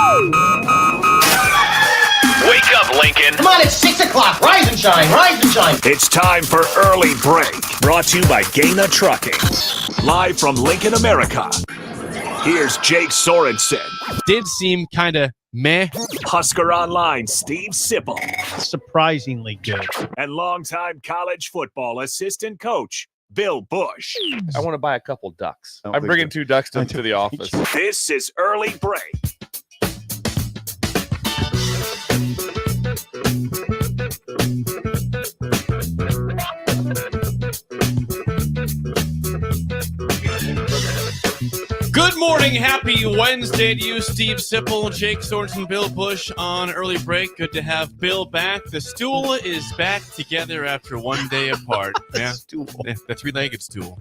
Wake up, Lincoln. Come on, it's 6 o'clock. Rise and shine, rise and shine. It's time for Early Break. Brought to you by Gaina Trucking. Live from Lincoln, America. Here's Jake Sorensen. Did seem kind of meh. Husker Online, Steve Sipple. Surprisingly good. And longtime college football assistant coach, Bill Busch. I want to buy a couple ducks. I'm bringing 2 ducks to the office. This is Early Break. Good morning. Happy Wednesday to you, Steve Sipple, Jake Sorensen, Bill Busch on Early Break. Good to have Bill back. The stool is back together after one day apart. Yeah, the three-legged stool.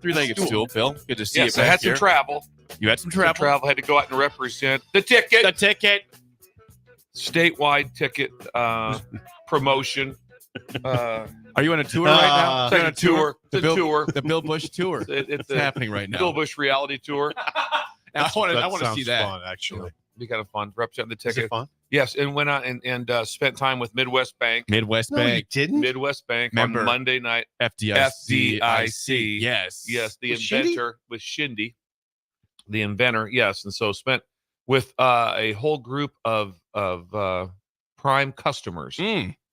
Three-legged stool, Bill. Good to see you back I had here. some travel. You had some travel. Had to go out and represent the ticket. The ticket. Statewide ticket promotion. Are you on a tour right now? It's like a tour. It's a tour. The Bill Busch tour. It's happening right now. Bill Busch reality tour. I want to see that. Fun, actually. Be kind of fun. Represent the ticket. Is it fun? Yes, and went out and spent time with Midwest Bank. Midwest No, you Bank. didn't? Midwest Bank Member. on Monday night. FDIC. Yes. Yes, the With inventor with Shindy, the inventor. Yes, and so spent with a whole group of prime customers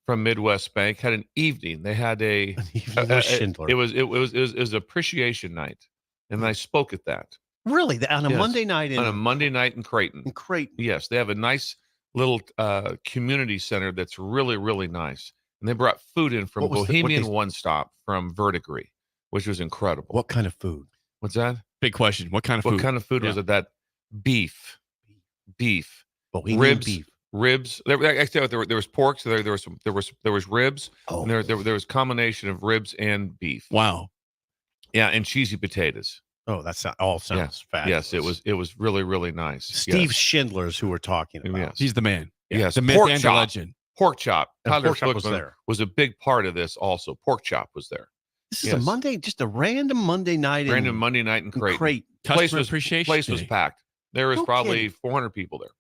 from Midwest Bank. Had an evening. They had a Schindler. it was appreciation night, and I spoke at that Really? On a Yes. Monday night on a Monday night in Creighton. in Creighton. Yes, they have a nice little community center that's really, really nice. And they brought food in from What was the- Bohemian what they- One Stop from Verdigris, which was incredible. What kind of food? What's that? Big question. What kind of What food? kind of food was it? That beef, Bohemian ribs, beef. ribs. Actually, there was pork. So there was ribs. Oh, And there was combination of ribs and beef. Wow. Yeah, and cheesy potatoes. all sounds fabulous. Yes, it was really, really nice. Steve Yes. Schindler's who we're talking about. Yes. He's the man. Yes, The myth pork and the chop. legend. Pork chop. And Tyler pork chop was Schlickman there. was a big part of this also. Pork chop was there. This is Yes. a Monday, just a random Monday night Random in Monday night in Creighton. Creighton. Customer appreciation Place was day. packed. There was No probably kidding. 400 people there.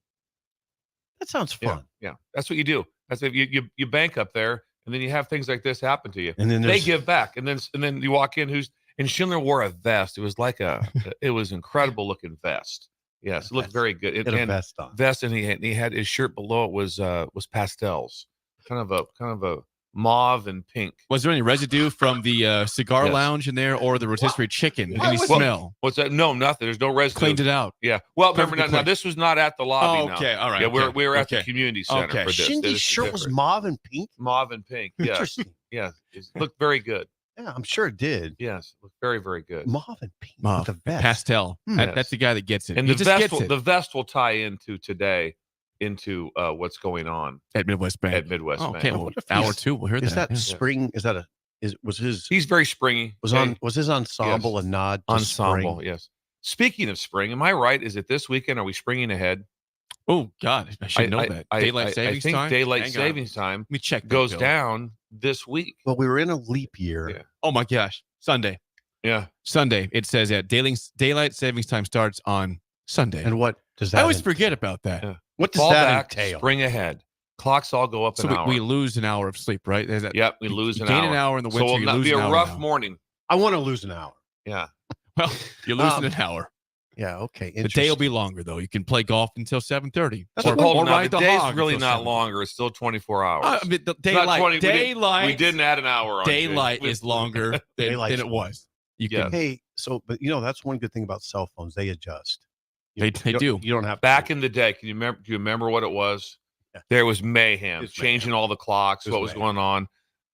That sounds Yeah, fun. yeah. That's what you do. That's if you bank up there, and then you have things like this happen to you. And then They there's give back, and then you walk in. And Schindler wore a vest. It was like it was incredible looking vest. Yes, it looked Vest. very good. Get a vest on. Vest, and he had his shirt below it was pastels, kind of a mauve and pink. Was there any residue from the cigar Yes. lounge in there or the rotisserie chicken? What Any was- smell? What's that? No, nothing. There's no residue. Cleaned it out. Yeah. Well, remember Perfectly now clean. this was not at the lobby. Oh, okay. Now. All right. Yeah, okay. we were at the Okay. community center Okay. for this. Shindy's This is shirt was different. mauve and pink. Mauve and pink. Yes. Interesting. Yes. It looked very good. Yeah, I'm sure it did. Yes. Looked very, very good. Mauve and pink Mauve. with a vest. Pastel. Yes. That's the guy that gets it. And He the just vest, gets it the vest will tie into today, into what's going on at Midwest Bank. at Midwest Oh, Bank. okay, I well, wonder if hour he's- two. We'll hear Is that yeah. spring? Is that a? Was his? He's very springy. Was okay? on? Was his ensemble Yes. a nod to Ensemble? spring? Yes. Speaking of spring, am I right? Is it this weekend? Are we springing ahead? Oh God, I should know that. Daylight savings I think time. daylight Hang on. savings time Let me check. that, goes Bill. down this week. Well, we were in a leap year. Yeah. Oh my gosh, Sunday. Yeah. Sunday. It says that daylight savings time starts on Sunday. And what does that? I always forget about that. Yeah. What does Fall that back, entail? spring ahead. Clocks all go up So an hour. we lose an hour of sleep, right? There's that- Yep, we you- lose you an gain hour. an hour in the So winter. it'll you not lose be an a hour rough now. morning. I want to lose an hour. Yeah. Well, you're losing Um, an hour. Yeah. Okay. The day will be longer though. You can play golf until 7:30. That's or, what- Hold or on, now, ride the the day's hog really until not 7:30. longer. It's still 24 hours. I mean, the It's not daylight. 20 Daylight. We didn't add an hour on Daylight it. is longer than Daylight's it was. You Yeah. can. Hey, but that's one good thing about cell phones. They adjust. They You do. don't- You don't have Back to. in the day, do you remember what it was? Yeah. There was mayhem, It's changing mayhem. all the clocks, It was what was mayhem. going on.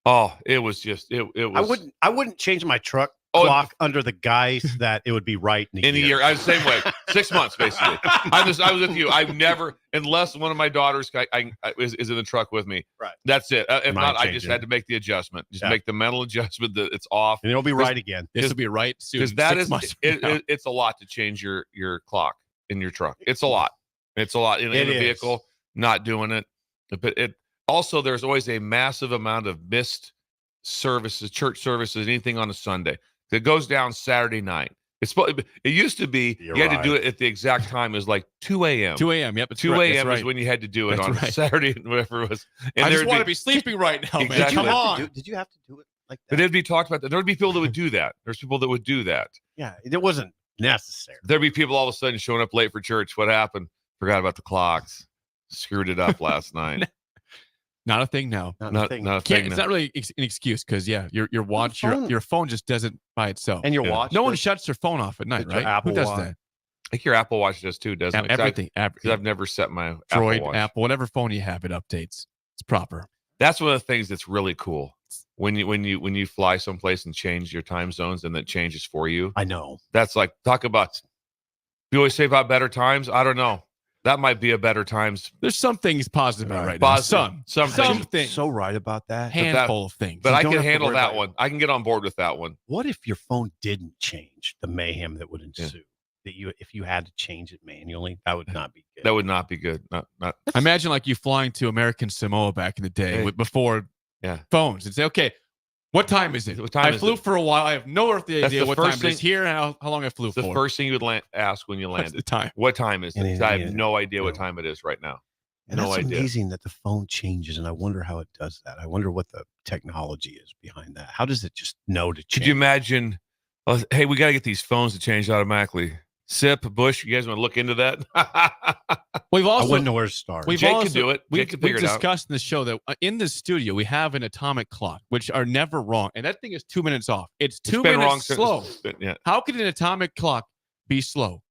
Oh, it was just it was I wouldn't change my truck Oh, clock under the guise that it would be right in in a year. I was the same way. 6 months basically. I was with you. I've never, unless one of my daughters is in the truck with me. Right. That's it. If Mine not, I just changing. had to make the adjustment. Just Yeah. make the mental adjustment that it's off. and it'll be right again. This will be right soon. Because that 6 is months from now. it's a lot to change your clock in your truck. It's a lot. It's a lot in It a is. vehicle. Not doing it, but it also there's always a massive amount of missed services, church services, anything on a Sunday that goes down Saturday night. It used to be You're you had right. to do it at the exact time. It was like 2 a.m. 2 a.m. Yep. 2 a.m. is when you had to do it That's on right. Saturday and whatever it was. And I just there'd want to be sleeping right now, man. Exactly. Come on. Did you have to do it like that? But it'd be talked about that. There would be people that would do that. There's people that would do that. Yeah, it wasn't necessary. There'd be people all of a sudden showing up late for church. What happened? Forgot about the clocks. Screwed it up last night. Not a thing now. Not a thing. It's not really an excuse because your watch, your phone just does it by itself. And your watch. No one shuts their phone off at night, It's your right? Apple Who does Watch. that? I think your Apple Watch does too, doesn't it? Everything. Because I've never set my Droid, Apple Watch. Apple, whatever phone you have, it updates. It's proper. That's one of the things that's really cool. When you fly someplace and change your time zones and that changes for you. I know. That's like talk about. You always say about better times. I don't know. That might be a better times. There's some things positive about right Positive. now. Some things. So right about that. Handful of things. But You I don't can have to handle worry that about one. it. I can get on board with that one. What if your phone didn't change? The mayhem that would ensue. If you had to change it manually, that would not be good. That would not be good. Not. Imagine like you flying to American Samoa back in the day Hey. before Yeah. phones and say, okay, what time is it? What time I is flew it? for a while. I have no earthly That's idea the what first time it is thing- here and how long I flew It's the for. first thing you would ask when you What's landed. the time? What time is it? And 'Cause it- I yeah. have no idea what No. time it is right now. And No that's idea. amazing that the phone changes, and I wonder how it does that. I wonder what the technology is behind that. How does it just know to change? Could you imagine? Hey, we got to get these phones to change automatically. Sip, Busch, you guys want to look into that? We've I also wouldn't know where to start. Jake could do it. We've Jake could figure it out. discussed in the show that in the studio we have an atomic clock, which are never wrong, and that thing is 2 minutes off. It's It's 2 been minutes wrong since- slow. Yeah. How could an atomic clock be slow?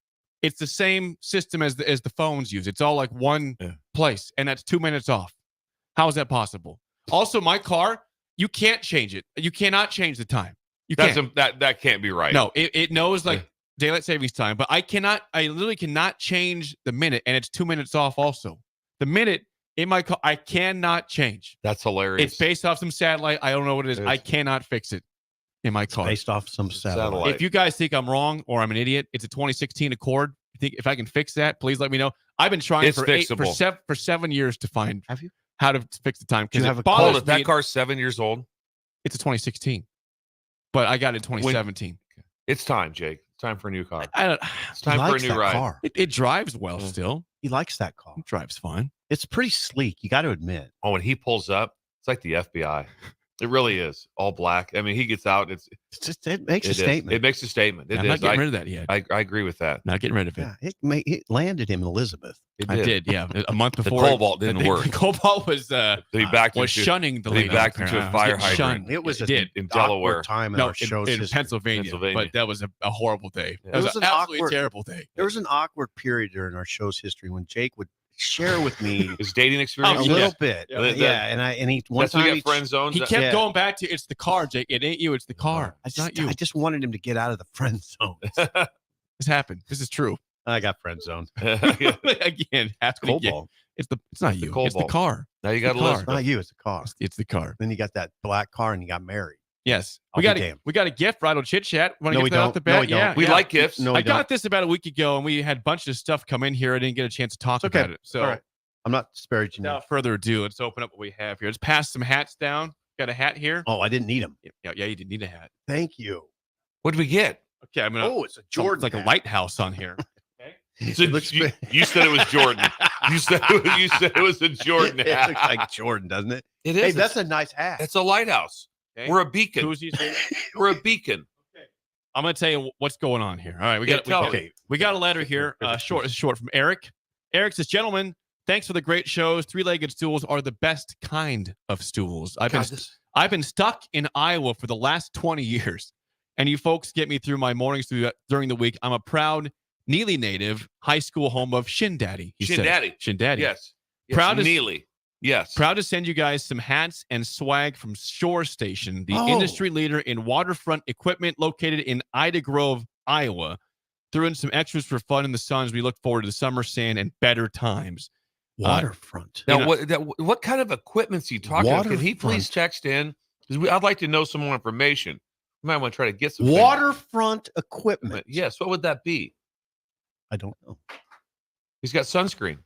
It's the same system as the phones use. It's all like one place, and that's 2 minutes off. How is that possible? Also, my car, you can't change it. You cannot change the time. You can't. That can't be right. No, it knows like daylight savings time, but I literally cannot change the minute, and it's 2 minutes off also. The minute in my car, I cannot change. That's hilarious. It's based off some satellite. I don't know what it is. I cannot fix it in my car. Based off some satellite. If you guys think I'm wrong or I'm an idiot, it's a 2016 Accord. You think if I can fix that, please let me know. I've been trying It's for 7 years to find Have you? how to fix the time. Do you Because have it a bothers Hold it. me. That car's 7 years old. It's a 2016, but I got it in 2017. It's time, Jake. It's time for a new car. I don't. It's time for a new ride. Car. It drives well Yeah. still. He likes that car. It drives fine. It's pretty sleek. You got to admit. Oh, when he pulls up, it's like the FBI. It really is. All black. I mean, he gets out. It Makes a is. statement. It makes a statement. It I'm is. not getting rid of that yet. I agree with that. Not getting rid of it. Yeah, it landed him in Elizabeth. It I did. Yeah, a month The before. Cobalt didn't the work. Cobalt was He backed was into shunning the he lady. backed into a fire hydrant. Shunned. It was It a did. in awkward Delaware. time in No, our show's in history. Pennsylvania, but that was a horrible day. Yeah. That was, It was an an absolutely awkward- terrible day. There was an awkward period during our show's history when Jake would share with me His dating a experience. little bit. Yeah. Yeah, and he one That's when time you he get friend zones. He kept Yeah. going back to it's the car, Jake. It ain't you, it's the car. I It's not you. I just wanted him to get out of the friend zone. This happened. This is true. I got friend zoned. Again, happening again. Cobalt. It's not It's the you. It's the Cobalt. car. Now you got The car. Elizabeth. Not you, it's a car. It's the car. Then you got that black car and you got married. Yes. I'll be damned. We got a gift right on Chit Chat. Want to No, get we that off don't. the No, bat? we don't. Yeah. We yeah. like gifts. No, I we don't. got this about a week ago, and we had a bunch of stuff come in here. I didn't get a chance to talk It's okay. about it. So All right. I'm not disparaging you. without further ado, let's open up what we have here. Let's pass some hats down. Got a hat here? Oh, I didn't need them. Yeah, you didn't need a hat. Thank you. What did we get? Okay, I'm gonna. Oh, it's a Jordan. It's like a hat. lighthouse on here. So It looks you, big. you said it was Jordan. You said it was a Jordan It hat. looks like Jordan, doesn't it? It Hey, is. that's a nice hat. It's a lighthouse. Okay. We're a beacon. Koozies here. We're a beacon. I'm gonna tell you what's going on here. All right, Yeah, tell me. Okay. we got a letter here. Short from Eric. Eric says, "Gentlemen, thanks for the great shows. Three-legged stools are the best kind of stools. I've been stuck in Iowa for the last 20 years, and you folks get me through my mornings during the week. I'm a proud Neely native, high school home of Shin Daddy. Shin Daddy. Shin Daddy. Yes. Proud as- Neely. Yes. Proud to send you guys some hats and swag from Shore Station, the Oh. industry leader in waterfront equipment located in Ida Grove, Iowa. Threw in some extras for fun in the sun as we look forward to the summer sand and better times. Waterfront. Now, You know- what kind of equipment's he talking about? Can he please Waterfront. text in? Because I'd like to know some more information. We might want to try to get some things. Waterfront equipment. Yes. What would that be? I don't know. He's got sunscreen.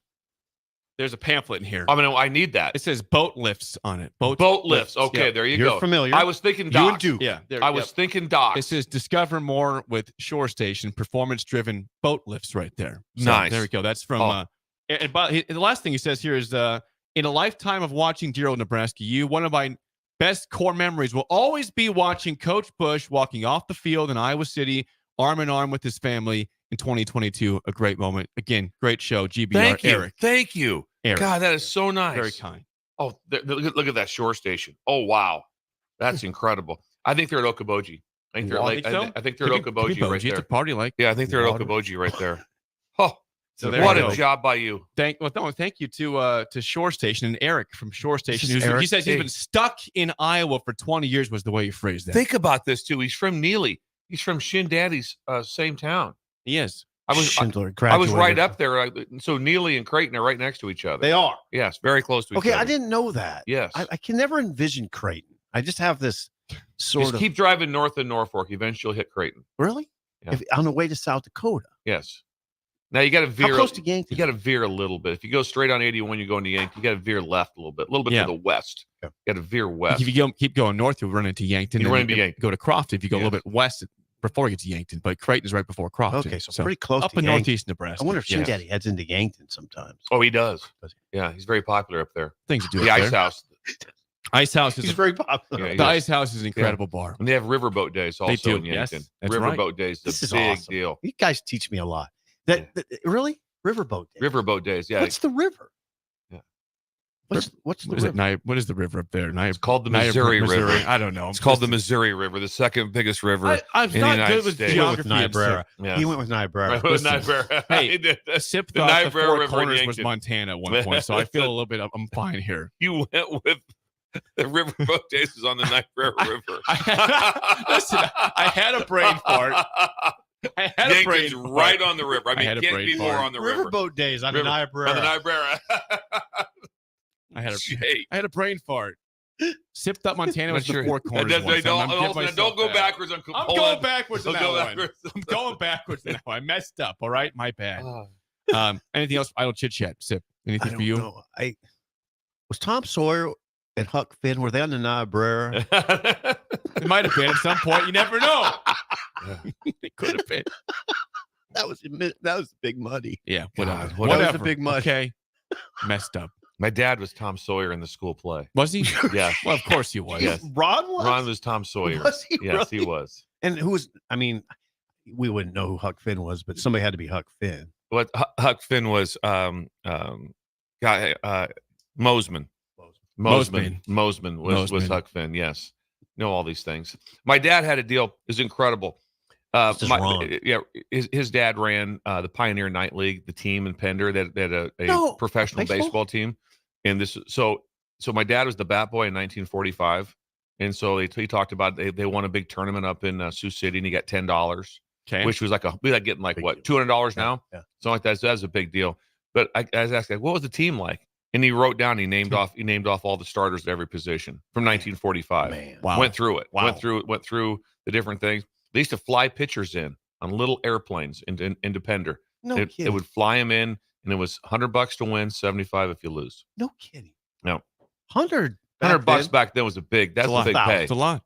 There's a pamphlet in here. I mean, I need that. It says boat lifts on it. Boat lifts. Okay, yeah. there you You're go. familiar. I was thinking You docks. and Duke. Yeah. I was thinking docks. It says discover more with Shore Station, performance-driven boat lifts right there. So, Nice. There we go. That's from the last thing he says here is in a lifetime of watching dear old Nebraska, one of my best core memories will always be watching Coach Busch walking off the field in Iowa City, arm in arm with his family in 2022. A great moment. Again, great show. GBR. Thank you. Eric. Thank you. Eric. God, that is so nice. Very kind. Oh, look at that Shore Station. Oh, wow. That's incredible. I think they're at Okoboji. I think they're I think so? I think they're at Okoboji right there. It's a party like. Yeah, I think they're at Okoboji right there. Oh, So there what you a go. job by you. Thank you to Shore Station and Eric from Shore Station. is Eric. He says he's Hey. been stuck in Iowa for 20 years was the way he phrased that. Think about this, too. He's from Neely. He's from Shin Daddy's same town. He is. I was Schindler I was right graduated. up there. So Neely and Creighton are right next to each other. They are. Yes, very close to each Okay, other. I didn't know that. Yes. I can never envision Creighton. I just have this sort Just of. keep driving north in Norfolk. Eventually you'll hit Creighton. Really? Yeah. On the way to South Dakota. Yes. Now you got to veer. How close to Yankton? You got to veer a little bit. If you go straight on 81, you go into Yankton. You got to veer left a little bit Yeah. to the west. Yeah. You got to veer west. If you keep going north, you'll run into Yankton. You and run into then Yankton. Go to Crofton. If you go a little Yes. bit west before you get to Yankton, but Creighton is right before Crofton. Okay, so pretty close up to in Yankton. northeast Nebraska. I wonder if Shin Yes. Daddy heads into Yankton sometimes. Oh, he does. Does Yeah, he's very popular up there. Things to do. The up Ice there. House. Ice House is He's very popular. Yeah, the Ice House is an incredible bar. And they have riverboat days also do, in yes, Yankton. that's right. Riverboat days This is is a big awesome. deal. You guys teach me a lot. Really? Riverboat Day. Riverboat days, yeah. What's the river? Yeah. What's the What is river? it? What is the river up there? It's called the Missouri River. I don't know. It's called the Missouri River, the second biggest river. I'm in the not United good with States. geography. With Niobrara. Yeah. He went with Niobrara. Right, with Listen, Niobrara. Hey, He did that. Sip The thought the Niobrara Four River in Corners was Yankton. Montana at one point, so I feel a little bit. I'm fine here. You went with the riverboat days is on the Niobrara River. Listen, I had a brain fart. I had a brain Yankton's fart. right on the river. I I mean, had a can't brain be more fart. on the river. Riverboat Days on River- the Niobrara. On the Niobrara. I had a brain fart. Sipped up Montana was Not sure. the Four Corners. one, so I'm giving myself Don't go that. backwards. I'm hold going on. backwards in Don't that go one. backwards. I'm going backwards now. I messed up. All right, my bad. Oh. Anything else? Idle chit chat. Sip. I Anything don't for you? know. Was Tom Sawyer and Huck Finn, were they on the Niobrara? It might have been at some point. You never know. It could have been. That was the big muddy. Yeah. God, Whatever. That was the big mud. Okay. Messed up. My dad was Tom Sawyer in the school play. Was he? Yeah. Well, of course he was. Yes. Ron was? Ron was Tom Sawyer. Was he Yes, he really? was. And who was, I mean, we wouldn't know who Huck Finn was, but somebody had to be Huck Finn. What Huck Finn was Mosman. Mosman was Mosman. Huck Finn. Yes, know all these things. My dad had a deal. It was incredible. This is wrong. Yeah, his dad ran the Pioneer Night League, the team in Pender that had a No, professional baseball team, and this so my dad was the bat boy in 1945, and so he talked about they won a big tournament up in Sioux City, and he got $10, Okay. which was we like getting like Big what deal. $200 now, Yeah. something like that. So that's a big deal. But I was asking, what was the team like? And he wrote down, he named off all the starters at every position from 1945. Man. Wow. Went through it. Wow. Went through the different things. They used to fly pitchers in on little airplanes into Pender. No It kidding. would fly them in, and it was $100 to win, 75 if you lose. No kidding. No. 100. $100 back then was a big. That's It's a a lot. big pay. It's a lot.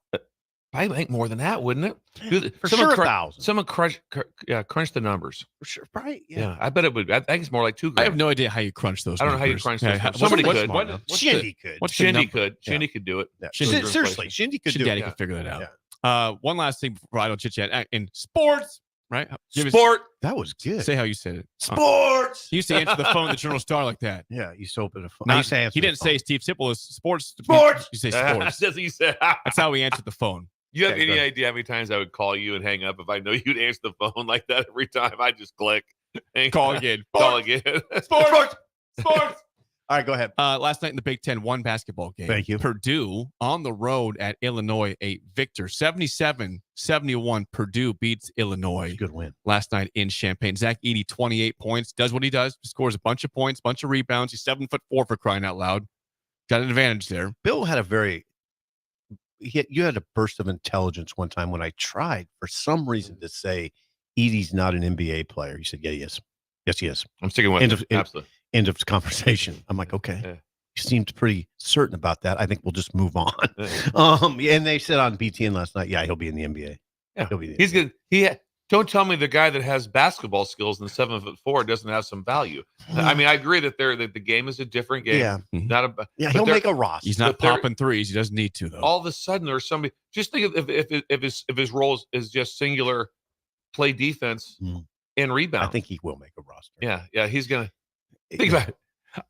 I think more than that, wouldn't it? Dude, For someone sure, cru- 1,000. Someone crunch the numbers. For sure. Right. Yeah. I bet it would. I think it's more like $2 I grand. have no idea how you crunch those. I don't know how you numbers. crunch Yeah, those. how- Somebody what's- could. what- what's the- Shindy could. what's the Shindy number? could. Yeah. Shindy could do it. Yeah. Those are Seriously, inflation. Shindy could Should do Daddy it. can figure that out. Yeah. One last thing before I don't chit chat. In sports, right? Give us- Sport. That was good. Say how you said it. Sports. He used to answer the phone at the Journal Star like that. Yeah, you used to open a phone. Not- I used to answer he the didn't phone. say Steve Sipple is sports. Sports. You say That's sports. what he said. That's how he answered the phone. You have Okay, any go ahead. idea how many times I would call you and hang up if I know you'd answer the phone like that every time? I just click. Hang Call up, again. Call again. Sports. Sports. All right, go ahead. Last night in the Big Ten, one basketball game. Thank you. Purdue on the road at Illinois, a victor. 77-71. Purdue beats Illinois Good win. last night in Champaign. Zach Edey, 28 points, does what he does, scores a bunch of points, bunch of rebounds. He's 7'4" for crying out loud. Got an advantage there. Bill had you had a burst of intelligence one time when I tried for some reason to say Edie's not an NBA player. He said, yeah, he is. Yes, he is. I'm sticking with End it. of- Absolutely. End of conversation. I'm like, okay. Yeah. You seemed pretty certain about that. I think we'll just move on. Yeah. And they said on BTN last night, yeah, he'll be in the NBA. Yeah. He'll be in the He's NBA. good. Don't tell me the guy that has basketball skills and 7'4" doesn't have some value. I mean, I agree that the game is a different game. Yeah. Not a. Yeah, he'll make a roster. He's not popping threes. He doesn't need to, though. All of a sudden, there's somebody. Just think of if his role is just singular, play defense and rebound. I think he will make a roster. Yeah. He's gonna think about it.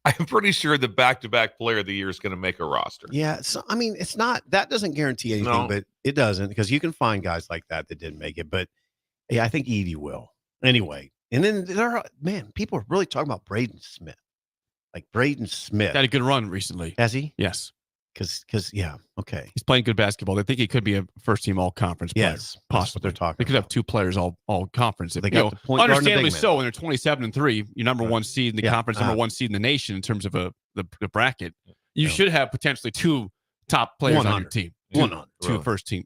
I'm pretty sure the back-to-back player of the year is going to make a roster. Yeah. So, I mean, it's not, that doesn't guarantee anything, No. but it doesn't, because you can find guys like that didn't make it. But yeah, I think Edie will. Anyway. And then people are really talking about Braden Smith. Like Braden Smith. Had a good run recently. Has he? Yes. Because yeah, okay. He's playing good basketball. They think he could be a first-team all-conference player. Yes. Possibly. That's what they're talking They could have about. 2 players all-conference. They got the point guard and the big understandably man. so, when they're 27-3, you're number 1 seed in the conference, number 1 seed in the nation in terms of the bracket. You should have potentially 2 top players on your team. 2 first-team.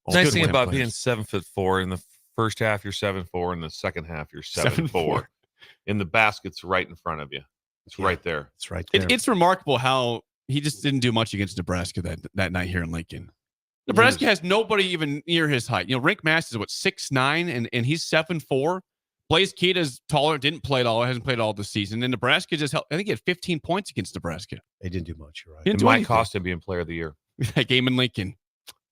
Nice thing about being 7'4" in the first half, you're 7'4", in the second half, you're 7'4". In the basket's right in front of you. It's right there. It's right there. It's remarkable how he just didn't do much against Nebraska that night here in Lincoln. Nebraska has nobody even near his height. You know, Rink Mass is 6'9", and he's 7'4". Blaze Keita's taller, didn't play at all, hasn't played all this season. And Nebraska just helped. I think he had 15 points against Nebraska. They didn't do much. You're right. Didn't It do might anything. cost him being player of the year. That game in Lincoln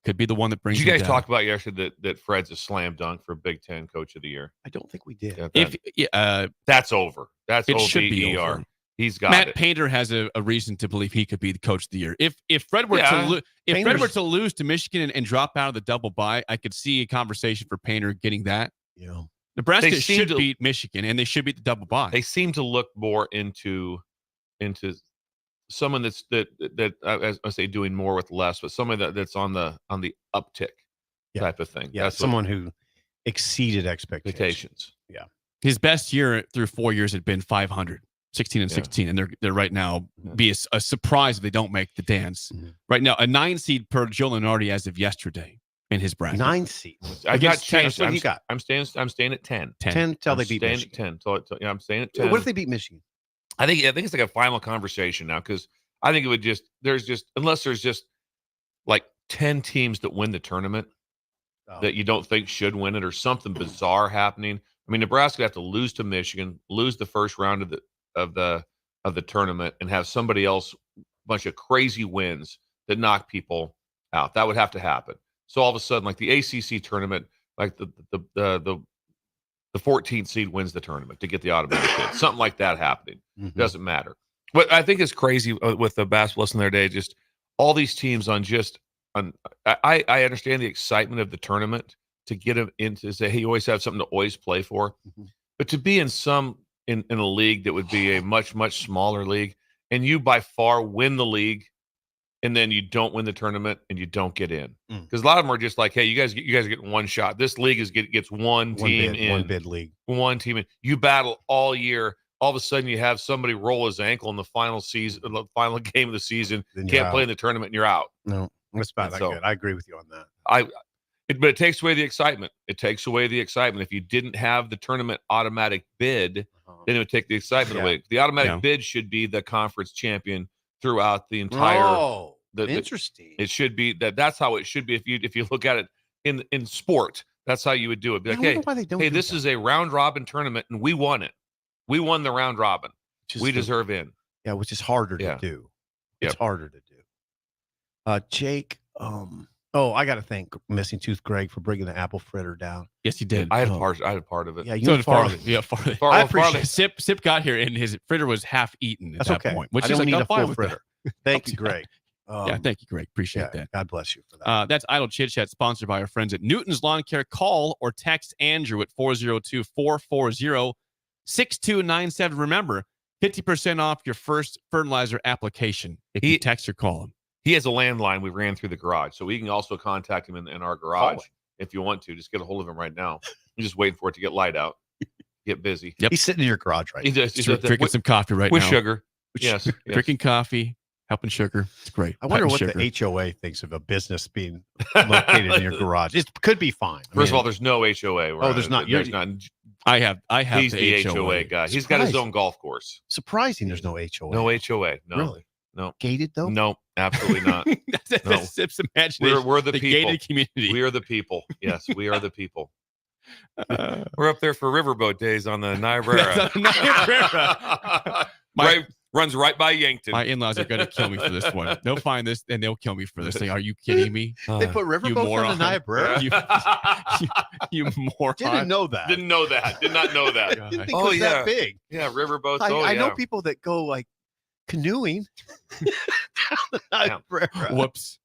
could be the one that brings. Did you him guys down. talk about yesterday that Fred's a slam dunk for Big Ten Coach of the Year? I don't think we did. Yeah, that's over. That's it should be OVER. over. He's got Matt it. Painter has a reason to believe he could be the Coach of the year. If Fred were to lose to Michigan and drop out of the double bye, I could see a conversation for Painter getting that. Yeah. Nebraska should beat Michigan, and they should beat the double bye. They seem to look more into someone that's as I say, doing more with less, but somebody that's on the uptick type of thing. Yeah, That's someone who exceeded expectations. Yeah. His best year through 4 years had been 500, 16 and 16, and they're right now be a surprise if they don't make the dance. Right now, a 9 seed per Joe Lenardi as of yesterday in his bracket. 9 seed. I got changed. What do you got? I'm staying at 10. 10 till they beat Staying Michigan. at 10. Yeah, I'm staying at 10. What if they beat Michigan? I think it's like a final conversation now, because I think it would unless there's just like 10 teams that win the tournament that you don't think should win it, or something bizarre happening. I mean, Nebraska would have to lose to Michigan, lose the first round of the tournament, and have somebody else bunch of crazy wins that knock people out. That would have to happen. So all of a sudden, like the ACC tournament, like the 14th seed wins the tournament to get the automatic bid. Something like that happening. Doesn't matter. What I think is crazy with the basketball lesson the other day, just all these teams I understand the excitement of the tournament to get them into, say, hey, you always have something to always play for. But to be in a league that would be a much, much smaller league, and you by far win the league, and then you don't win the tournament and you don't get in. Because a lot of them are just like, hey, you guys are getting one shot. This league gets one team in. One bid league. One team in. You battle all year. All of a sudden you have somebody roll his ankle in the final final game of the season, can't play in the tournament, and you're out. No, that's about that good. I agree with you on that. But it takes away the excitement. It takes away the excitement. If you didn't have the tournament automatic bid, then it would take the excitement away. The automatic bid should be the conference champion throughout the entire. Interesting. It should be that's how it should be. If you look at it in sport, that's how you would do it. Be like, hey, this is a round robin tournament, and we won it. We won the round robin. We deserve in. Yeah, which is harder to do. It's harder to do. Jake. I got to thank Missing Tooth Greg for bringing the apple fritter down. Yes, he did. I had part of it. Yeah, you so know, did Farley. Yeah, Farley. I appreciate it. Sip got here, and his fritter was half eaten at that point. Which I don't need a full fritter. Thank you, Greg. Thank you, Greg. Appreciate that. God bless you for that. That's Idle Chit Chat, sponsored by our friends at Newton's Lawn Care. Call or text Andrew at 402-440-6297. Remember, 50% off your first fertilizer application if you text or call him. He has a landline we ran through the garage, so we can also contact him in our garage if you want to. Just get a hold of him right now. You're just waiting for it to get light out. Get busy. Yep. He's sitting in your garage right now. He's drinking some coffee right with now. Sugar. Yes. Drinking coffee, helping sugar. It's great. I wonder what sugar. the HOA thinks of a business being located in your garage. It could be fine. First of all, there's no HOA. There's not. There's not. I have He's the HOA guy. He's got his own golf course. Surprising there's no HOA. No HOA. No. Really? No. Gated, though? No, absolutely not. That's imagination. We're the people. Gated community. We are the people. Yes, we are the people. We're up there for riverboat days on the Niobrara. Runs right by Yankton. My in-laws are going to kill me for this one. They'll find this and they'll kill me for this thing. Are you kidding me? They put riverboats on the Niobrara? You moron. Didn't know that. Didn't know that. Did not know that. Didn't think it was that big. Yeah, riverboats. I know people that go like canoeing down the Niobrara. Whoops.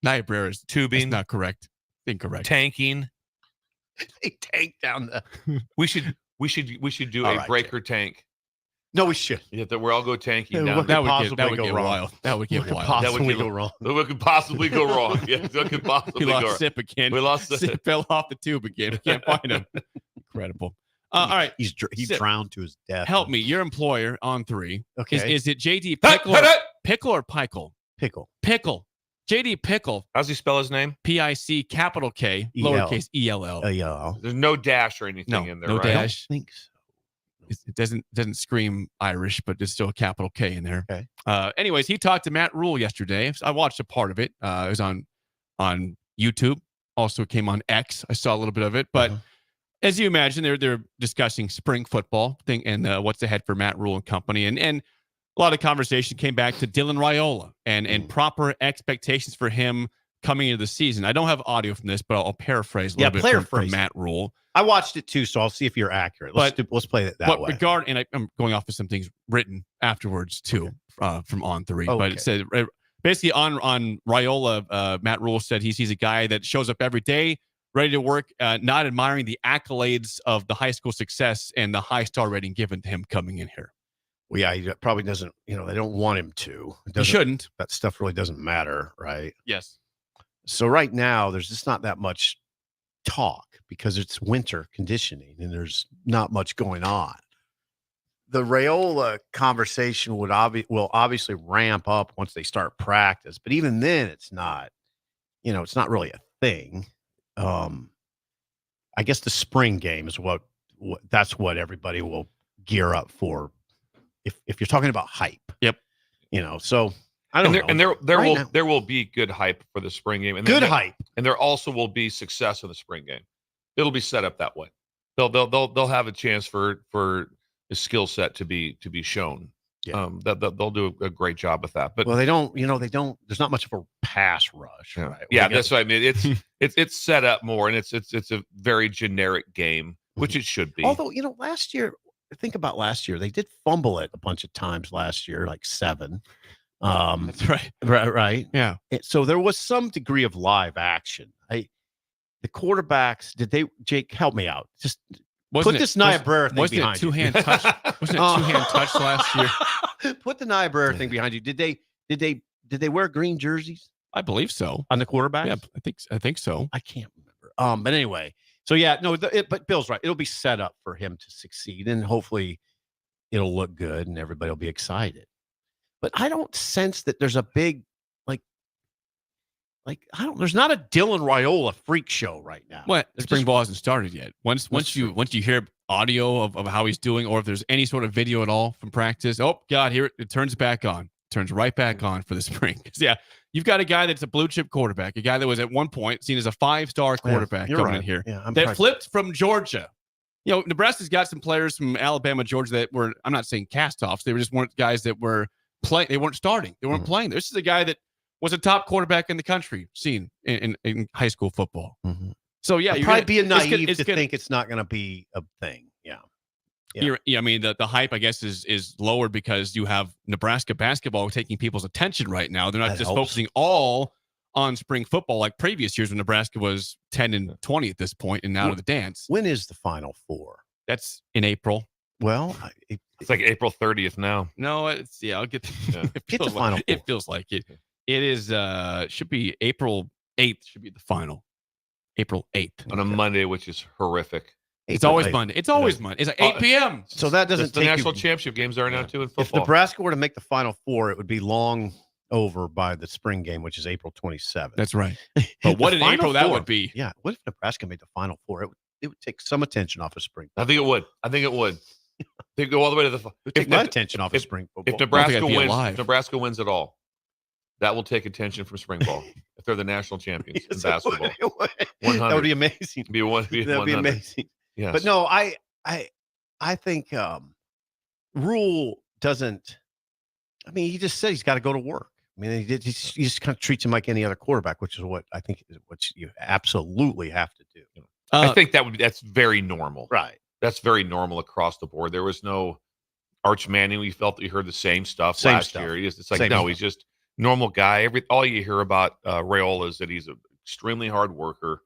Niobrara is tubing. That's not correct. Incorrect. Tanking. They tank down the. We should do a breaker tank. No, we should. Yeah, that we're all go tanking down. That would get wild. That would get wild. Possibly go wrong. What could possibly go wrong? Yeah, what could possibly go wrong? We lost Sip again. We lost Sip fell off the tube again. We can't find him. Incredible. All right. He drowned to his death. Help me. Your employer on 3. Okay. Is it JD Pickle or Pickle? Pickle. Pickle. JD Pickle. How's he spell his name? PIC, capital K, lowercase ELL. Yeah. There's no dash or anything in there, no right? dash. I think so. It doesn't scream Irish, but there's still a capital K in there. Okay. Anyways, he talked to Matt Rule yesterday. I watched a part of it. It was on YouTube. Also, it came on X. I saw a little bit of it. But as you imagine, they're discussing spring football thing and what's ahead for Matt Rule and company. And a lot of conversation came back to Dylan Raiola and proper expectations for him coming into the season. I don't have audio from this, but I'll paraphrase a little bit from Matt Rule. I watched it too, so I'll see if you're accurate. Let's play it that way. And I'm going off of some things written afterwards too, from On 3. Okay. But it said basically on Raiola, Matt Rule said he's a guy that shows up every day, ready to work, not admiring the accolades of the high school success and the high star rating given to him coming in here. Well, yeah, he probably doesn't. They don't want him to. He shouldn't. That stuff really doesn't matter, right? Yes. So right now, there's just not that much talk because it's winter conditioning and there's not much going on. The Raiola conversation will obviously ramp up once they start practice, but even then, it's not. It's not really a thing. I guess the spring game is that's what everybody will gear up for. If you're talking about hype, yep. So I don't know. And there will be good hype for the spring game. And hype. And there also will be success in the spring game. It'll be set up that way. They'll have a chance for the skill set to be shown. Yeah. They'll do a great job with that. But they don't. There's not much of a pass rush, right? Yeah, that's what I mean. It's set up more, and it's a very generic game, which it should be. Although last year, think about last year, they did fumble it a bunch of times last year, like 7. That's right. Right. Yeah. So there was some degree of live action. The quarterbacks, Jake, help me out. Just put this Niobrara thing behind you. Two-hand touch? Wasn't it two-hand touch last year? Put the Niobrara thing behind you. Did they wear green jerseys? I believe so. On the quarterback? Yeah, I think so. I can't remember. But anyway, so yeah, no, but Bill's right. It'll be set up for him to succeed, and hopefully it'll look good and everybody will be excited. But I don't sense that there's a big there's not a Dylan Raiola freak show right now. What? Spring ball hasn't started yet. Once you hear audio of how he's doing, or if there's any sort of video at all from practice, oh God, here it turns back on. Turns right back on for the spring. Yeah, you've got a guy that's a blue chip quarterback, a guy that was at one point seen as a 5-star quarterback coming in here. Yeah, that flipped from Georgia. Nebraska's got some players from Alabama, Georgia that were, I'm not saying cast-offs. They weren't guys that were playing. They weren't starting. They weren't playing. This is a guy that was a top quarterback in the country seen in high school football. Mm-hmm. So, yeah. You're probably being naive to think it's not going to be a thing. Yeah. I mean, the hype, I guess, is lowered because you have Nebraska basketball taking people's attention right now. They're not just focusing all on spring football like previous years when Nebraska was 10-20 at this point and out of the dance. When is the Final Four? That's in April. Well, it's like April 30th now. No, I'll get get the Final Four. It feels like it. It is should be April 8th should be the final. April 8th. On a Monday, which is horrific. It's always Monday. It's always Monday. It's like 8 p.m. So that doesn't the national championship games are now too in football. If Nebraska were to make the Final Four, it would be long over by the spring game, which is April 27th. That's right. But what in April that would be? Yeah. What if Nebraska made the Final Four? would take some attention off of spring. I think it would. They go all the way to the. It would take my attention off of spring football. If Nebraska wins at all, that will take attention from spring ball. If they're the national champions in basketball, that would be amazing. That would be amazing. Yes. But no, I think Rule doesn't. I mean, he just said he's got to go to work. I mean, he just kind of treats him like any other quarterback, which is what I think is what you absolutely have to do. I think that's very normal. Right. That's very normal across the board. There was no Arch Manning. We felt that you heard the same stuff last year. It's like, no, he's just normal guy. All you hear about Raiola is that he's an extremely hard worker,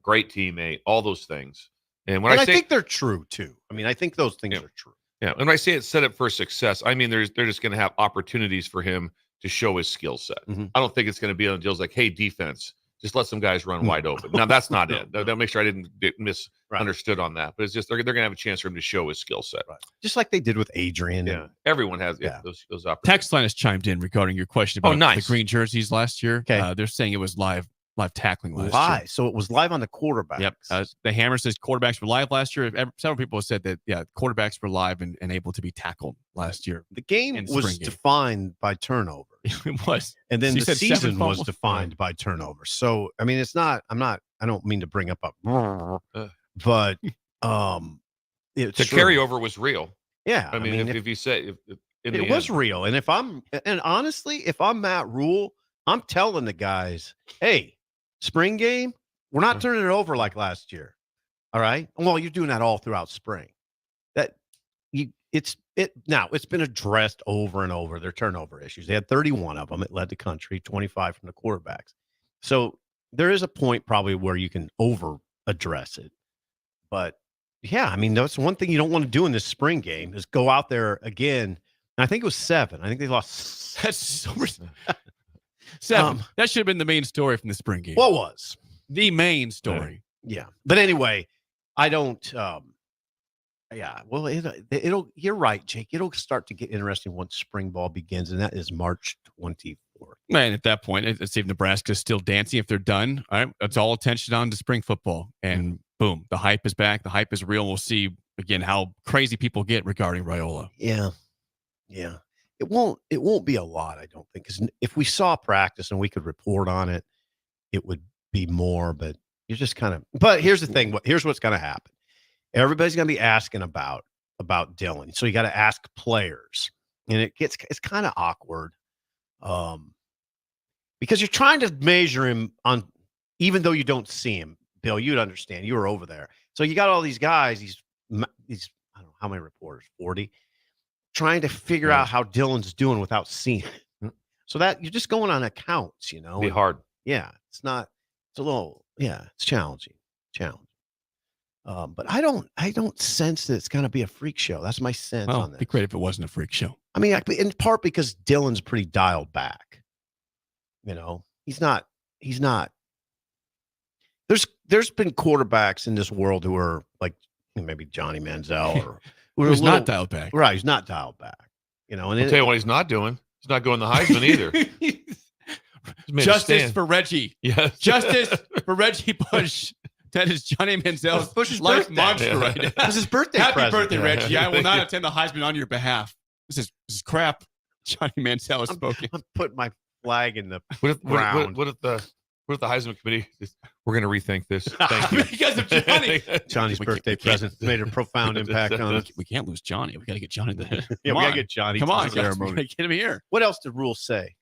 great teammate, all those things. And I think they're true too. I mean, I think those things are true. Yeah. And when I say it's set up for success, I mean, they're just going to have opportunities for him to show his skill set. Mm-hmm. I don't think it's going to be on deals like, hey, defense, just let some guys run wide open. Now, that's not it. They'll make sure I didn't get misunderstood on that. But it's just they're going to have a chance for him to show his skill set. Right. Just like they did with Adrian. Yeah. Everyone has those opportunities. Text line has chimed in regarding your question about the green jerseys last year. Okay. They're saying it was live tackling last year. So it was live on the quarterbacks. Yep. The Hammer says quarterbacks were live last year. Several people have said that, quarterbacks were live and able to be tackled last year. The game was defined by turnovers. It was. And then the season was defined by turnovers. So, I mean, I don't mean to bring up but the carryover was real. Yeah. I mean, if you say it was real. And honestly, if I'm Matt Rule, I'm telling the guys, hey, spring game, we're not turning it over like last year. All right. Well, you're doing that all throughout spring. It's been addressed over and over, their turnover issues. They had 31 of them. It led the country, 25 from the quarterbacks. So there is a point probably where you can over address it. But yeah, I mean, that's one thing you don't want to do in this spring game is go out there again. And I think it was 7. I think they lost. That's so 7. That should have been the main story from the spring game. What was the main story? Yeah. But anyway, I don't. Well, it'll. You're right, Jake. It'll start to get interesting once spring ball begins, and that is March 24th. And at that point, let's see if Nebraska's still dancing. If they're done, all right, it's all attention on to spring football, and boom, the hype is back. The hype is real. We'll see again how crazy people get regarding Raiola. Yeah. It won't be a lot, I don't think, because if we saw practice and we could report on it, it would be more. But you're just kind of. But here's the thing. Here's what's going to happen. Everybody's going to be asking about Dylan, so you got to ask players, and it's kind of awkward, because you're trying to measure him on, even though you don't see him. Bill, you'd understand. You were over there, so you got all these guys. These I don't know how many reporters, 40. Trying to figure out how Dylan's doing without seeing it. So that you're just going on accounts, Be hard. Yeah. It's challenging. But I don't sense that it's going to be a freak show. That's my sense on this. It'd be great if it wasn't a freak show. I mean, in part because Dylan's pretty dialed back. He's not. There's been quarterbacks in this world who are like maybe Johnny Manziel or who's not dialed back. Right, he's not dialed back. And I'll tell you what he's not doing. He's not going the Heisman either. Justice for Reggie. Yes. Justice for Reggie Busch. That is Johnny Manziel's Bush's life birthday. mantra right now. It was his birthday Happy present. birthday, Reggie. I will not attend the Heisman on your behalf. This is crap. Johnny Manziel has spoken. I'm putting my flag in the ground. What if the Heisman committee we're going to rethink this? Thank you. Because of Johnny. Johnny's birthday present made a profound impact on us. We can't lose Johnny. We got to get Johnny there. Yeah, we got to get Johnny. Come on, get him here. What else did Rule say?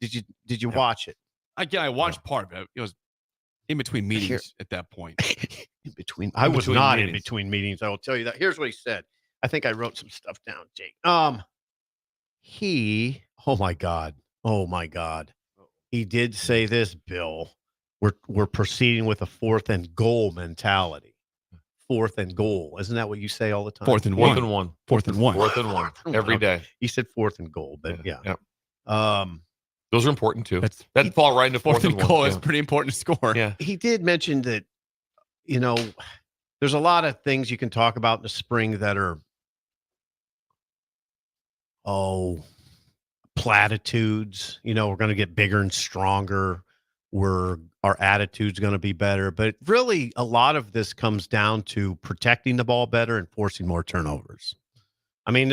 Did you watch it? Again, I watched part of it. It was in between meetings at that point. I was not in between meetings. I will tell you that. Here's what he said. I think I wrote some stuff down, Jake. Oh my God. He did say this, Bill. We're proceeding with a 4th and goal mentality. 4th and goal. Isn't that what you say all the time? 4th and 1. Every day. He said 4th and goal, but yeah. Those are important too. That'd fall right into 4th and goal. It's pretty important to score. Yeah. He did mention that, there's a lot of things you can talk about in the spring that are, platitudes. We're going to get bigger and stronger. our attitude's going to be better. But really, a lot of this comes down to protecting the ball better and forcing more turnovers. I mean,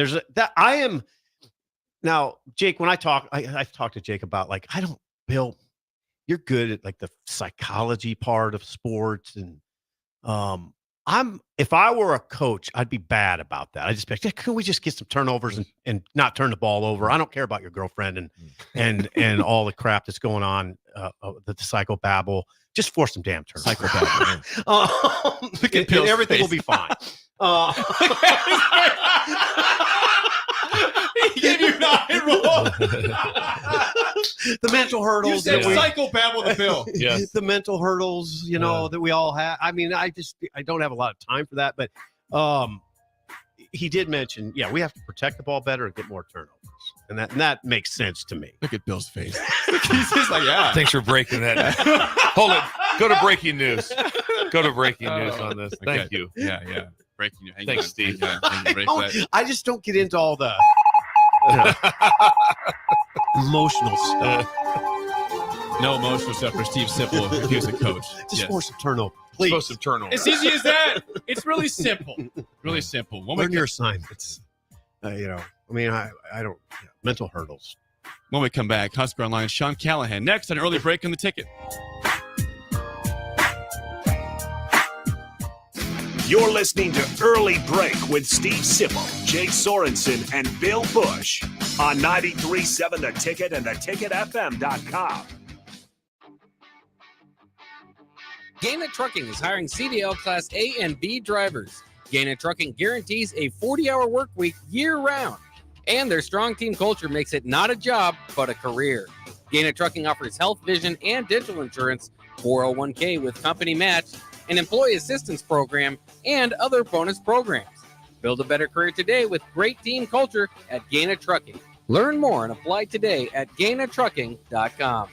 now, Jake, when I've talked to Jake about, like, Bill, you're good at like the psychology part of sports. And if I were a coach, I'd be bad about that. I'd just be like, can we just get some turnovers and not turn the ball over? I don't care about your girlfriend and all the crap that's going on, the psychobabble. Just force some damn turnovers. Psychobabble. And everything will be fine. He gave you not roll. The mental hurdles. You said psychobabble the Bill. Yes. The mental hurdles, that we all have. I mean, I don't have a lot of time for that, but he did mention, we have to protect the ball better and get more turnovers. And that makes sense to me. Look at Bill's face. He's just like, yeah. Thanks for breaking that. Hold it. Go to breaking news. Go to breaking news on this. Thank you. Yeah. Breaking news. Thanks, Steve. I just don't get into all the emotional stuff. No emotional stuff for Steve Sipple if he was a coach. Just force some turnover, please. Force some turnover. It's easy as that. It's really simple. Really simple. Learn your assignments. I don't. Mental hurdles. When we come back, Husker Online, Sean Callahan. Next on Early Break on the Ticket. You're listening to Early Break with Steve Sipple, Jake Sorensen, and Bill Busch on 93.7 The Ticket and theticketfm.com. Gaina Trucking is hiring CDL Class A and B drivers. Gaina Trucking guarantees a 40-hour work week year-round. And their strong team culture makes it not a job, but a career. Gaina Trucking offers health, vision, and dental insurance, 401k with company match, an employee assistance program, and other bonus programs. Build a better career today with great team culture at Gaina Trucking. Learn more and apply today at GainaTrucking.com.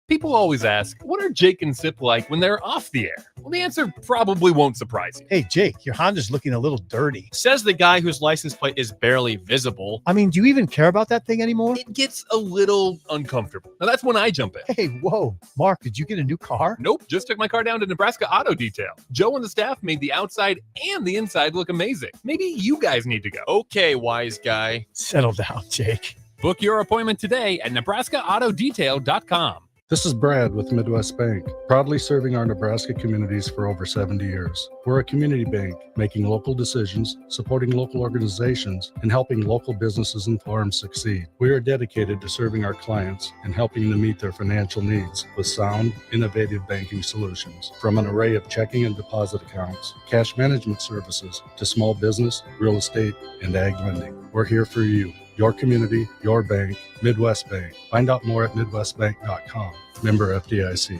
People always ask, what are Jake and Sip like when they're off the air? Well, the answer probably won't surprise you. Hey, Jake, your Honda's looking a little dirty. Says the guy whose license plate is barely visible. I mean, do you even care about that thing anymore? It gets a little uncomfortable. Now, that's when I jump in. Hey, whoa. Mark, did you get a new car? Nope, just took my car down to Nebraska Auto Detail. Joe and the staff made the outside and the inside look amazing. Maybe you guys need to go. Okay, wise guy. Settle down, Jake. Book your appointment today at NebraskaAutoDetail.com. This is Brad with Midwest Bank, proudly serving our Nebraska communities for over 70 years. We're a community bank, making local decisions, supporting local organizations, and helping local businesses and farms succeed. We are dedicated to serving our clients and helping them meet their financial needs with sound, innovative banking solutions. From an array of checking and deposit accounts, cash management services, to small business, real estate, and ag lending. We're here for you. Your community, your bank, Midwest Bank. Find out more at MidwestBank.com. Member FDIC.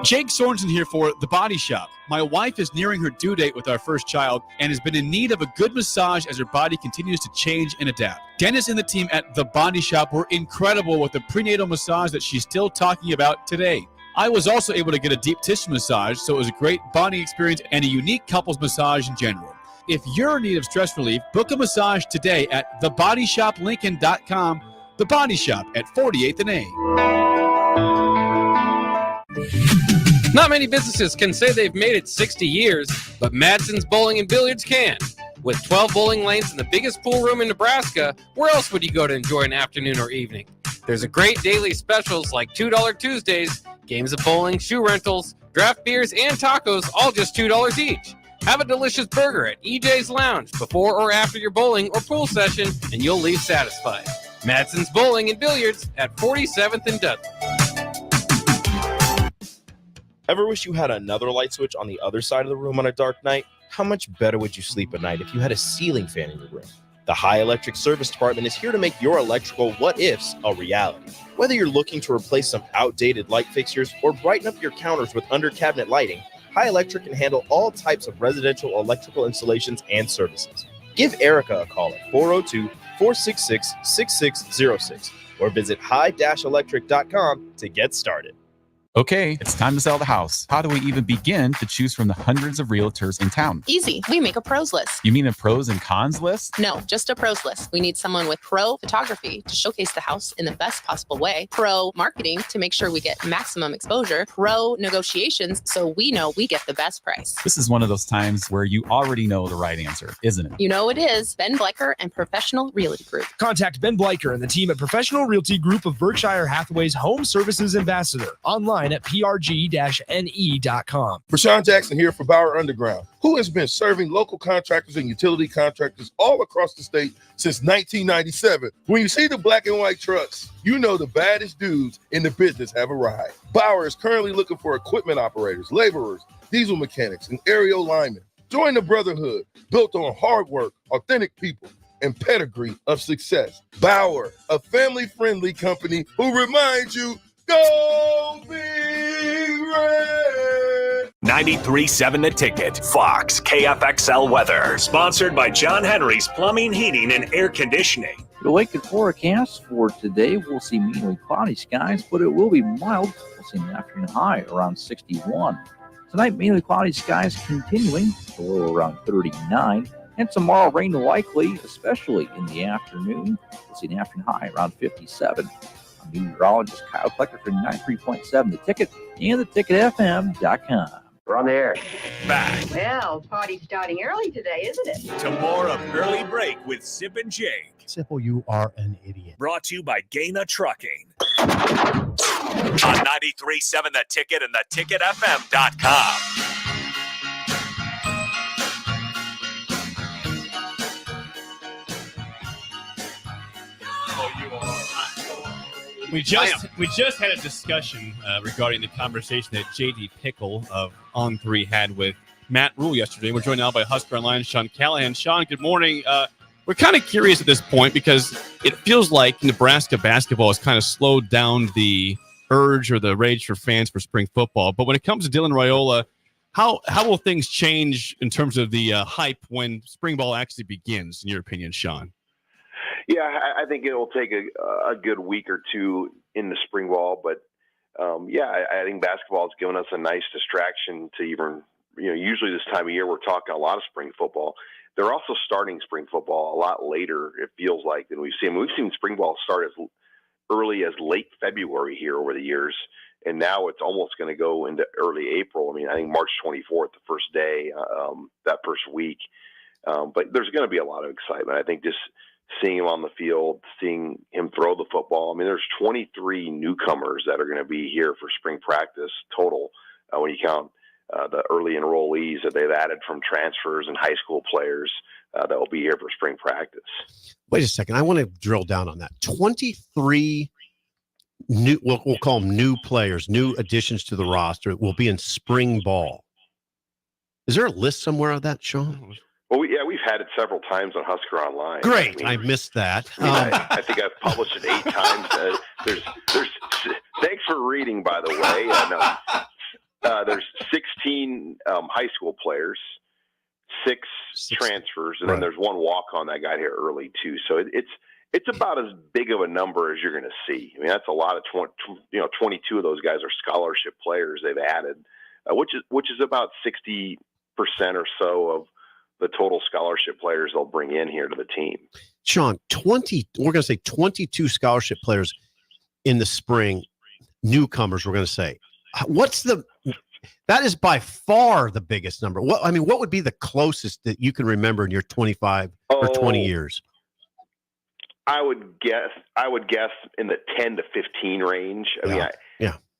Jake Sorensen here for The Body Shop. My wife is nearing her due date with our first child and has been in need of a good massage as her body continues to change and adapt. Dennis and the team at The Body Shop were incredible with the prenatal massage that she's still talking about today. I was also able to get a deep tissue massage, so it was a great bonding experience and a unique couples massage in general. If you're in need of stress relief, book a massage today at thebodyshoplincoln.com. The Body Shop at 48th and A. Not many businesses can say they've made it 60 years, but Madsen's Bowling and Billiards can. With 12 bowling lanes and the biggest pool room in Nebraska, where else would you go to enjoy an afternoon or evening? There's a great daily specials like $2 Tuesdays, games of bowling, shoe rentals, draft beers, and tacos, all just $2 each. Have a delicious burger at EJ's Lounge before or after your bowling or pool session, and you'll leave satisfied. Madsen's Bowling and Billiards at 47th and Dudley. Ever wish you had another light switch on the other side of the room on a dark night? How much better would you sleep at night if you had a ceiling fan in your room? The High Electric Service Department is here to make your electrical what-ifs a reality. Whether you're looking to replace some outdated light fixtures or brighten up your counters with under-cabinet lighting, High Electric can handle all types of residential electrical installations and services. Give Erica a call at 402-466-6606 or visit high-electric.com to get started. Okay, it's time to sell the house. How do we even begin to choose from the hundreds of realtors in town? Easy. We make a pros list. You mean a pros and cons list? No, just a pros list. We need someone with pro photography to showcase the house in the best possible way, pro marketing to make sure we get maximum exposure, pro negotiations so we know we get the best price. This is one of those times where you already know the right answer, isn't it? You know it is. Ben Bleicher and Professional Realty Group. Contact Ben Bleicher and the team at Professional Realty Group of Berkshire Hathaway's Home Services Ambassador. Online at prg-ne.com. Rashawn Jackson here for Bauer Underground, who has been serving local contractors and utility contractors all across the state since 1997. When you see the black and white trucks, you know the baddest dudes in the business have arrived. Bauer is currently looking for equipment operators, laborers, diesel mechanics, and aerial linemen. Join the brotherhood built on hard work, authentic people, and pedigree of success. Bauer, a family-friendly company who reminds you, go Big Red! 93.7 The Ticket, Fox, KFXL weather. Sponsored by John Henry's Plumbing, Heating, and Air Conditioning. The Lincoln forecast for today, we'll see mainly cloudy skies, but it will be mild. We'll see an afternoon high around 61. Tonight, mainly cloudy skies continuing, the low around 39. And tomorrow, rain likely, especially in the afternoon. We'll see an afternoon high around 57. I'm meteorologist Kyle Klecker for 93.7 The Ticket and theticketfm.com. We're on the air. Back Well, party's starting early today, isn't it? to more of Early Break with Sip and Jake. Simple, you are an idiot. Brought to you by Gaina Trucking. On 93.7 The Ticket and theticketfm.com. We just had a discussion regarding the conversation that JD Pickle of On 3 had with Matt Rule yesterday. We're joined now by Husker Online Sean Callahan. Sean, good morning. We're kind of curious at this point because it feels like Nebraska basketball has kind of slowed down the urge or the rage for fans for spring football. But when it comes to Dylan Raiola, how will things change in terms of the hype when spring ball actually begins, in your opinion, Sean? Yeah, I think it will take a good week or two in the spring ball, but I think basketball has given us a nice distraction to even, usually this time of year we're talking a lot of spring football. They're also starting spring football a lot later, it feels like, than we've seen. We've seen spring ball start as early as late February here over the years, and now it's almost going to go into early April. I mean, I think March 24th, the first day, that first week. But there's going to be a lot of excitement. I think just seeing him on the field, seeing him throw the football. I mean, there's 23 newcomers that are going to be here for spring practice total when you count the early enrollees that they've added from transfers and high school players that will be here for spring practice. Wait a second. I want to drill down on that. 23 new, we'll call them new players, new additions to the roster will be in spring ball. Is there a list somewhere of that, Sean? Well, we've had it several times on Husker Online. Great, I missed that. I think I've published it 8 times. There's. Thanks for reading, by the way. There's 16 high school players, 6 transfers, and then there's 1 walk-on that got here early too. So it's about as big of a number as you're going to see. I mean, that's a lot of 22 of those guys are scholarship players they've added, which is about 60% or so of the total scholarship players they'll bring in here to the team. Sean, we're going to say 22 scholarship players in the spring, newcomers, we're going to say. That is by far the biggest number. What would be the closest that you can remember in your 25 or 20 years? I would guess in the 10 to 15 range.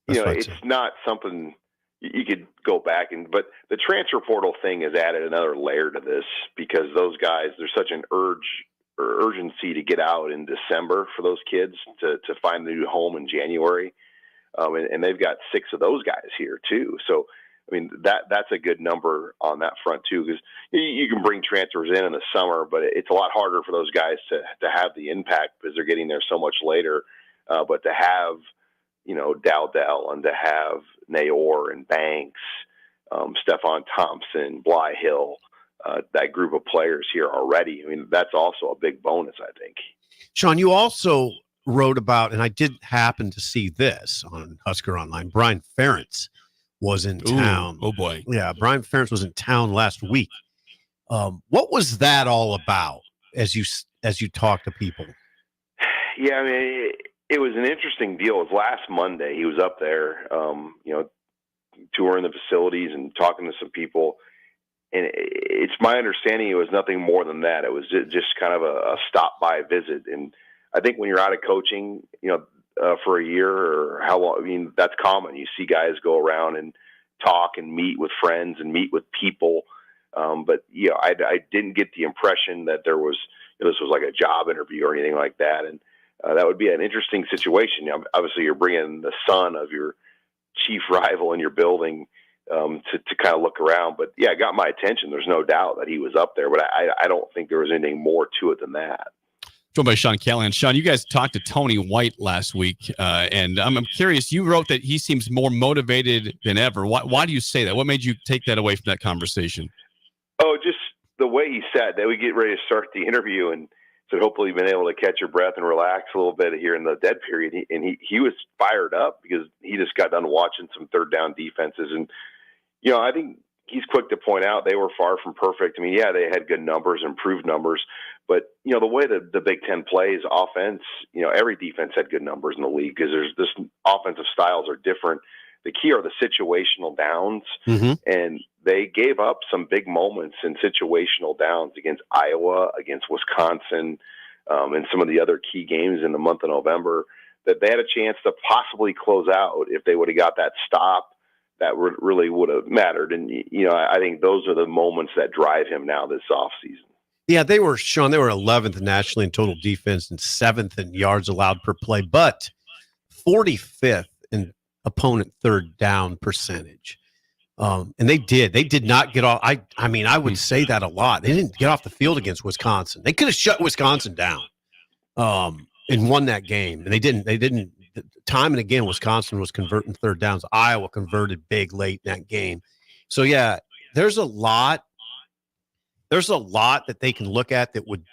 It's not something you could go back but the transfer portal thing has added another layer to this because those guys, there's such an urgency to get out in December for those kids to find a new home in January. And they've got 6 of those guys here too. So, I mean, that's a good number on that front too, because you can bring transfers in the summer, but it's a lot harder for those guys to have the impact because they're getting there so much later. But to have, Dowdell and to have Nayor and Banks, Stephon Thompson, Bly Hill, that group of players here already. I mean, that's also a big bonus, I think. Sean, you also wrote about, and I did happen to see this on Husker Online. Brian Ferentz was in town. Oh boy. Yeah, Brian Ferentz was in town last week. What was that all about as you talk to people? Yeah, I mean, it was an interesting deal. It was last Monday. He was up there, touring the facilities and talking to some people. And it's my understanding it was nothing more than that. It was just kind of a stop-by visit. And I think when you're out of coaching, for a year or how long, I mean, that's common. You see guys go around and talk and meet with friends and meet with people. But I didn't get the impression that there was this was like a job interview or anything like that. And that would be an interesting situation. Obviously, you're bringing the son of your chief rival in your building to kind of look around. But yeah, it got my attention. There's no doubt that he was up there, but I don't think there was anything more to it than that. Joined by Sean Callahan. Sean, you guys talked to Tony White last week, and I'm curious. You wrote that he seems more motivated than ever. Why do you say that? What made you take that away from that conversation? Oh, just the way he said that. We get ready to start the interview, and so hopefully you've been able to catch your breath and relax a little bit here in the dead period. He was fired up because he just got done watching some third down defenses, and I think he's quick to point out they were far from perfect. I mean, yeah, they had good numbers, improved numbers, but the way that the Big Ten plays offense, every defense had good numbers in the league because there's this offensive styles are different. The key are the situational downs, and they gave up some big moments in situational downs against Iowa, against Wisconsin, and some of the other key games in the month of November that they had a chance to possibly close out if they would have got that stop. That really would have mattered. And, I think those are the moments that drive him now this offseason. Yeah, they were 11th nationally in total defense and 7th in yards allowed per play, but 45th in opponent third down percentage. And they did not get off. I mean, I would say that a lot. They didn't get off the field against Wisconsin. They could have shut Wisconsin down and won that game. And they didn't. Time and again, Wisconsin was converting third downs. Iowa converted big late in that game. So yeah, there's a lot that they can look at that would,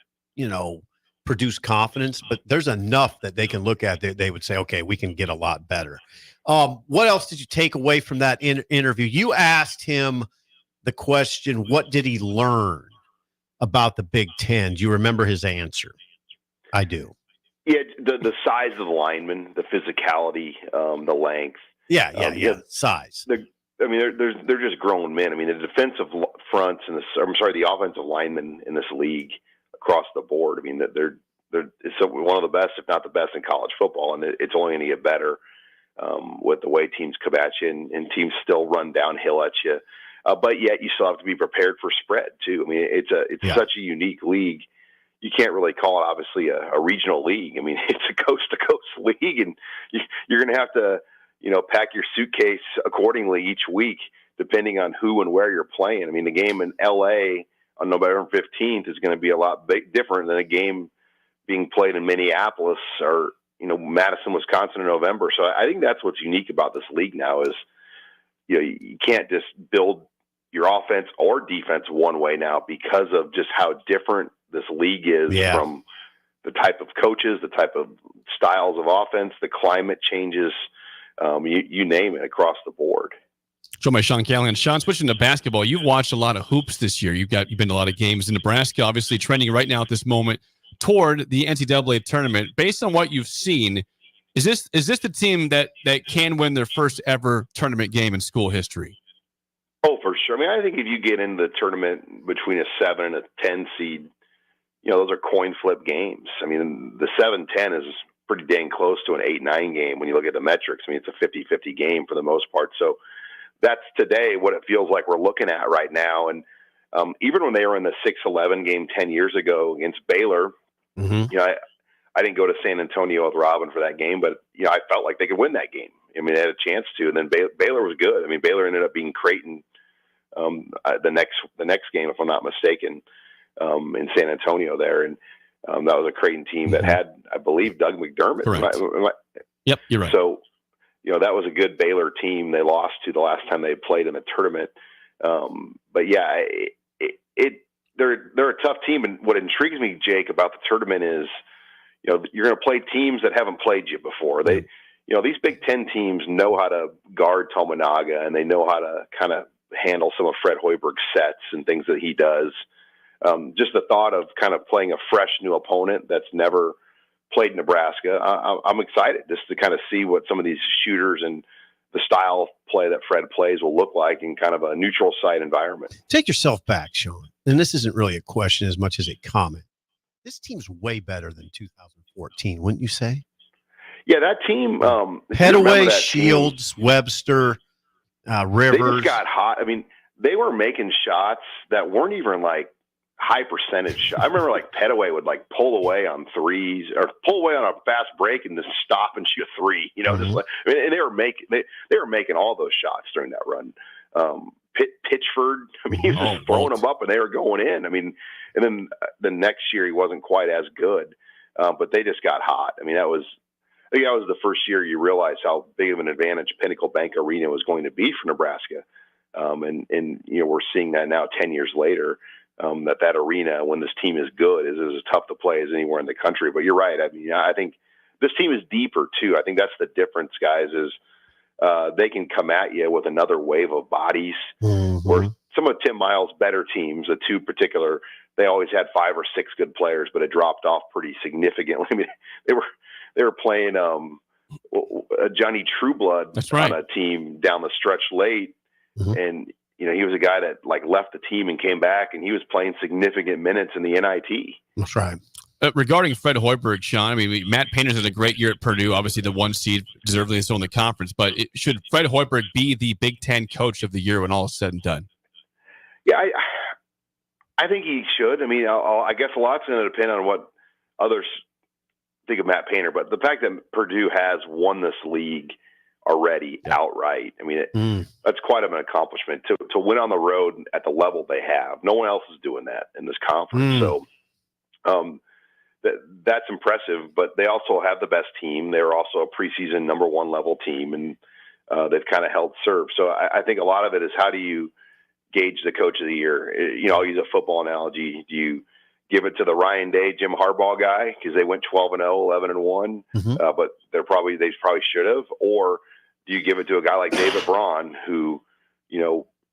produce confidence, but there's enough that they can look at that they would say, okay, we can get a lot better. What else did you take away from that interview? You asked him the question, what did he learn about the Big Ten? Do you remember his answer? I do. Yeah, the size of the linemen, the physicality, the length. Yeah. Size. They're just grown men. I mean, the defensive fronts and the offensive linemen in this league across the board. I mean, they're one of the best, if not the best, in college football, and it's only going to get better with the way teams come at you and teams still run downhill at you. But yet you still have to be prepared for spread too. I mean, it's such a unique league. You can't really call it obviously a regional league. I mean, it's a coast to coast league, and you're going to have to, pack your suitcase accordingly each week, depending on who and where you're playing. I mean, the game in LA on November 15th is going to be a lot different than a game being played in Minneapolis or, Madison, Wisconsin in November. So I think that's what's unique about this league now is, you can't just build your offense or defense one way now because of just how different this league is from the type of coaches, the type of styles of offense, the climate changes, you name it across the board. Joined by Sean Callahan. Sean, switching to basketball, you've watched a lot of hoops this year. You've been to a lot of games in Nebraska, obviously trending right now at this moment toward the NCAA tournament. Based on what you've seen, is this the team that can win their first ever tournament game in school history? Oh, for sure. I mean, I think if you get into the tournament between a 7 and a 10 seed, those are coin flip games. I mean, the 7-10 is pretty dang close to an 8-9 game when you look at the metrics. I mean, it's a 50-50 game for the most part. So that's today what it feels like we're looking at right now. And even when they were in the 6-11 game 10 years ago against Baylor, I didn't go to San Antonio with Robin for that game, but I felt like they could win that game. I mean, they had a chance to, and then Baylor was good. I mean, Baylor ended up beating Creighton the next game, if I'm not mistaken, in San Antonio there, and that was a Creighton team that had, I believe, Doug McDermott. Yep, you're right. So, that was a good Baylor team they lost to the last time they played in the tournament. But yeah, they're a tough team, and what intrigues me, Jake, about the tournament is, you're going to play teams that haven't played you before. These Big Ten teams know how to guard Tominaga, and they know how to kind of handle some of Fred Hoiberg's sets and things that he does. Just the thought of kind of playing a fresh new opponent that's never played Nebraska. I'm excited just to kind of see what some of these shooters and the style of play that Fred plays will look like in kind of a neutral site environment. Take yourself back, Sean. And this isn't really a question as much as a comment. This team's way better than 2014, wouldn't you say? Yeah, that team. Petaway, Shields, Webster, Rivers. They just got hot. I mean, they were making shots that weren't even like high percentage shots. I remember like Petaway would like pull away on threes or pull away on a fast break and just stop and shoot a three. Just like, and they were making all those shots during that run. Pitchford, I mean, he was just throwing them up and they were going in. I mean, and then the next year he wasn't quite as good, but they just got hot. I mean, I think that was the first year you realized how big of an advantage Pinnacle Bank Arena was going to be for Nebraska. And we're seeing that now 10 years later, that arena, when this team is good, is as tough to play as anywhere in the country. But you're right. I mean, I think this team is deeper too. I think that's the difference, guys, is they can come at you with another wave of bodies. Where some of Tim Miles' better teams, the two particular, they always had 5 or 6 good players, but it dropped off pretty significantly. I mean, they were playing Johnny Trueblood on a team down the stretch late, and he was a guy that like left the team and came back, and he was playing significant minutes in the NIT. That's right. Regarding Fred Hoiberg, Sean, I mean, Matt Painter's had a great year at Purdue, obviously the 1 seed, deservedly so in the conference, but should Fred Hoiberg be the Big Ten coach of the year when all is said and done? Yeah, I think he should. I mean, I guess a lot's going to depend on what others think of Matt Painter, but the fact that Purdue has won this league already outright, I mean, that's quite of an accomplishment to win on the road at the level they have. No one else is doing that in this conference. So that's impressive, but they also have the best team. They're also a preseason number 1 level team, and they've kind of held serve. So I think a lot of it is, how do you gauge the coach of the year? I'll use a football analogy. Do you give it to the Ryan Day, Jim Harbaugh guy because they went 12-0, 11-1, but they probably should have? Or do you give it to a guy like David Braun who,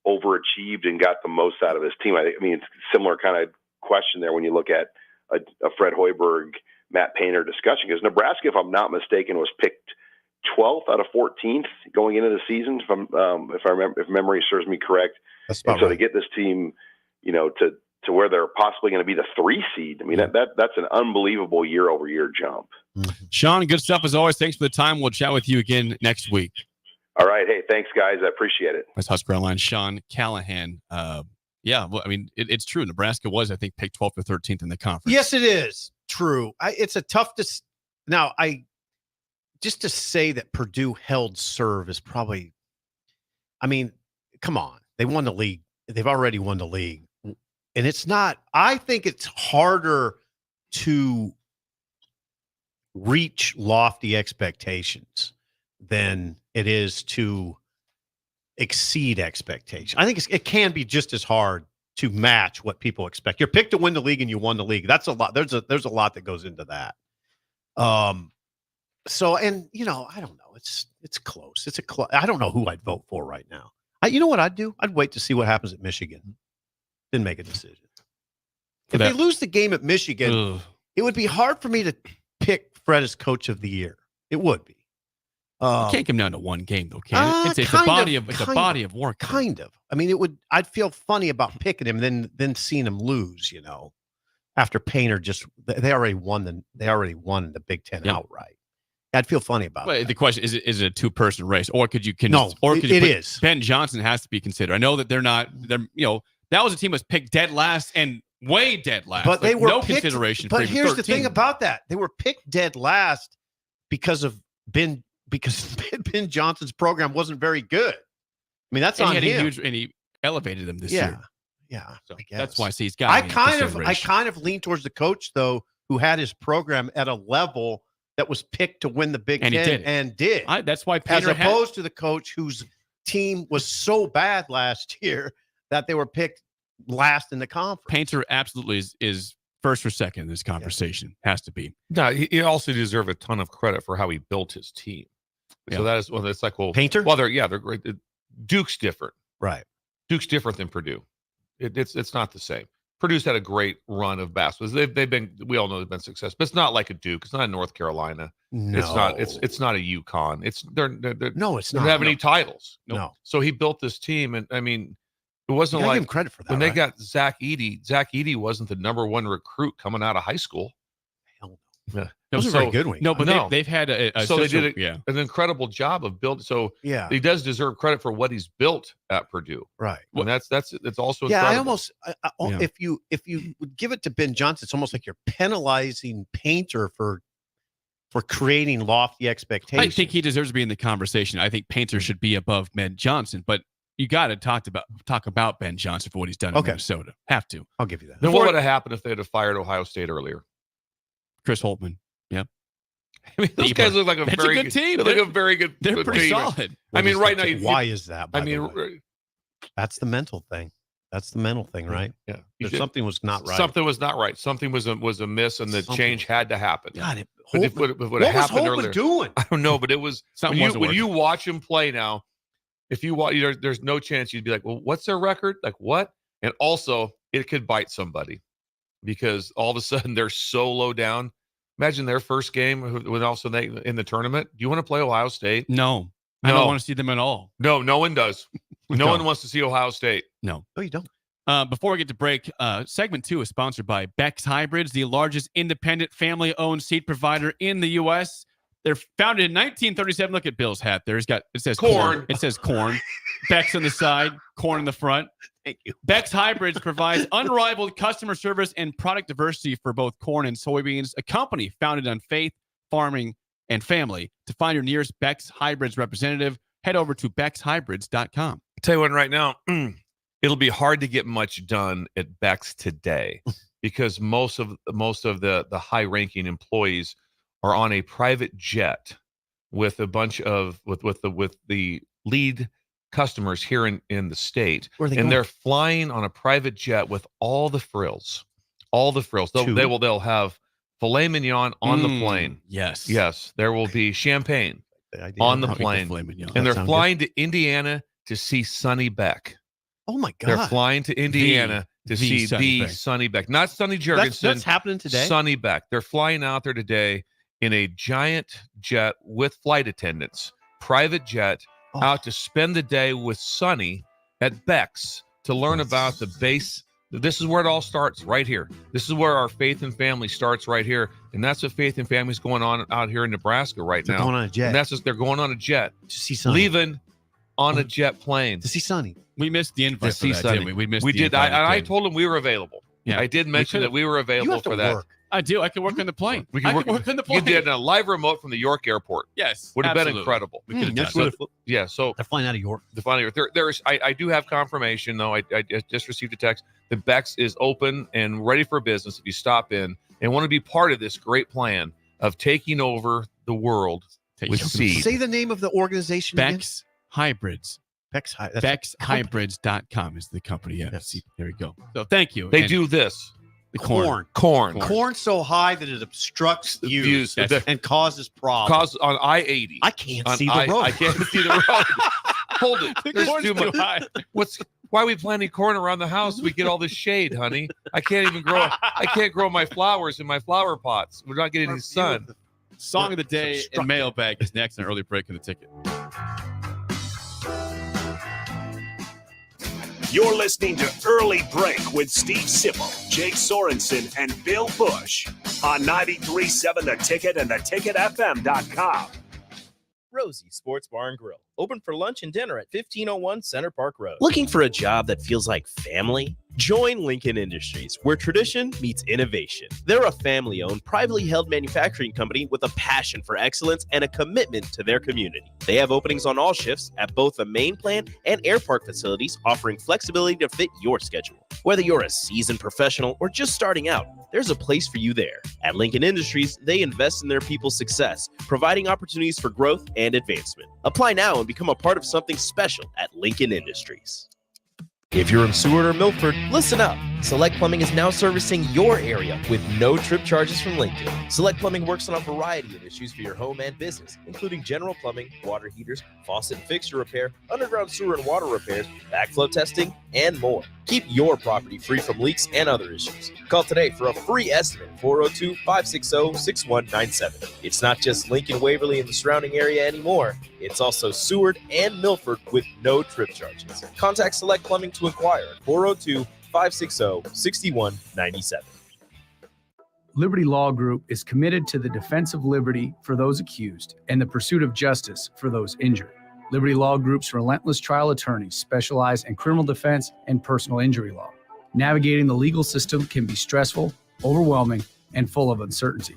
overachieved and got the most out of his team? I mean, it's a similar kind of question there when you look at a Fred Hoiberg, Matt Painter discussion, because Nebraska, if I'm not mistaken, was picked 12th out of 14th going into the season, if memory serves me correct. That's and so right. to get this team, to where they're possibly going to be the 3 seed, I mean, that's an unbelievable year-over-year jump. Sean, good stuff as always. Thanks for the time. We'll chat with you again next week. All right. Hey, thanks, guys. I appreciate it. That's Husker Online Sean Callahan. Yeah, well, I mean, it's true. Nebraska was, I think, picked 12th or 13th in the conference. Yes, it is true. It's a tough now. Just to say that Purdue held serve is probably. I mean, come on, they won the league. They've already won the league, and it's not. I think it's harder to reach lofty expectations than it is to exceed expectations. I think it can be just as hard to match what people expect. You're picked to win the league and you won the league. That's a lot. There's a lot that goes into that. So, and I don't know. It's close. I don't know who I'd vote for right now. You know what I'd do? I'd wait to see what happens at Michigan. Then make a decision. If they lose the game at Michigan, it would be hard for me to pick Fred as coach of the year. It would be. You can't come down to one game, though, can it? It's a body of work. Kind of. I mean, I'd feel funny about picking him, then seeing him lose. After Painter they already won the Big Ten outright. I'd feel funny about it. The question is it a 2-person race, or could you? Ben Johnson has to be considered. I know that they're not. That was a team that was picked dead last and way dead last. But they were no picked, consideration. But for here's 13. the thing about that: they were picked dead last because Ben Johnson's program wasn't very good. I mean, that's on him. And he elevated them this year. Yeah, so I guess. That's why he's got. I kind of lean towards the coach though, who had his program at a level that was picked to win the Big Ten and did. That's why Painter as opposed to the coach whose team was so bad last year that they were picked last in the conference. Painter absolutely is first or second in this conversation. Has to be. No, he also deserves a ton of credit for how he built his team. Yeah. So that is, well, it's like, well, Painter? Well, they're great. Duke's different. Right. Duke's different than Purdue. It's not the same. Purdue's had a great run of basketball. They've been, we all know they've been successful, but it's not like a Duke. It's not a North Carolina. No. It's not a UConn. They're No, it's they not. don't have any titles. No. So he built this team, and I mean, it wasn't You gotta like give him credit for that. when they right? got Zach Edey. Zach Edey wasn't the number one recruit coming out of high school. Hell no. Yeah. Those are very good ones. No, but No. they've had So they did yeah. an incredible job of building. So Yeah. he does deserve credit for what he's built at Purdue. Right. And it's also Yeah, incredible. if you would give it to Ben Johnson, it's almost like you're penalizing Painter for creating lofty expectations. I think he deserves to be in the conversation. I think Painter should be above Ben Johnson, but you got to talk about Ben Johnson for what he's done in Minnesota. Have to. I'll give you that. Then what would have happened if they had fired Ohio State earlier? Chris Holtman. Yep. I mean, those guys look like a That's very a good team. They look a very good. They're good pretty team. solid. I mean, right now, Why is that? By I the mean, way? That's the mental thing. That's the mental thing, right? Yeah. Something was not right. Something was not right. Something was a miss, and the change had to happen. God, but if it would what have was happened Holtman earlier, doing? I don't know, but it was Something when wasn't you working. watch him play now. If you watch, there's no chance you'd be like, well, what's their record? Like what? And also, it could bite somebody because all of a sudden they're so low down. Imagine their first game when all of a sudden they in the tournament. Do you want to play Ohio State? No, I don't want to see them at all. No, no one does. No one wants to see Ohio State. No. No, you don't. Before we get to break, segment 2 is sponsored by Beck's Hybrids, the largest independent family-owned seed provider in the U.S. They're founded in 1937. Look at Bill's hat there. It says corn. It says corn. Beck's on the side, corn in the front. Thank you. Beck's Hybrids provides unrivaled customer service and product diversity for both corn and soybeans, a company founded on faith, farming, and family. To find your nearest Beck's Hybrids representative, head over to beckshybrids.com. I'll tell you what, right now, it'll be hard to get much done at Beck's today because most of the high-ranking employees are on a private jet with a bunch of with the lead customers here in the state, and they're flying on a private jet with all the frills. They'll have filet mignon on the plane. Yes. There will be champagne on the plane, and they're flying to Indiana to see Sonny Beck. Oh my God! They're flying to Indiana to see the Sonny Beck, not Sonny Jurgensen. That's happening today. Sonny Beck. They're flying out there today in a giant jet with flight attendants, private jet, out to spend the day with Sonny at Beck's to learn about the base. This is where it all starts, right here. This is where our faith and family starts, right here, and that's what faith and family is going on out here in Nebraska right now. They're going on a jet. And that's just they're going on a jet to see Sonny. Leaving on a jet plane to see Sonny. We missed the invite for that, didn't we? We missed. We the did. invite I again. told him we were available. Yeah. I did mention that we were available for that. Work. I do. I can work on the plane. We can work on the plane. You did a live remote from the York airport. Yes, would have been absolutely. incredible. We could have that's done it. Yeah, so they're flying out of York. I do have confirmation though. I just received a text that Beck's is open and ready for business. If you stop in and want to be part of this great plan of taking over the world with seed. Say the name of the organization. Beck's Hybrids. BecksHybrids.com is the company. Yeah. Yes. There you go. So thank you. They do this. The corn so high that it obstructs views and causes problems. Cause on I-80. I can't see the road. I can't see the road. Hold it. There's corn's too much. too high. Why are we planting corn around the house? We get all this shade, honey. I can't grow my flowers in my flower pots. We're not getting any sun. Song of the day and mailbag is next. An early break in the ticket. You're listening to Early Break with Steve Sipple, Jake Sorensen, and Bill Busch on 93.7 The Ticket and theticketfm.com. Rosie Sports Bar and Grill, open for lunch and dinner at 1501 Center Park Road. Looking for a job that feels like family? Join Lincoln Industries, where tradition meets innovation. They're a family-owned, privately held manufacturing company with a passion for excellence and a commitment to their community. They have openings on all shifts at both the main plant and air park facilities, offering flexibility to fit your schedule. Whether you're a seasoned professional or just starting out, there's a place for you there. At Lincoln Industries, they invest in their people's success, providing opportunities for growth and advancement. Apply now and become a part of something special at Lincoln Industries. If you're in Seward or Milford, listen up. Select Plumbing is now servicing your area with no trip charges from Lincoln. Select Plumbing works on a variety of issues for your home and business, including general plumbing, water heaters, faucet and fixture repair, underground sewer and water repairs, backflow testing, and more. Keep your property free from leaks and other issues. Call today for a free estimate, 402-560-6197. It's not just Lincoln, Waverly, and the surrounding area anymore. It's also Seward and Milford with no trip charges. Contact Select Plumbing to inquire at 402-560-6197. Liberty Law Group is committed to the defense of liberty for those accused and the pursuit of justice for those injured. Liberty Law Group's relentless trial attorneys specialize in criminal defense and personal injury law. Navigating the legal system can be stressful, overwhelming, and full of uncertainty.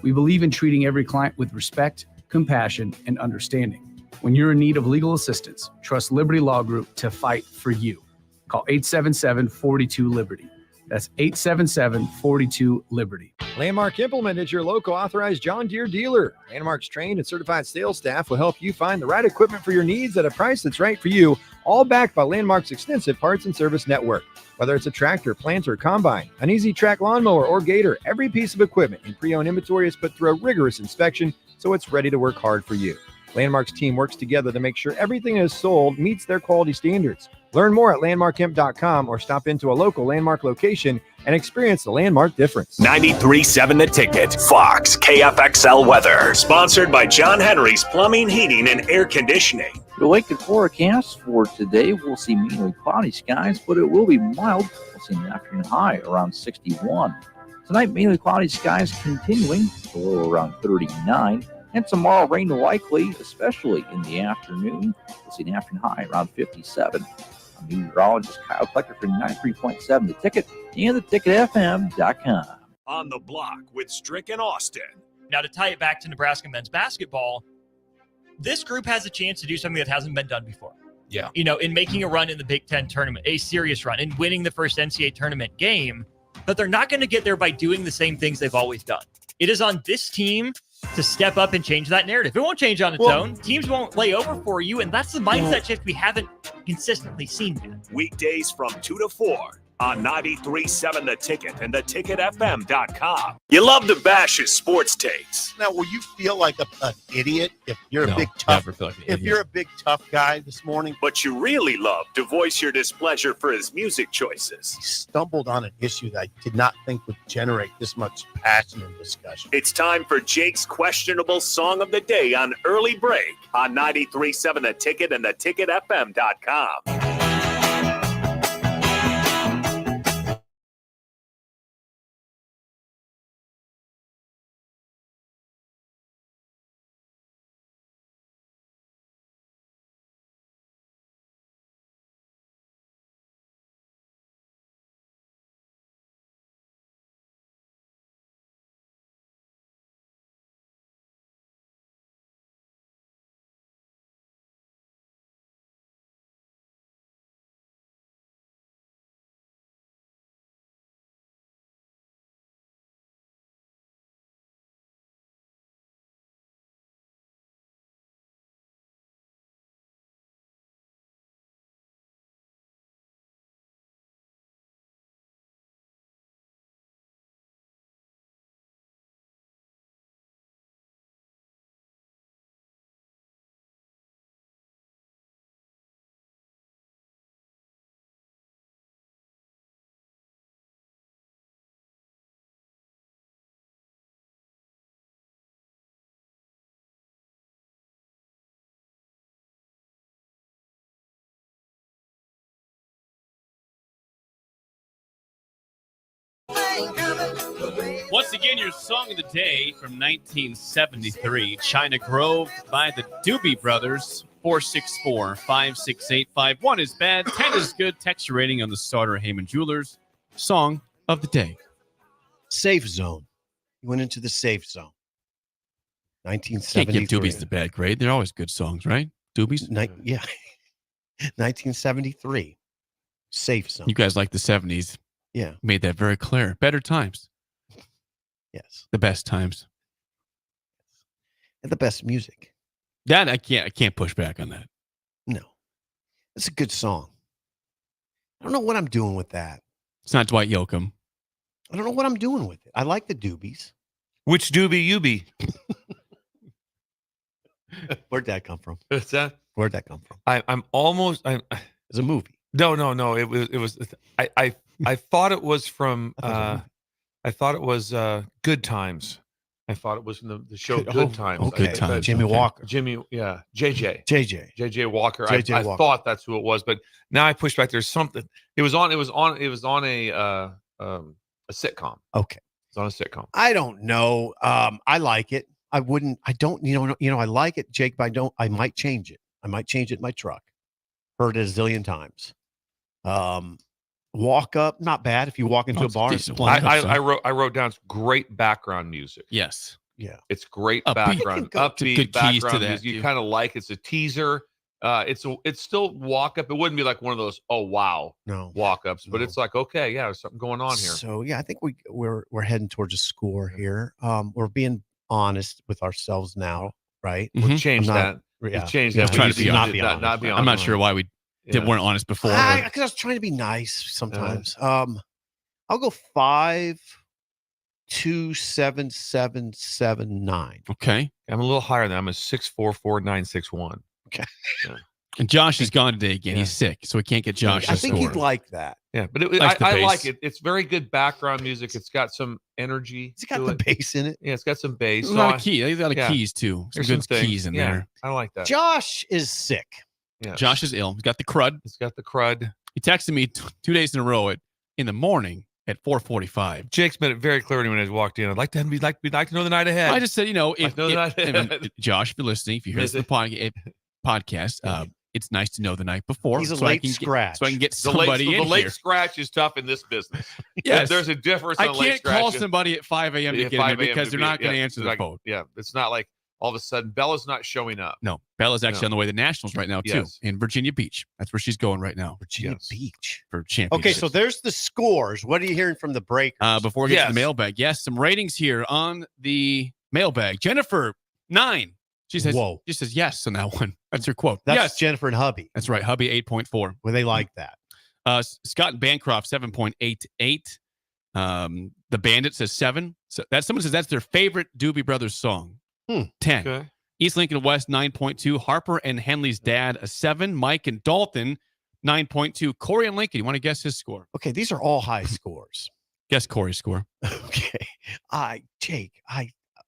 We believe in treating every client with respect, compassion, and understanding. When you're in need of legal assistance, trust Liberty Law Group to fight for you. Call 877-42-LIBERTY. That's 877-42-LIBERTY. Landmark Implement is your local authorized John Deere dealer. Landmark's trained and certified sales staff will help you find the right equipment for your needs at a price that's right for you, all backed by Landmark's extensive parts and service network. Whether it's a tractor, planter, combine, an easy track lawnmower, or gator, every piece of equipment in pre-owned inventory is put through a rigorous inspection so it's ready to work hard for you. Landmark's team works together to make sure everything is sold meets their quality standards. Learn more at landmarkimp.com or stop into a local Landmark location and experience the Landmark difference. 93.7 The Ticket, Fox, KFXL weather. Sponsored by John Henry's Plumbing, Heating, and Air Conditioning. The wake and forecast for today, we'll see mainly cloudy skies, but it will be mild. We'll see an afternoon high around 61. Tonight, mainly cloudy skies continuing, the low around 39. And tomorrow, rain likely, especially in the afternoon. We'll see an afternoon high around 57. I'm meteorologist Kyle Klecker for 93.7 The Ticket and theticketfm.com. On the block with Strick and Austin. Now, to tie it back to Nebraska men's basketball, this group has a chance to do something that hasn't been done before. Yeah. You know, in making a run in the Big Ten tournament, a serious run, in winning the first NCAA tournament game, but they're not going to get there by doing the same things they've always done. It is on this team to step up and change that narrative. It won't change on its own. Teams won't lay over for you, and that's the mindset shift we haven't consistently seen yet. Weekdays from 2 to 4 on 93.7 The Ticket and theticketfm.com. You love the Bash's sports takes. Now, will you feel like an idiot if you're a No, big tough? never feel like an If idiot. you're a big tough guy this morning, But you really love to voice your displeasure for his music choices. stumbled on an issue that I did not think would generate this much passion and discussion. It's time for Jake's questionable song of the day on Early Break on 93.7 The Ticket and theticketfm.com. Once again, your song of the day from 1973, China Grove by the Doobie Brothers. 464-568-51 is bad, 10 is good. Text your rating on the starter Heyman Jewelers. Song of the day. Safe zone. You went into the safe zone. Can't give 1973. Doobies the bad grade. They're always good songs, right? Doobies? Yeah. 1973. Safe zone. You guys like the 70s. Yeah. Made that very clear. Better times. Yes. The best times. And the best music. That I can't push back on that. No. It's a good song. I don't know what I'm doing with that. It's not Dwight Yoakam. I don't know what I'm doing with it. I like the doobies. Which doobie you be? Where'd that come from? What's that? Where'd that come from? I'm almost. It's a movie. No. It was. I thought it was from. I thought it was Good Times. I thought it was from the show Good Times. Okay. Good Times. Jimmy Walker. Yeah. JJ Walker. JJ I Walker. thought that's who it was, but now I push back. There's something. It was on a sitcom. Okay. It's on a sitcom. I don't know. I like it. I like it, Jake, but I might change it. I might change it in my truck. Heard it a zillion times. Walk Up, not bad. If you walk into a bar, I wrote down great background music. Yes. Yeah. It's great Upbeat. background. Upbeat Good keys to background that, music. You too. kind of like it's a teaser. It's still Walk Up. It wouldn't be like one of those walk ups, but it's like, okay, yeah, there's something going on here. So yeah, I think we're heading towards a score here. We're being honest with ourselves now, right? Mhm. We'll change that. Yeah. We'll change Yeah, that. trying to be Not honest. be honest. Not be honest. I'm not sure why we weren't honest before. Because I was trying to be nice sometimes. I'll go 5.27779. Okay. I'm a little higher than I'm a 6.44961. Okay. Yeah. And Josh is gone today again. He's sick, so we can't get Josh. I think he'd like that. Yeah, but Likes the I bass. like it. It's very good background music. It's got some energy. It's got to the it. bass in it. Yeah, it's got some bass. There's a lot of keys. There's a lot of keys too. Some There's good some things. keys in Yeah, there. I like that. Josh is sick. Yeah. Josh is ill. He's got the crud. It's got the crud. He texted me 2 days in a row in the morning at 4:45. Jake's made it very clear to me when I walked in. I'd like to know the night ahead. I just said, Josh, if you're listening, if you hear this in the podcast, it's nice to know the night before. He's a so I late can scratch. so I can get The somebody in late here. scratch is tough in this business. Yes. There's a difference. I on late can't call scratch. somebody at 5 a.m. to Yeah, get in 5 there a.m. because they're not going to answer the like, phone. Yeah, it's not like all of a sudden Bella's not showing up. No, Bella's actually on the way to the Nationals right now, too, Yes. in Virginia Beach. That's where she's going right now. Virginia Beach for championship. Okay, so there's the scores. What are you hearing from the breakers? Before we get to the mailbag, yes, some ratings here on the mailbag. Jennifer, 9. She says, Whoa. She says yes on that one. That's her quote. That's yes. Jennifer and hubby. That's right. Hubby, 8.4. Well, they like that. Scott and Bancroft, 7.88. The Bandit says 7. So someone says that's their favorite Doobie Brothers song. 10. Okay. East Lincoln West, 9.2. Harper and Henley's dad, a 7. Mike and Dalton, 9.2. Corey and Lincoln, you want to guess his score? Okay, these are all high scores. Guess Corey's score. Okay. Jake,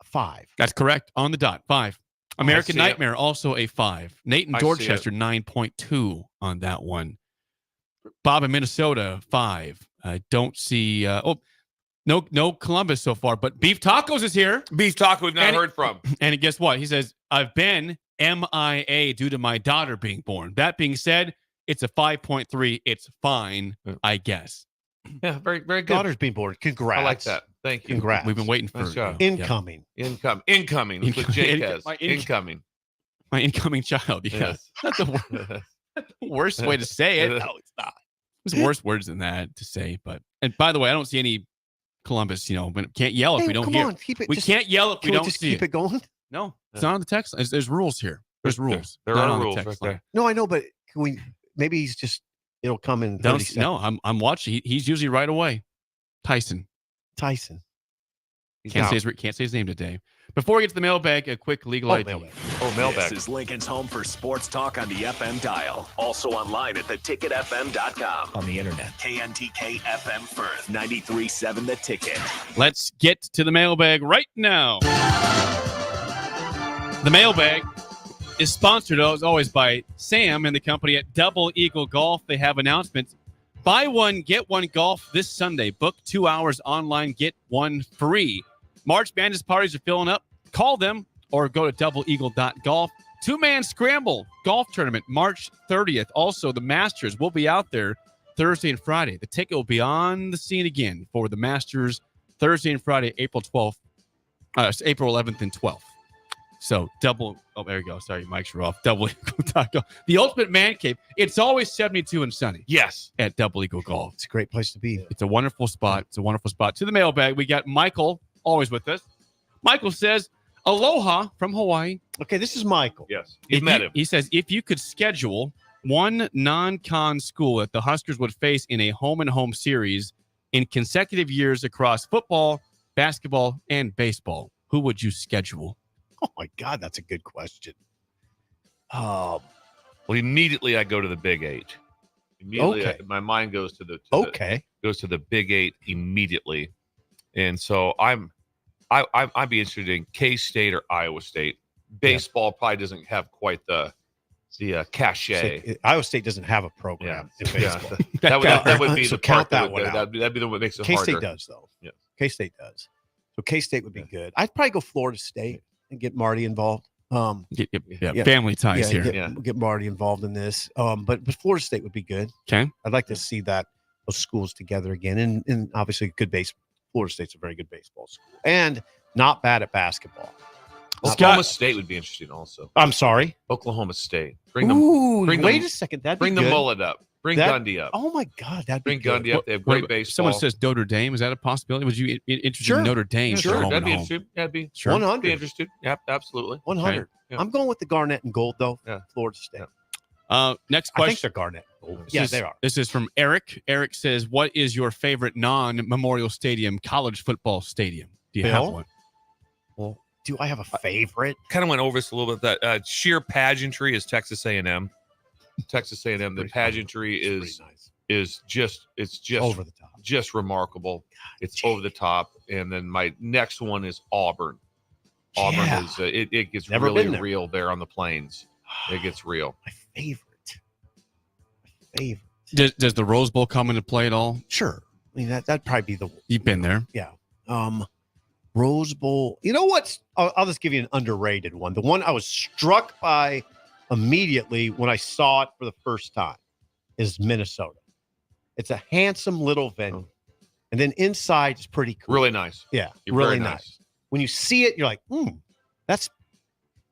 5. That's correct. On the dot. 5. American see it. Nightmare, also a 5. Nate and I see Dorchester, 9.2 on that one. Bob in Minnesota, 5. I don't see. No Columbus so far, but Beef Tacos is here. Beef Taco we've not heard from. And guess what? He says, I've been MIA due to my daughter being born. That being said, it's a 5.3. It's fine, I guess. Yeah, very, very good. Daughter's being born. Congrats. I like that. Thank you. Congrats. We've been waiting for Nice job. Incoming. Incoming. That's what Jake has. Incoming. My incoming child. Yes. That's the worst way to say it. No, it's not. There's worse words than that to say. And by the way, I don't see any Columbus, can't yell if we don't come hear. on, keep it. We can't yell if we don't just see keep it going. No, it's not on the text line. There's rules here. There's rules. There Not are on the rules text right line. there. No, I know, but can we? Maybe he's just. It'll come in 30 seconds. No, I'm watching. He's usually right away. Tyson. He's Can't out. say his name today. Before we get to the mailbag, a quick legal ID. Mailbag. Oh, mailbag. This is Lincoln's home for sports talk on the FM dial. Also online at theticketfm.com. On the internet. KNTK FM Firth. 93.7 The Ticket. Let's get to the mailbag right now. The mailbag is sponsored, as always, by Sam and the company at Double Eagle Golf. They have announcements. Buy one, get one golf this Sunday. Book 2 hours online, get one free. March Madness parties are filling up. Call them or go to doubleeagle.golf. 2-man scramble golf tournament, March 30th. Also, the Masters will be out there Thursday and Friday. The ticket will be on the scene again for the Masters Thursday and Friday, April 11th and 12th. So there you go. Sorry, mics are off. Double Eagle Golf. The ultimate man cave. It's always 72 and sunny. Yes. At Double Eagle Golf. It's a great place to be. It's a wonderful spot. To the mailbag, we got Michael, always with us. Michael says, aloha from Hawaii. Okay, this is Michael. Yes. You've met him. He says, if you could schedule one non-con school that the Huskers would face in a home-and-home series in consecutive years across football, basketball, and baseball. Who would you schedule? Oh, my God, that's a good question. Well, immediately I go to the Big Eight. Immediately, Okay. my mind goes to the goes to the Big Eight immediately, and so I'd be interested in K-State or Iowa State. Baseball probably doesn't have quite the cachet. So, Iowa State doesn't have a program in baseball. That would be so the part count that one out. that'd be the one that makes it K-State harder. does, though. Yeah. K-State does. So K-State would be good. I'd probably go Florida State and get Marty involved. Family ties here. Get Marty involved in this. But Florida State would be good. Okay. I'd like to see those schools together again. And obviously good Florida State's a very good baseball school. And not bad at basketball. Oklahoma State would be interesting also. I'm sorry? Oklahoma State. Bring them. Wait a second. Bring the mullet up. Bring Gundy up. Oh, my God. That'd be Bring Gundy up. They have great baseball. Someone says Notre Dame. Is that a possibility? Would you interested in Notre Dame? Sure. That'd be interesting. That'd be 100. Be interested. Yep, absolutely. 100. Okay. Yeah. I'm going with the Garnet and Gold, though. Yeah. Florida State. Next I think question. they're Garnet and Gold. They are. This is from Eric. Eric says, what is your favorite non-Memorial Stadium college football stadium? Do you have one? Well, do I have a favorite? Kind of went over this a little bit. That sheer pageantry is Texas A&M. Texas A&M. The pageantry is just over the top, just remarkable. It's over the top. And then my next one is Auburn. Auburn is it gets Never really been there. real there on the plains. It gets real. My favorite. Does the Rose Bowl come into play at all? Sure. I mean that'd probably be the. You've been there. Yeah. Rose Bowl. You know what? I'll just give you an underrated one. The one I was struck by immediately when I saw it for the first time is Minnesota. It's a handsome little venue. And then inside it's pretty cool. Really nice. Yeah. You're really very nice. When you see it, you're like, that's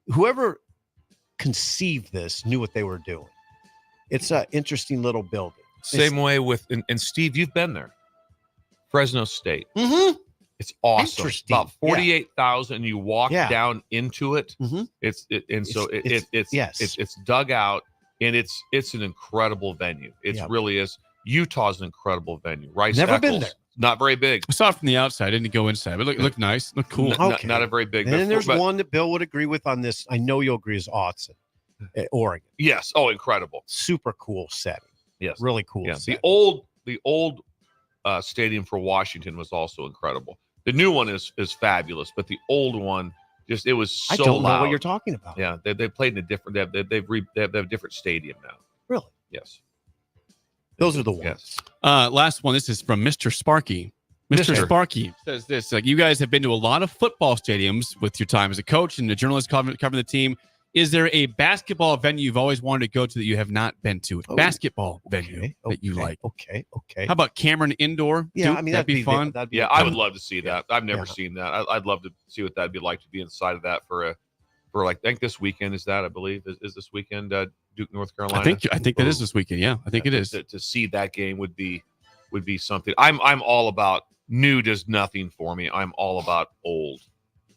whoever conceived this knew what they were doing. It's an interesting little building. Same way with and Steve, you've been there. Fresno State. Mm-hmm. It's awesome. Interesting. About 48,000. You walk down into it. Mm-hmm. It's dug out, and it's an incredible venue. It really is. Utah's an incredible venue. Rice Never been Eccles, there. Not very big. I saw it from the outside. I didn't go inside, but it looked nice. Looked cool. Not a very big. And then there's one that Bill would agree with on this. I know you'll agree is Autzen, Oregon. Yes. Oh, incredible. Super cool setting. Yes. Really cool. Yeah. Setting. The old stadium for Washington was also incredible. The new one is fabulous, but the old one it was so I don't know loud. what you're talking about. Yeah, they played in a different. They have a different stadium now. Really? Yes. Those are the ones. Yes. Last one. This is from Mr. Sparky. Mr. Sparky says this: you guys have been to a lot of football stadiums with your time as a coach and a journalist covering the team. Is there a basketball venue you've always wanted to go to that you have not been to? Basketball venue that you like? Okay. How about Cameron Indoor? Yeah, Duke? I mean that'd be fun. I would love to see that. I've never seen that. I'd love to see what that'd be like to be inside of that for like I think this weekend is that I believe is this weekend Duke, North Carolina. I think that is this weekend. Yeah, I think it is. To see that game would be something. I'm all about new does nothing for me. I'm all about old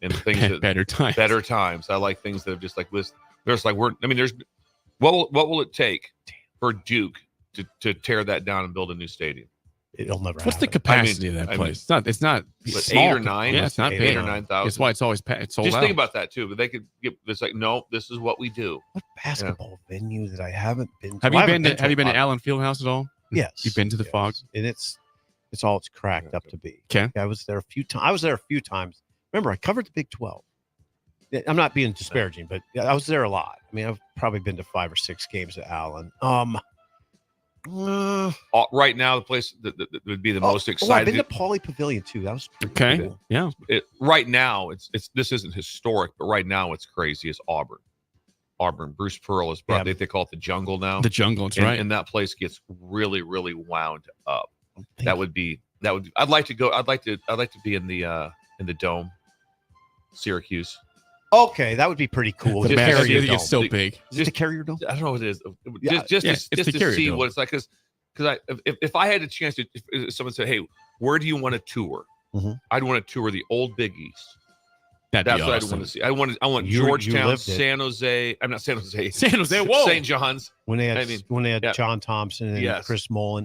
and things that better times. Better times. I like things that are just like this. There's like there's what will it take for Duke to tear that down and build a new stadium? It'll never. What's the capacity of that place? It's not small. 8 or 9. Yeah, it's not big. 8 or 9,000. That's why it's always it's sold Just out. think about that too. But they could get. It's like no, this is what we do. What basketball venue that I haven't been to? Have you been to Allen Fieldhouse at all? Yes. You've been to the Fog, and it's all it's cracked up to be. Okay. I was there a few times. Remember, I covered the Big 12. I'm not being disparaging, but I was there a lot. I mean, I've probably been to 5 or 6 games at Allen. Right now, the place that would be the most exciting. I've been to Pauley Pavilion too. That was pretty cool. Yeah. Right now, it's this isn't historic, but right now it's crazy. It's Auburn. Bruce Pearl is brought. They call it the Jungle now. The Jungle, that's right. And that place gets really, really wound up. That would be. I'd like to go. I'd like to be in the Dome, Syracuse. Okay, that would be pretty cool. The Carrier Dome. It's so big. Is it the Carrier Dome? I don't know what it is. Just to see what it's like. Because if I had a chance to, if someone said, "Hey, where do you want to tour?" Mm-hmm. I'd want to tour the old Big East. That'd That's be what awesome. I want to see. I want You Georgetown, lived it. San Jose. I'm not San Jose. San Jose. Whoa. St. John's. When they had yeah. John Thompson and Yes. Chris Mullen,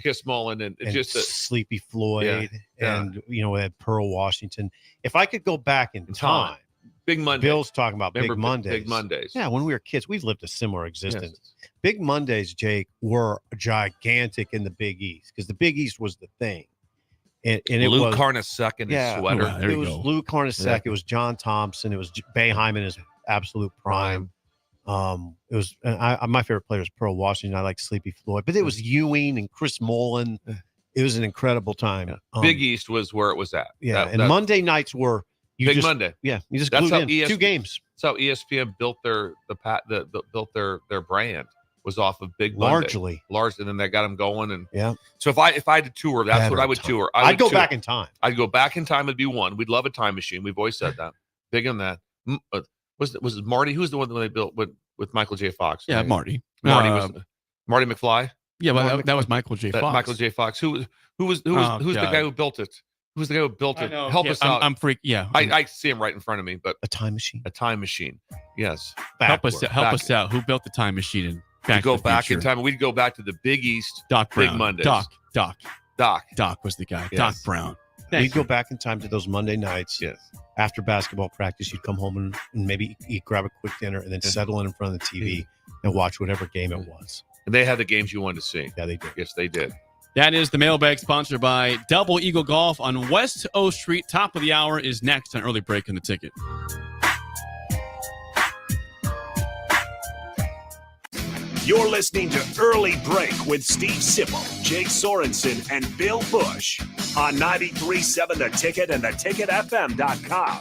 and and just Sleepy Floyd, Yeah. and we had Pearl Washington. If I could go back in time, Big Monday. Bill's talking about Remember Big Mondays. Big Mondays. Yeah, when we were kids, we lived a similar existence. Big Mondays, Jake, were gigantic in the Big East because the Big East was the thing. And it Lou was Carnesecca in his sweater. It was Lou Carnesecca. Yeah. It was John Thompson. It was Boeheim in his absolute prime. It was my favorite player was Pearl Washington. I like Sleepy Floyd, but it was Ewing and Chris Mullen. It was an incredible time. Big East was where it was at. Yeah, That- Monday nights were Big Monday. Yeah, you just That's glued how in. ESPN 2 games. That's how ESPN built their brand was off of Big Monday. Largely, and then they got them going. And so if I had to tour, that's what I would tour. I'd go back in time. I'd go back in time. It'd be one. We'd love a time machine. We've always said that. Big on that. Was it Marty? Who's the one that they built with Michael J. Fox? Yeah, Marty. Marty was Marty McFly. Yeah, well, that was Michael J. Fox. Michael J. Fox. Who's the guy who built it? Who's the guy who built it? Help us out. I'm freak. Yeah, I see him right in front of me. But a time machine. A time machine. Yes. Help us out. Who built the time machine? And We'd go back in time. We'd go back to the Big East. Doc Brown. Big Mondays. Doc was the guy. Yes. Doc Brown. We'd go back in time to those Monday nights. Yes. After basketball practice, you'd come home and maybe grab a quick dinner and then settle in front of the TV and watch whatever game it was. And they had the games you wanted to see. Yeah, they did. Yes, they did. That is the mailbag sponsored by Double Eagle Golf on West O Street. Top of the hour is next on Early Break in the Ticket. You're listening to Early Break with Steve Sipple, Jake Sorensen, and Bill Busch on 93.7 The Ticket and theticketfm.com.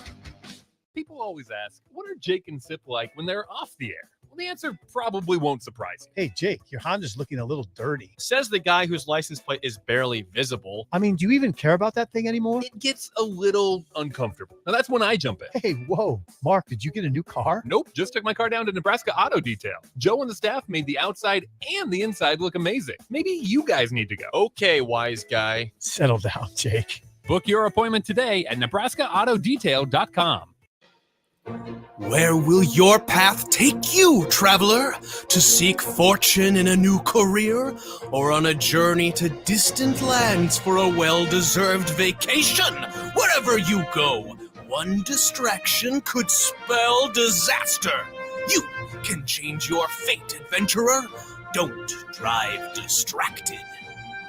People always ask, what are Jake and Sip like when they're off the air? Well, the answer probably won't surprise you. Hey, Jake, your Honda's looking a little dirty. Says the guy whose license plate is barely visible. I mean, do you even care about that thing anymore? It gets a little uncomfortable. Now, that's when I jump in. Hey, whoa. Mark, did you get a new car? Nope, just took my car down to Nebraska Auto Detail. Joe and the staff made the outside and the inside look amazing. Maybe you guys need to go. Okay, wise guy. Settle down, Jake. Book your appointment today at NebraskaAutoDetail.com. Where will your path take you, traveler? To seek fortune in a new career? Or on a journey to distant lands for a well-deserved vacation? Wherever you go, one distraction could spell disaster. You can change your fate, adventurer. Don't drive distracted.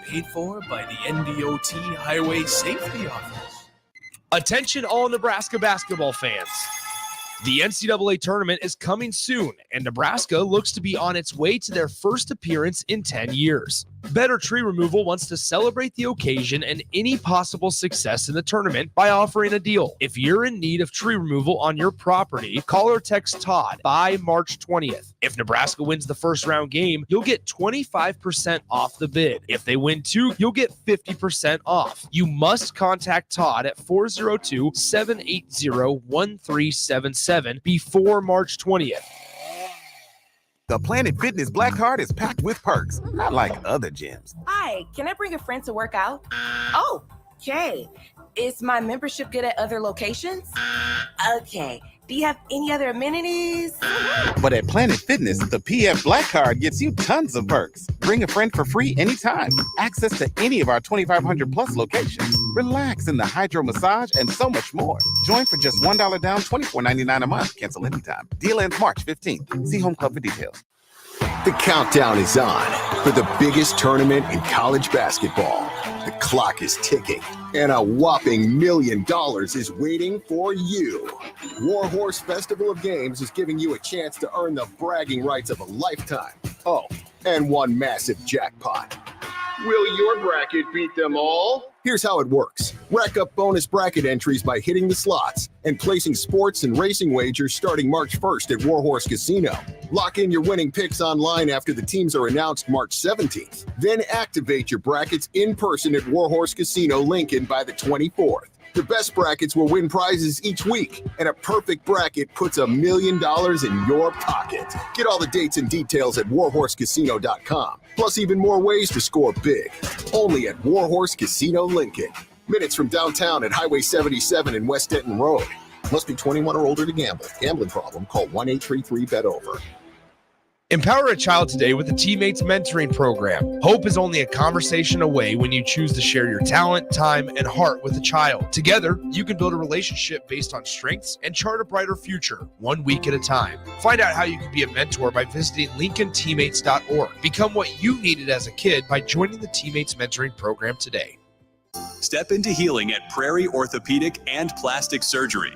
Paid for by the NDOT Highway Safety Office. Attention all Nebraska basketball fans. The NCAA tournament is coming soon, and Nebraska looks to be on its way to their first appearance in 10 years. Better Tree Removal wants to celebrate the occasion and any possible success in the tournament by offering a deal. If you're in need of tree removal on your property, call or text Todd by March 20th. If Nebraska wins the first round game, you'll get 25% off the bid. If they win 2, you'll get 50% off. You must contact Todd at 402-780-1377 before March 20th. The Planet Fitness Black Card is packed with perks, not like other gyms. Hi, can I bring a friend to work out? Oh, okay. Is my membership good at other locations? Okay. Do you have any other amenities? But at Planet Fitness, the PF Black Card gets you tons of perks. Bring a friend for free anytime. Access to any of our 2,500 plus locations. Relax in the hydro massage and so much more. Join for just $1 down, $24.99 a month. Cancel anytime. Deal ends March 15th. See Home Club for details. The countdown is on for the biggest tournament in college basketball. The clock is ticking, and a whopping $1 million is waiting for you. Warhorse Festival of Games is giving you a chance to earn the bragging rights of a lifetime. Oh, and one massive jackpot. Will your bracket beat them all? Here's how it works. Rack up bonus bracket entries by hitting the slots and placing sports and racing wagers starting March 1st at Warhorse Casino. Lock in your winning picks online after the teams are announced March 17th. Then activate your brackets in person at Warhorse Casino Lincoln by the 24th. The best brackets will win prizes each week, and a perfect bracket puts $1 million in your pocket. Get all the dates and details at warhorsecasino.com. Plus even more ways to score big. Only at Warhorse Casino Lincoln. Minutes from downtown at Highway 77 and West Denton Road. Must be 21 or older to gamble. Gambling problem? Call 1-833-BET-OVER. Empower a child today with the Teammates Mentoring Program. Hope is only a conversation away when you choose to share your talent, time, and heart with a child. Together, you can build a relationship based on strengths and chart a brighter future, 1 week at a time. Find out how you can be a mentor by visiting LincolnTeammates.org. Become what you needed as a kid by joining the Teammates Mentoring Program today. Step into healing at Prairie Orthopedic and Plastic Surgery.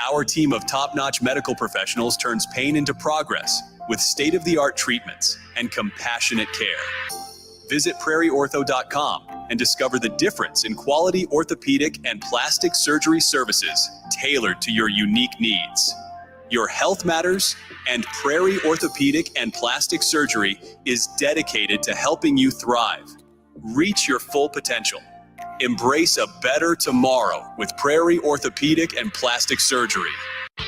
Our team of top-notch medical professionals turns pain into progress with state-of-the-art treatments and compassionate care. Visit prairieortho.com and discover the difference in quality orthopedic and plastic surgery services tailored to your unique needs. Your health matters, and Prairie Orthopedic and Plastic Surgery is dedicated to helping you thrive. Reach your full potential. Embrace a better tomorrow with Prairie Orthopedic and Plastic Surgery.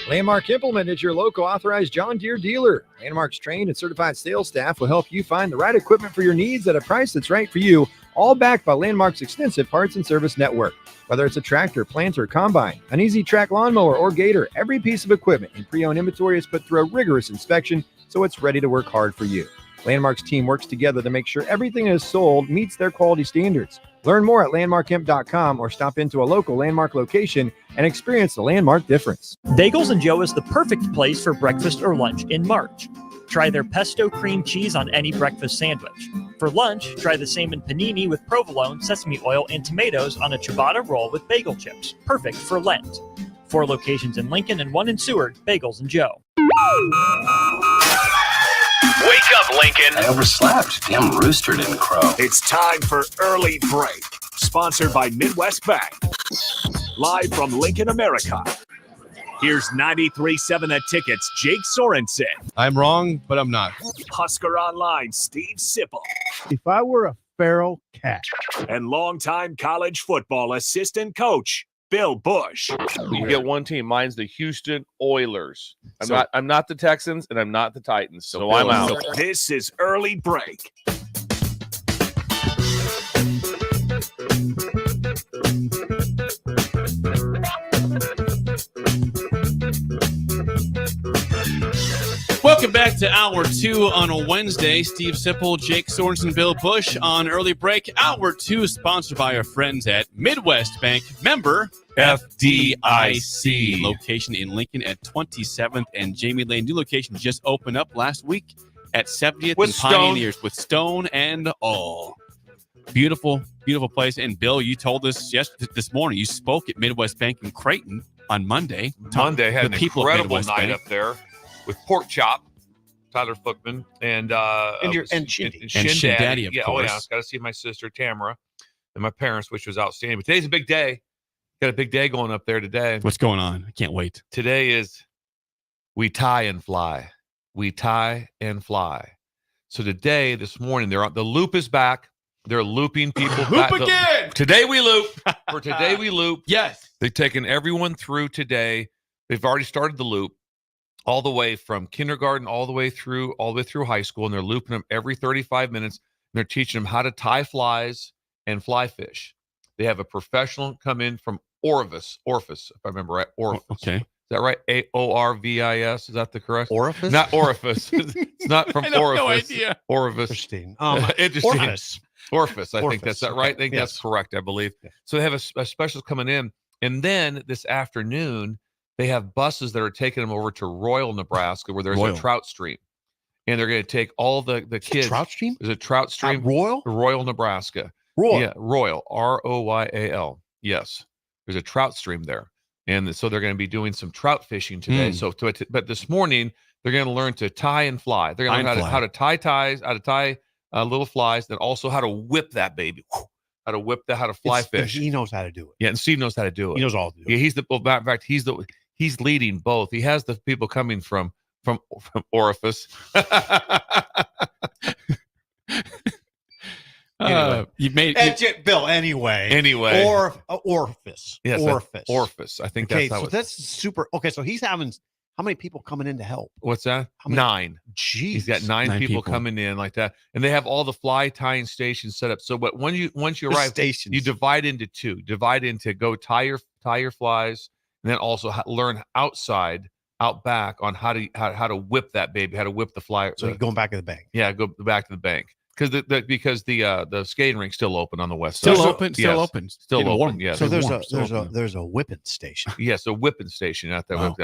Landmark Implement is your local authorized John Deere dealer. Landmark's trained and certified sales staff will help you find the right equipment for your needs at a price that's right for you, all backed by Landmark's extensive parts and service network. Whether it's a tractor, planter, combine, an easy track lawnmower, or gator, every piece of equipment in pre-owned inventory is put through a rigorous inspection so it's ready to work hard for you. Landmark's team works together to make sure everything is sold meets their quality standards. Learn more at landmarkimp.com or stop into a local Landmark location and experience the Landmark difference. Bagels and Joe is the perfect place for breakfast or lunch in March. Try their pesto cream cheese on any breakfast sandwich. For lunch, try the salmon panini with provolone, sesame oil, and tomatoes on a ciabatta roll with bagel chips. Perfect for Lent. 4 locations in Lincoln and 1 in Seward. Bagels and Joe. Wake up, Lincoln. I overslept. Damn rooster didn't crow. It's time for Early Break, sponsored by Midwest Bank. Live from Lincoln, America. Here's 93.7 The Ticket's Jake Sorensen. I'm wrong, but I'm not. Husker Online, Steve Sipple. If I were a feral cat. And longtime college football assistant coach, Bill Busch. You get one team. Mine's the Houston Oilers. I'm not the Texans, and I'm not the Titans. So I'm out. This is Early Break. Welcome back to Hour 2 on a Wednesday. Steve Sipple, Jake Sorensen, Bill Busch on Early Break. Hour 2 sponsored by our friends at Midwest Bank. Member FDIC. Location in Lincoln at 27th and Jamie Lane. New location just opened up last week at 70th with and Stone. Pioneers with Stone and all. Beautiful, beautiful place. And Bill, you told us this morning you spoke at Midwest Bank in Creighton on Monday. Monday had an incredible Midwest night Bank up there with Pork Chop, Tyler Footman, and Shin Daddy, of yeah, course. Oh yeah, got to see my sister Tamara and my parents, which was outstanding. But today's a big day. Got a big day going up there today. What's going on? I can't wait. Today is we tie and fly. We tie and fly. So today, this morning, the loop is back. They're looping people. Loop again. Today we loop. For today we loop. Yes. They've taken everyone through today. They've already started the loop all the way from kindergarten all the way through high school, and they're looping them every 35 minutes. And they're teaching them how to tie flies and fly fish. They have a professional come in from Orifice, if I remember right. Orifice. Okay. Is that right? Aorvis. Is that the correct? Orifice? Not orifice. It's not from I have Orifice. no idea. Orifice. Interesting. Interesting. Orifice. Orifice. I think Orifice. that's that right. I think that's correct. I believe. Yeah. So they have a specialist coming in, and then this afternoon they have buses that are taking them over to Royal, Nebraska, where there's a trout stream, and they're going to take all the kids. Trout stream? There's a trout stream. Royal, Nebraska. Royal. Yeah, Royal. Royal. Yes, there's a trout stream there, and so they're going to be doing some trout fishing today. But this morning they're going to learn to tie and fly. They're going to learn how to tie ties, how to tie little flies, then also how to whip that baby. How to fly fish. He knows how to do it. Yeah, and Steve knows how to do it. He knows all to do it. Yeah, in fact, he's leading both. He has the people coming from Orifice. Bill. Anyway, Orifice. Yes, Orifice. Orifice. I think Okay, that's how so it. that's super. Okay, so he's having how many people coming in to help? What's that? How many? 9. Jeez. He's got 9 people coming in like that, and they have all the fly tying stations set up. So, but once you arrive, stations. you divide into 2. Divide into go tie your flies, and then also learn out back on how to whip that baby, how to whip the flyer. So you're going back to the bank. Yeah, go back to the bank because the skating rink's still open on the west Still side. open. Still open. Still Getting open. warm. Yes. So warm. there's a whipping station. Yes, a whipping station out there. Wow.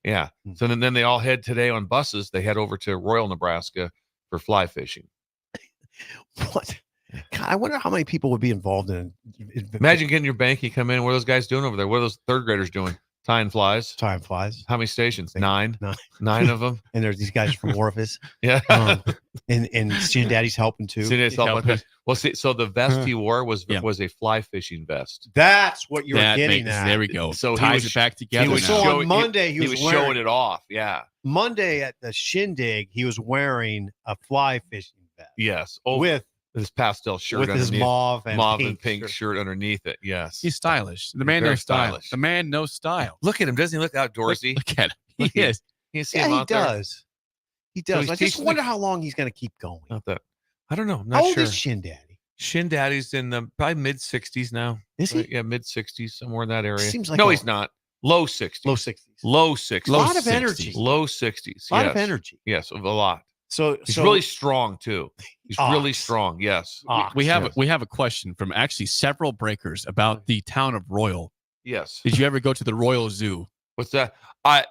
Yeah. So then they all head today on buses. They head over to Royal, Nebraska for fly fishing. What? God, I wonder how many people would be involved in. Imagine getting your bank. You come in. What are those guys doing over there? What are those third graders doing? Tying flies. Time flies. How many stations? Nine. Nine. 9 of them. And there's these guys from Orifice. Yeah. And Daddy's helping too. Daddy's helping. Well, see, so the vest he wore was a fly fishing vest. That's what you're getting at. There we go. So ties it back together. So on Monday, he was showing it off. Yeah. Monday at the shindig, he was wearing a fly fishing vest. Yes. With his pastel shirt with his mauve and pink shirt underneath it. Yes. He's stylish. The man knows style. The man knows style. Look at him. Doesn't he look outdoorsy? Look at him. He is. You see him out there? Does. He does. So I just wonder how long he's going to keep going. Not that. I don't know. I'm how not old sure. is Shin Daddy? Shin Daddy's in the probably mid 60s now. Is he? Yeah, mid 60s, somewhere in that area. Seems like no, he's not. Low 60s. Low 60s. Low 60s. A lot of energy. Low 60s. A lot of energy. Yes, a lot. So he's really strong too. He's really strong. Yes. We have a question from actually several breakers about the town of Royal. Yes. Did you ever go to the Royal Zoo? What's that? I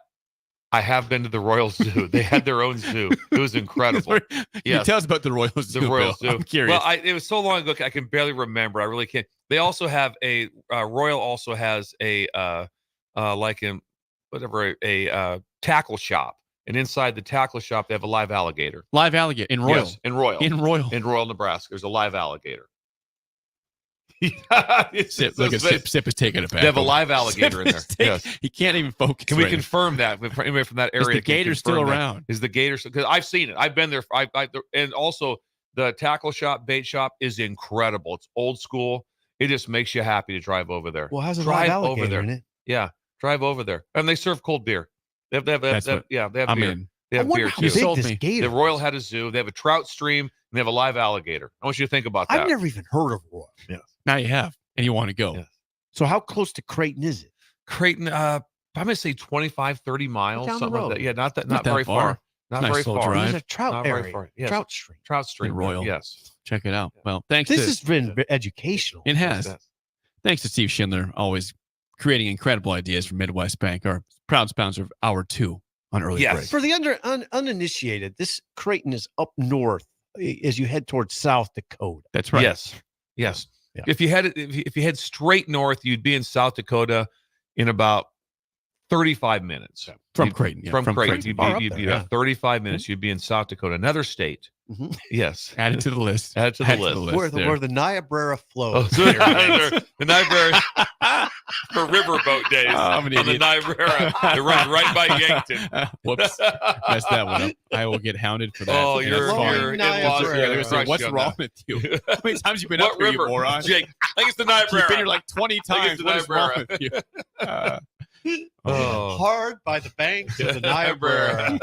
have been to the Royal Zoo. They had their own zoo. It was incredible. Can you tell us about the Royal Zoo? The Royal Zoo. I'm curious. Well, it was so long ago I can barely remember. I really can't. They also have a Royal also has a tackle shop. And inside the tackle shop, they have a live alligator. Live alligator in Royal. Yes, in Royal, Nebraska. There's a live alligator. Sip is taking it back. They have a live alligator in there. Yes. He can't even focus. Can we confirm that? Anybody from that area? Is the gator still around? Is the gator? Because I've seen it. I've been there. And also the tackle shop, bait shop is incredible. It's old school. It just makes you happy to drive over there. Well, how's a drive live alligator over there? in it? Yeah, drive over there, and they serve cold beer. They have beer. They have beer too. The Royal had a zoo. They have a trout stream, and they have a live alligator. I want you to think about that. I've never even heard of Royal. Yes. Now you have, and you want to go. Yes. So how close to Creighton is it? Creighton, I'm going to say 25, 30 miles, down the something road. like that. Yeah, not very far. Not Nice very slow far. drive. There's a trout Not area. very far. Yes. Trout stream. Royal. Yes. Check it out. Well, thanks. This has been educational. It has. Thanks to Steve Schindler, always creating incredible ideas for Midwest Bank, our proud sponsor of Hour 2 on Early Break. For the uninitiated, this Creighton is up north as you head towards South Dakota. That's right. Yes. Yeah. If you head straight north, you'd be in South Dakota in about 35 minutes From Creighton. From Creighton, you'd be about 35 minutes. You'd be in South Dakota, another state. Mm-hmm. Yes, add it to the list. Add to the list. Where the Niobrara flows. The Niobrara for riverboat days on the Niobrara. It runs right by Yankton. Whoops, messed that one up. I will get hounded for that. Oh, you're in Niobrara. What's wrong with you? How many times you been up here, you moron? Jake, I think it's the Niobrara. You've been here like 20 times. What is wrong with you? Hard by the banks of the Niobrara.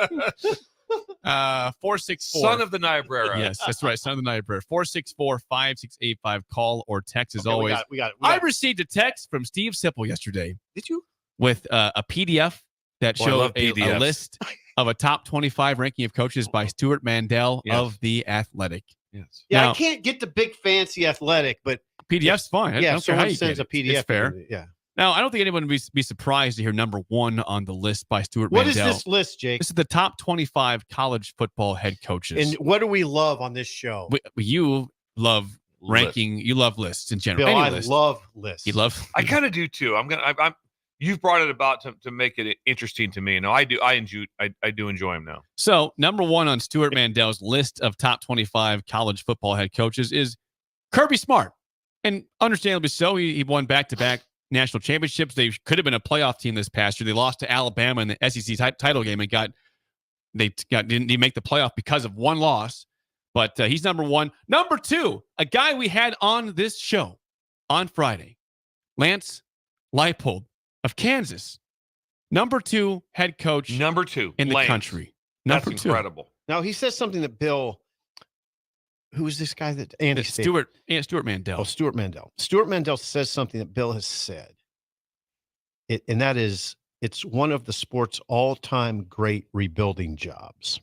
464 son of the Niobrara. Yes, that's right, son of the Niobrara. 464-5685. Call or text as always. We got it. I received a text from Steve Sipple yesterday. Did you? With a PDF that showed a list of a top 25 ranking of coaches by Stuart Mandel of The Athletic. Yes. Yeah, now, I can't get the big fancy Athletic, but PDF's fine. I don't care how you sends get a PDF. It's fair. Yeah. Now, I don't think anyone would be surprised to hear number 1 on the list by Stuart What Mandel. is this list, Jake? This is the top 25 college football head coaches. And what do we love on this show? You love ranking. You love lists in general. Bill, Any I list. love lists. You love. I kind of do too. You've brought it about to make it interesting to me. No, I do. I do enjoy them now. So number 1 on Stuart Mandel's list of top 25 college football head coaches is Kirby Smart, and understandably so. He won back-to-back national championships. They could have been a playoff team this past year. They lost to Alabama in the SEC title game and didn't make the playoff because of one loss. But he's number 1. Number 2, a guy we had on this show on Friday, Lance Leipold of Kansas. Number 2 head coach. Number 2 in the Lance. country. That's Number 2. incredible. Now he says something that Bill. Who is this guy that Andy Stuart Mandel? Oh, Stuart Mandel. Stuart Mandel says something that Bill has said. and that is, it's one of the sport's all-time great rebuilding jobs.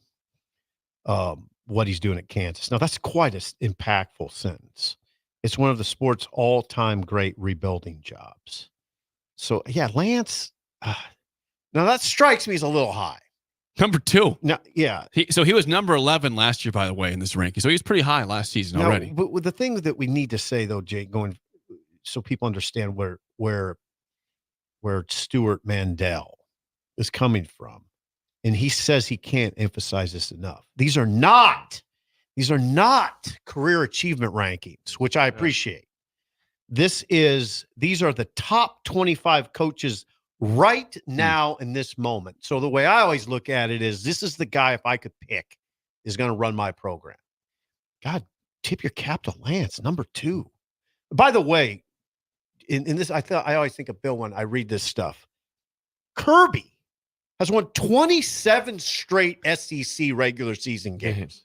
What he's doing at Kansas. Now, that's quite an impactful sentence. It's one of the sport's all-time great rebuilding jobs. So, yeah, Lance, now that strikes me as a little high. Number 2. No, yeah. So he was number 11 last year, by the way, in this ranking. So he was pretty high last season already. But with the thing that we need to say, though, Jake, so people understand where Stuart Mandel is coming from. And he says he can't emphasize this enough. These are not career achievement rankings, which I appreciate. These are the top 25 coaches right now in this moment. So the way I always look at it is, this is the guy, if I could pick, is going to run my program. God, tip your cap to Lance, number 2. By the way, in this, I always think of Bill when I read this stuff. Kirby has won 27 straight SEC regular season games.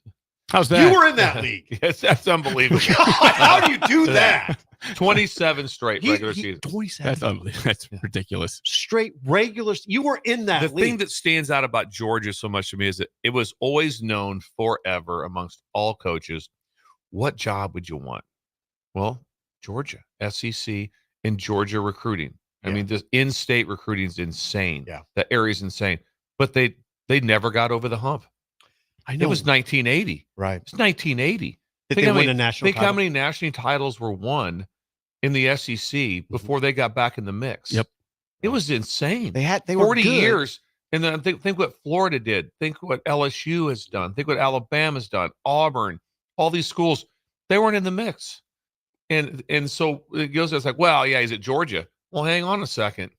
How's that? You were in that league. Yes, that's unbelievable. God, how do you do that? 27 straight regular season. 27. That's unbelievable. That's ridiculous. Straight regular. You were in that league. The thing that stands out about Georgia so much to me is that it was always known forever amongst all coaches, what job would you want? Well, Georgia, SEC, and Georgia recruiting. I mean, this in-state recruiting is insane. Yeah. That area's insane. But they never got over the hump. I know. It was 1980. Right. It's 1980. Did they win a national Think title? how many national titles were won in the SEC before they got back in the mix. Yep. It was insane. They were 40 good. years. And then think what Florida did. Think what LSU has done. Think what Alabama's done. Auburn, all these schools, they weren't in the mix. And so it goes, it's like, well, yeah, he's at Georgia. Well, hang on a second.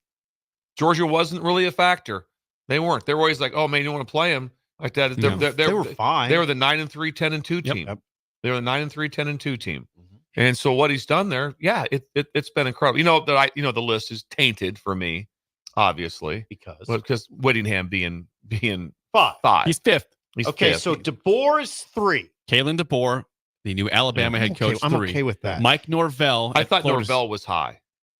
Georgia wasn't really a factor. They weren't. They were always like, oh, man, you want to play them like that. They were fine. They were the 9-3, 10-2 team. Yep. They were the 9-3, 10-2 team. And so what he's done there, yeah, it's been incredible. You know that the list is tainted for me, obviously, because Whittingham being 5. He's 5th. He's okay, 5th. so DeBoer is 3. Kalen DeBoer, the new Alabama head coach, 3. I'm okay with that. Mike Norvell. I thought Norvell was high.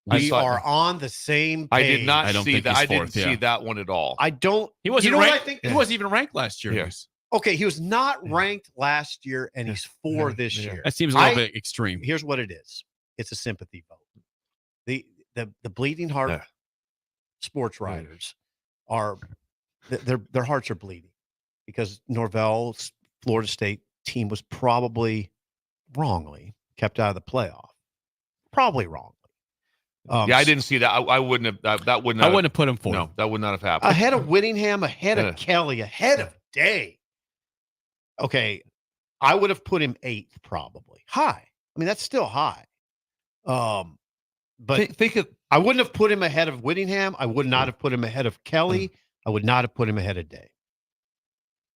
We are on the same page. I did not see that. I didn't 4th, see that one at all. I don't. He wasn't you know ranked. what I think? He wasn't even ranked last year. Yes. Okay, he was not ranked last year, and he's 4 this year. That seems a little bit extreme. Here's what it is: it's a sympathy vote. The bleeding heart sports writers are their hearts are bleeding because Norvell's Florida State team was probably wrongly kept out of the playoff. Probably wrongly. I didn't see that. I wouldn't have. That would not. I wouldn't have put him 4th. No, that would not have happened. Ahead of Whittingham, ahead of Kelly, ahead of Day. Okay, I would have put him 8th probably. High. I mean, that's still high. But think of, I wouldn't have put him ahead of Whittingham. I would not have put him ahead of Kelly. I would not have put him ahead of Day.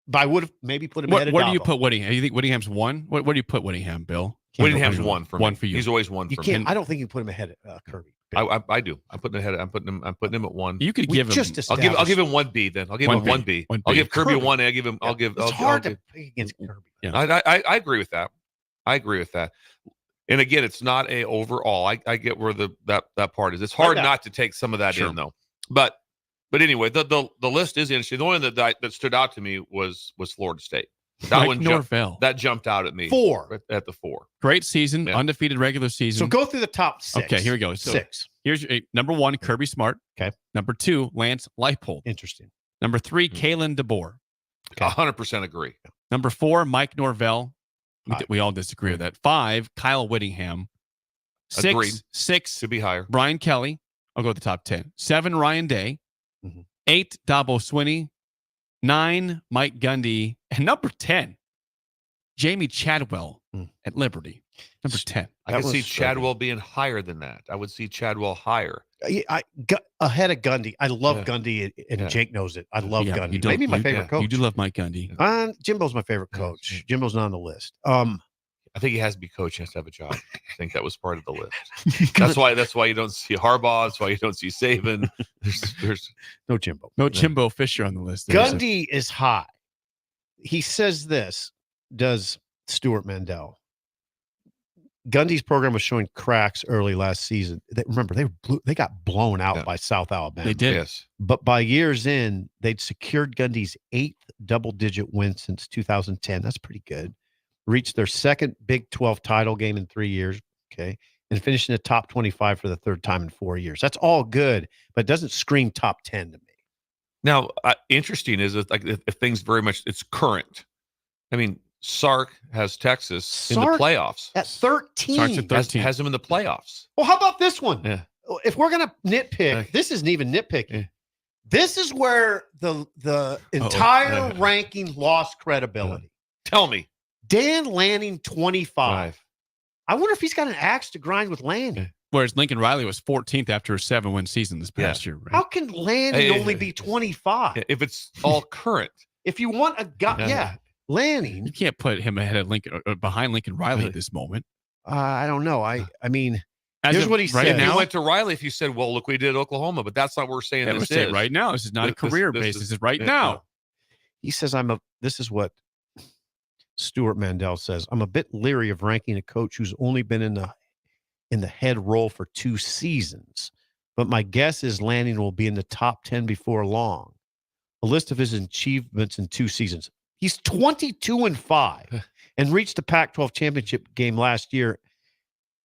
But I would have maybe put him ahead of Where do you Dabo. put Whittingham? You think Whittingham's 1? Where do you put Whittingham, Bill? Whittingham's 1 for me. 1 for you. He's always 1 You for can't. me. I don't think you put him ahead of Kirby. I do. I'm putting him at 1. You could We give him. just I'll give him 1B then. I'll give him 1B. I'll give Kirby Kirby. 1A. I'll give. It's hard to pick against Kirby. Yeah. I agree with that. I agree with that. And again, it's not a overall. I get where that part is. It's hard not to take some of that in though. But anyway, the list is interesting. The one that stood out to me was Florida State. That one Norvell. That jumped out at me. 4 at the 4. Great season, undefeated regular season. So go through the top 6. Okay, here we go. So 6. Here's your, number 1, Kirby Smart. Okay. Number 2, Lance Leipold. Interesting. Number 3, Kalen DeBoer. 100% agree. Number 4, Mike Norvell. We all disagree with that. 5, Kyle Whittingham. Agreed. 6 Should be higher. Brian Kelly. I'll go with the top 10. 7, Ryan Day. 8, Dabo Swinney. 9, Mike Gundy. And number 10, Jamie Chadwell at Liberty. Number 10. I could see Chadwell being higher than that. I would see Chadwell higher. Ahead of Gundy. I love Gundy, and Jake knows it. I love Gundy. Maybe my favorite coach. You do love Mike Gundy. Jimbo's my favorite coach. Jimbo's not on the list. I think he has to be coach. He has to have a job. I think that was part of the list. That's why you don't see Harbaugh. That's why you don't see Saban. There's no Jimbo. No Jimbo Fisher on the list. Gundy is high. He says this, does Stuart Mandel. Gundy's program was showing cracks early last season. Remember, they got blown out by South Alabama. They did. Yes. But by years in, they'd secured Gundy's 8th double-digit win since 2010. That's pretty good. Reached their second Big 12 title game in 3 years, okay, and finished in the top 25 for the third time in 4 years. That's all good, but it doesn't scream top 10 to me. Now, interesting is if things very much it's current. I mean, Sark has Texas in the playoffs at 13. Sark's at 13. Has them in the playoffs. Well, how about this one? Yeah. If we're gonna nitpick, this isn't even nitpicking. Yeah. This is where the entire ranking lost credibility. Tell me, Dan Lanning 25. I wonder if he's got an axe to grind with Lanning. Whereas Lincoln Riley was 14th after a 7-win season this past year. Right? How can Lanning only be 25? If it's all current. If you want a guy, Lanning. You can't put him ahead of Lincoln or behind Lincoln Riley at this moment. I don't know. I mean, here's what he said. Now, he went to Riley if you said, well, look, we did at Oklahoma, but that's not what we're saying. We're saying right now. This is not a career basis. This is right now. He says, this is what Stuart Mandel says. I'm a bit leery of ranking a coach who's only been in the head role for 2 seasons, but my guess is Lanning will be in the top 10 before long. A list of his achievements in 2 seasons. He's 22-5 and reached the Pac-12 championship game last year.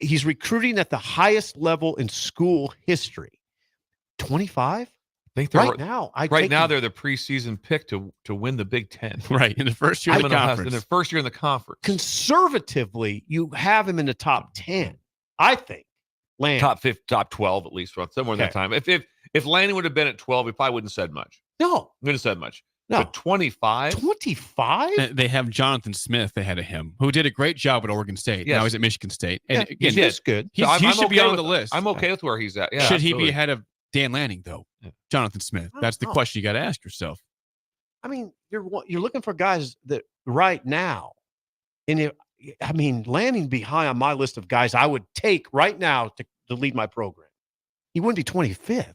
He's recruiting at the highest level in school history. 25? I think right now. They're the preseason pick to win the Big Ten. Right in the first year of the conference. In the first year in the conference. Conservatively, you have him in the top 10. I think Lanning. Top 12 at least, somewhere in that time. If Lanning would have been at 12, he probably wouldn't have said much. No, wouldn't have said much. No, but 25. 25. They have Jonathan Smith ahead of him, who did a great job at Oregon State. Yes. Now he's at Michigan State, and again, he's good. He should be on the list. I'm okay with where he's at. Yeah, should he be ahead of Dan Lanning though? Jonathan Smith. That's the question you got to ask yourself. I mean, you're looking for guys that right now, and Lanning be high on my list of guys I would take right now to lead my program. He wouldn't be 25th.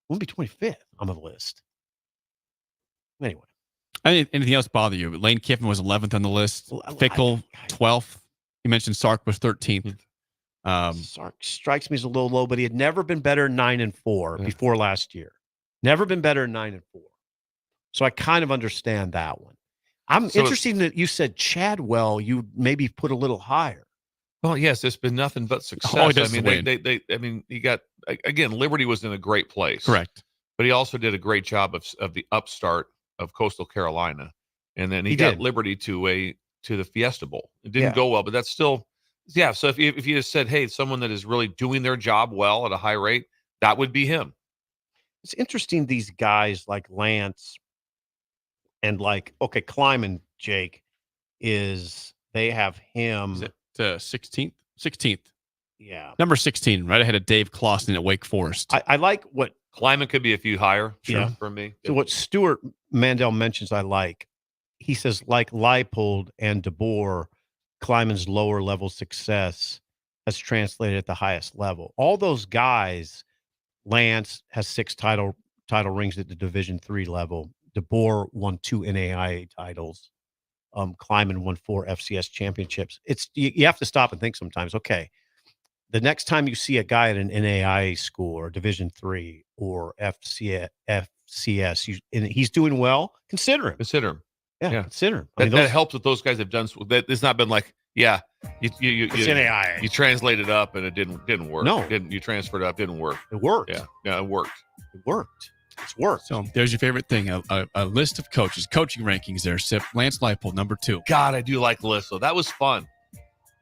Wouldn't be 25th on the list. Anyway. Anything else bother you? Lane Kiffin was 11th on the list. Fickle, 12th. You mentioned Sark was 13th. Sark strikes me as a little low, but he had never been better than 9-4 before last year. Never been better than 9-4. So I kind of understand that one. I'm interested that you said Chadwell, you maybe put a little higher. Well, yes, it's been nothing but success. I mean, he got, again, Liberty was in a great place. Correct. But he also did a great job of the upstart of Coastal Carolina. And then he got Liberty to the Fiesta Bowl. It didn't go well, but that's still, so if you just said, hey, someone that is really doing their job well at a high rate, that would be him. It's interesting, these guys like Lance and Kleiman, Jake, they have him. Is it 16th? 16th. Yeah. Number 16, right ahead of Dave Clawson at Wake Forest. I like what Kleiman could be a few higher for me. So what Stuart Mandel mentions, I like. He says, like Leipold and DeBoer, Kleiman's lower level success has translated at the highest level. All those guys, Lance has 6 title rings at the Division III level. DeBoer won 2 NAIA titles. Kleiman won 4 FCS championships. You have to stop and think sometimes, okay, the next time you see a guy at an NAIA school or Division III or FCS, and he's doing well, consider him. Yeah, consider him. That helps that those guys have done. That it's not been like, you NAIA. You translated up and it didn't work. No, you transferred up, didn't work. It worked. Yeah, it worked. It's worked. So there's your favorite thing, a list of coaches, coaching rankings there. Lance Leipold, number 2. God, I do like the list, though. That was fun.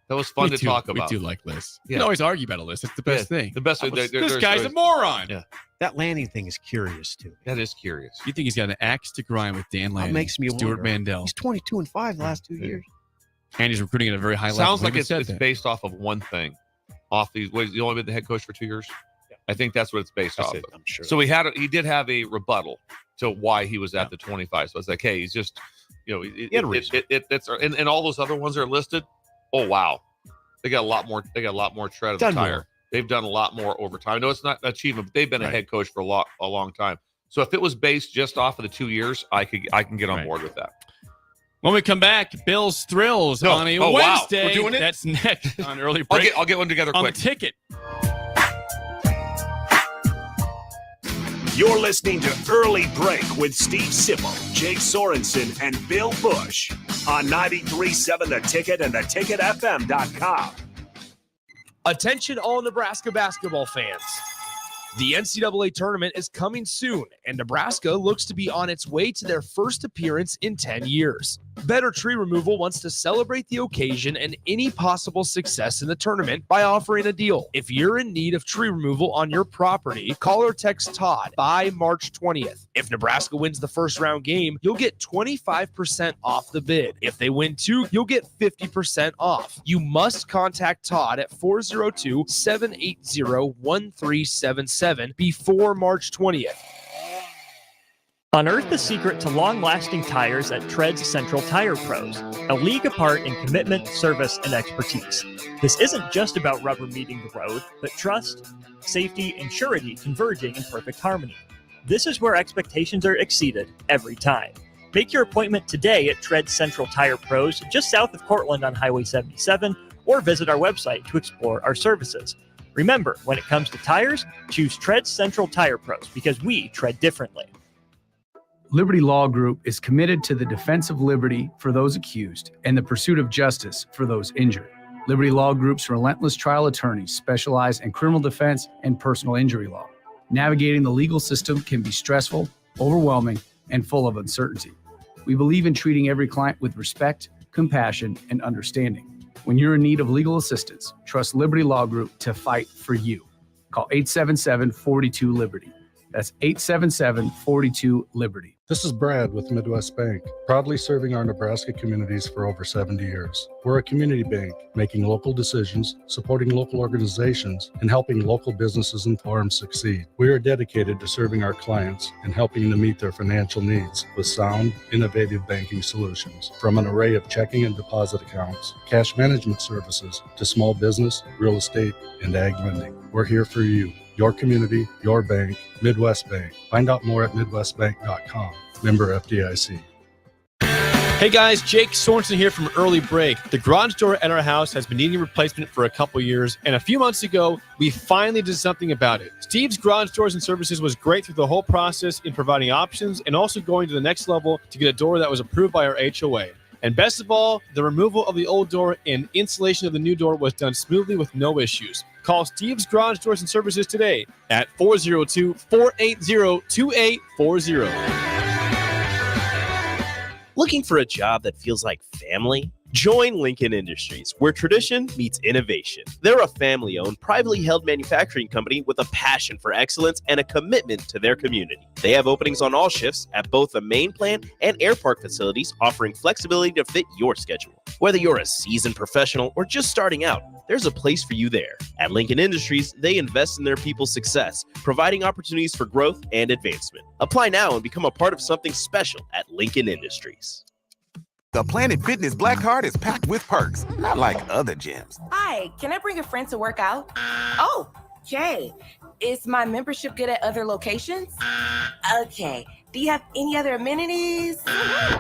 That was fun to talk about. We do like lists. You can always argue about a list. It's the best thing. The best. This guy's a moron. Yeah. That Lanning thing is curious, too. That is curious. You think he's got an axe to grind with Dan Lanning? That makes me Stuart wonder. Mandel. He's 22-5 the last 2 years. And he's recruiting at a very high level. Sounds like it's based off of one thing. Off these, you only been the head coach for 2 years. Yeah. I think that's what it's based off of. I'm sure. So he did have a rebuttal to why he was at the 25. So it's like, hey, he's just, it's and all those other ones are listed. Oh wow, they got a lot more. They got a lot more tread on the tire. They've done a lot more over time. I know it's not an achievement, but they've been a head coach for a long time. So if it was based just off of the 2 years, I can get on board with that. When we come back, Bill's Thrills on a wow. Wednesday. We're doing it? That's next on Early Break. I'll get one together on quick. The Ticket. You're listening to Early Break with Steve Sipple, Jake Sorensen, and Bill Busch on 93.7 The Ticket and theticketfm.com. Attention all Nebraska basketball fans. The NCAA tournament is coming soon, and Nebraska looks to be on its way to their first appearance in 10 years. Better Tree Removal wants to celebrate the occasion and any possible success in the tournament by offering a deal. If you're in need of tree removal on your property, call or text Todd by March 20th. If Nebraska wins the first round game, you'll get 25% off the bid. If they win two, you'll get 50% off. You must contact Todd at 402-780-1377 before March 20th. Unearth the secret to long-lasting tires at Tread's Central Tire Pros, a league apart in commitment, service, and expertise. This isn't just about rubber meeting the road, but trust, safety, and surety converging in perfect harmony. This is where expectations are exceeded every time. Make your appointment today at Tread's Central Tire Pros, just south of Cortland on Highway 77, or visit our website to explore our services. Remember, when it comes to tires, choose Tread's Central Tire Pros because we tread differently. Liberty Law Group is committed to the defense of liberty for those accused and the pursuit of justice for those injured. Liberty Law Group's relentless trial attorneys specialize in criminal defense and personal injury law. Navigating the legal system can be stressful, overwhelming, and full of uncertainty. We believe in treating every client with respect, compassion, and understanding. When you're in need of legal assistance, trust Liberty Law Group to fight for you. Call 877-42-LIBERTY. That's 877-42-LIBERTY. This is Brad with Midwest Bank, proudly serving our Nebraska communities for over 70 years. We're a community bank, making local decisions, supporting local organizations, and helping local businesses and farms succeed. We are dedicated to serving our clients and helping them meet their financial needs with sound, innovative banking solutions. From an array of checking and deposit accounts, cash management services, to small business, real estate, and ag lending. We're here for you. Your community, your bank, Midwest Bank. Find out more at midwestbank.com. Member FDIC. Hey guys, Jake Sorensen here from Early Break. The garage door at our house has been needing replacement for a couple years, and a few months ago, we finally did something about it. Steve's Garage Doors and Services was great through the whole process in providing options and also going to the next level to get a door that was approved by our HOA. And best of all, the removal of the old door and installation of the new door was done smoothly with no issues. Call Steve's Garage Doors and Services today at 402-480-2840. Looking for a job that feels like family? Join Lincoln Industries, where tradition meets innovation. They're a family-owned, privately held manufacturing company with a passion for excellence and a commitment to their community. They have openings on all shifts at both the main plant and air park facilities, offering flexibility to fit your schedule. Whether you're a seasoned professional or just starting out, there's a place for you there. At Lincoln Industries, they invest in their people's success, providing opportunities for growth and advancement. Apply now and become a part of something special at Lincoln Industries. The Planet Fitness Black Card is packed with perks, not like other gyms. Hi, can I bring a friend to work out? Oh, okay. Is my membership good at other locations? Okay. Do you have any other amenities?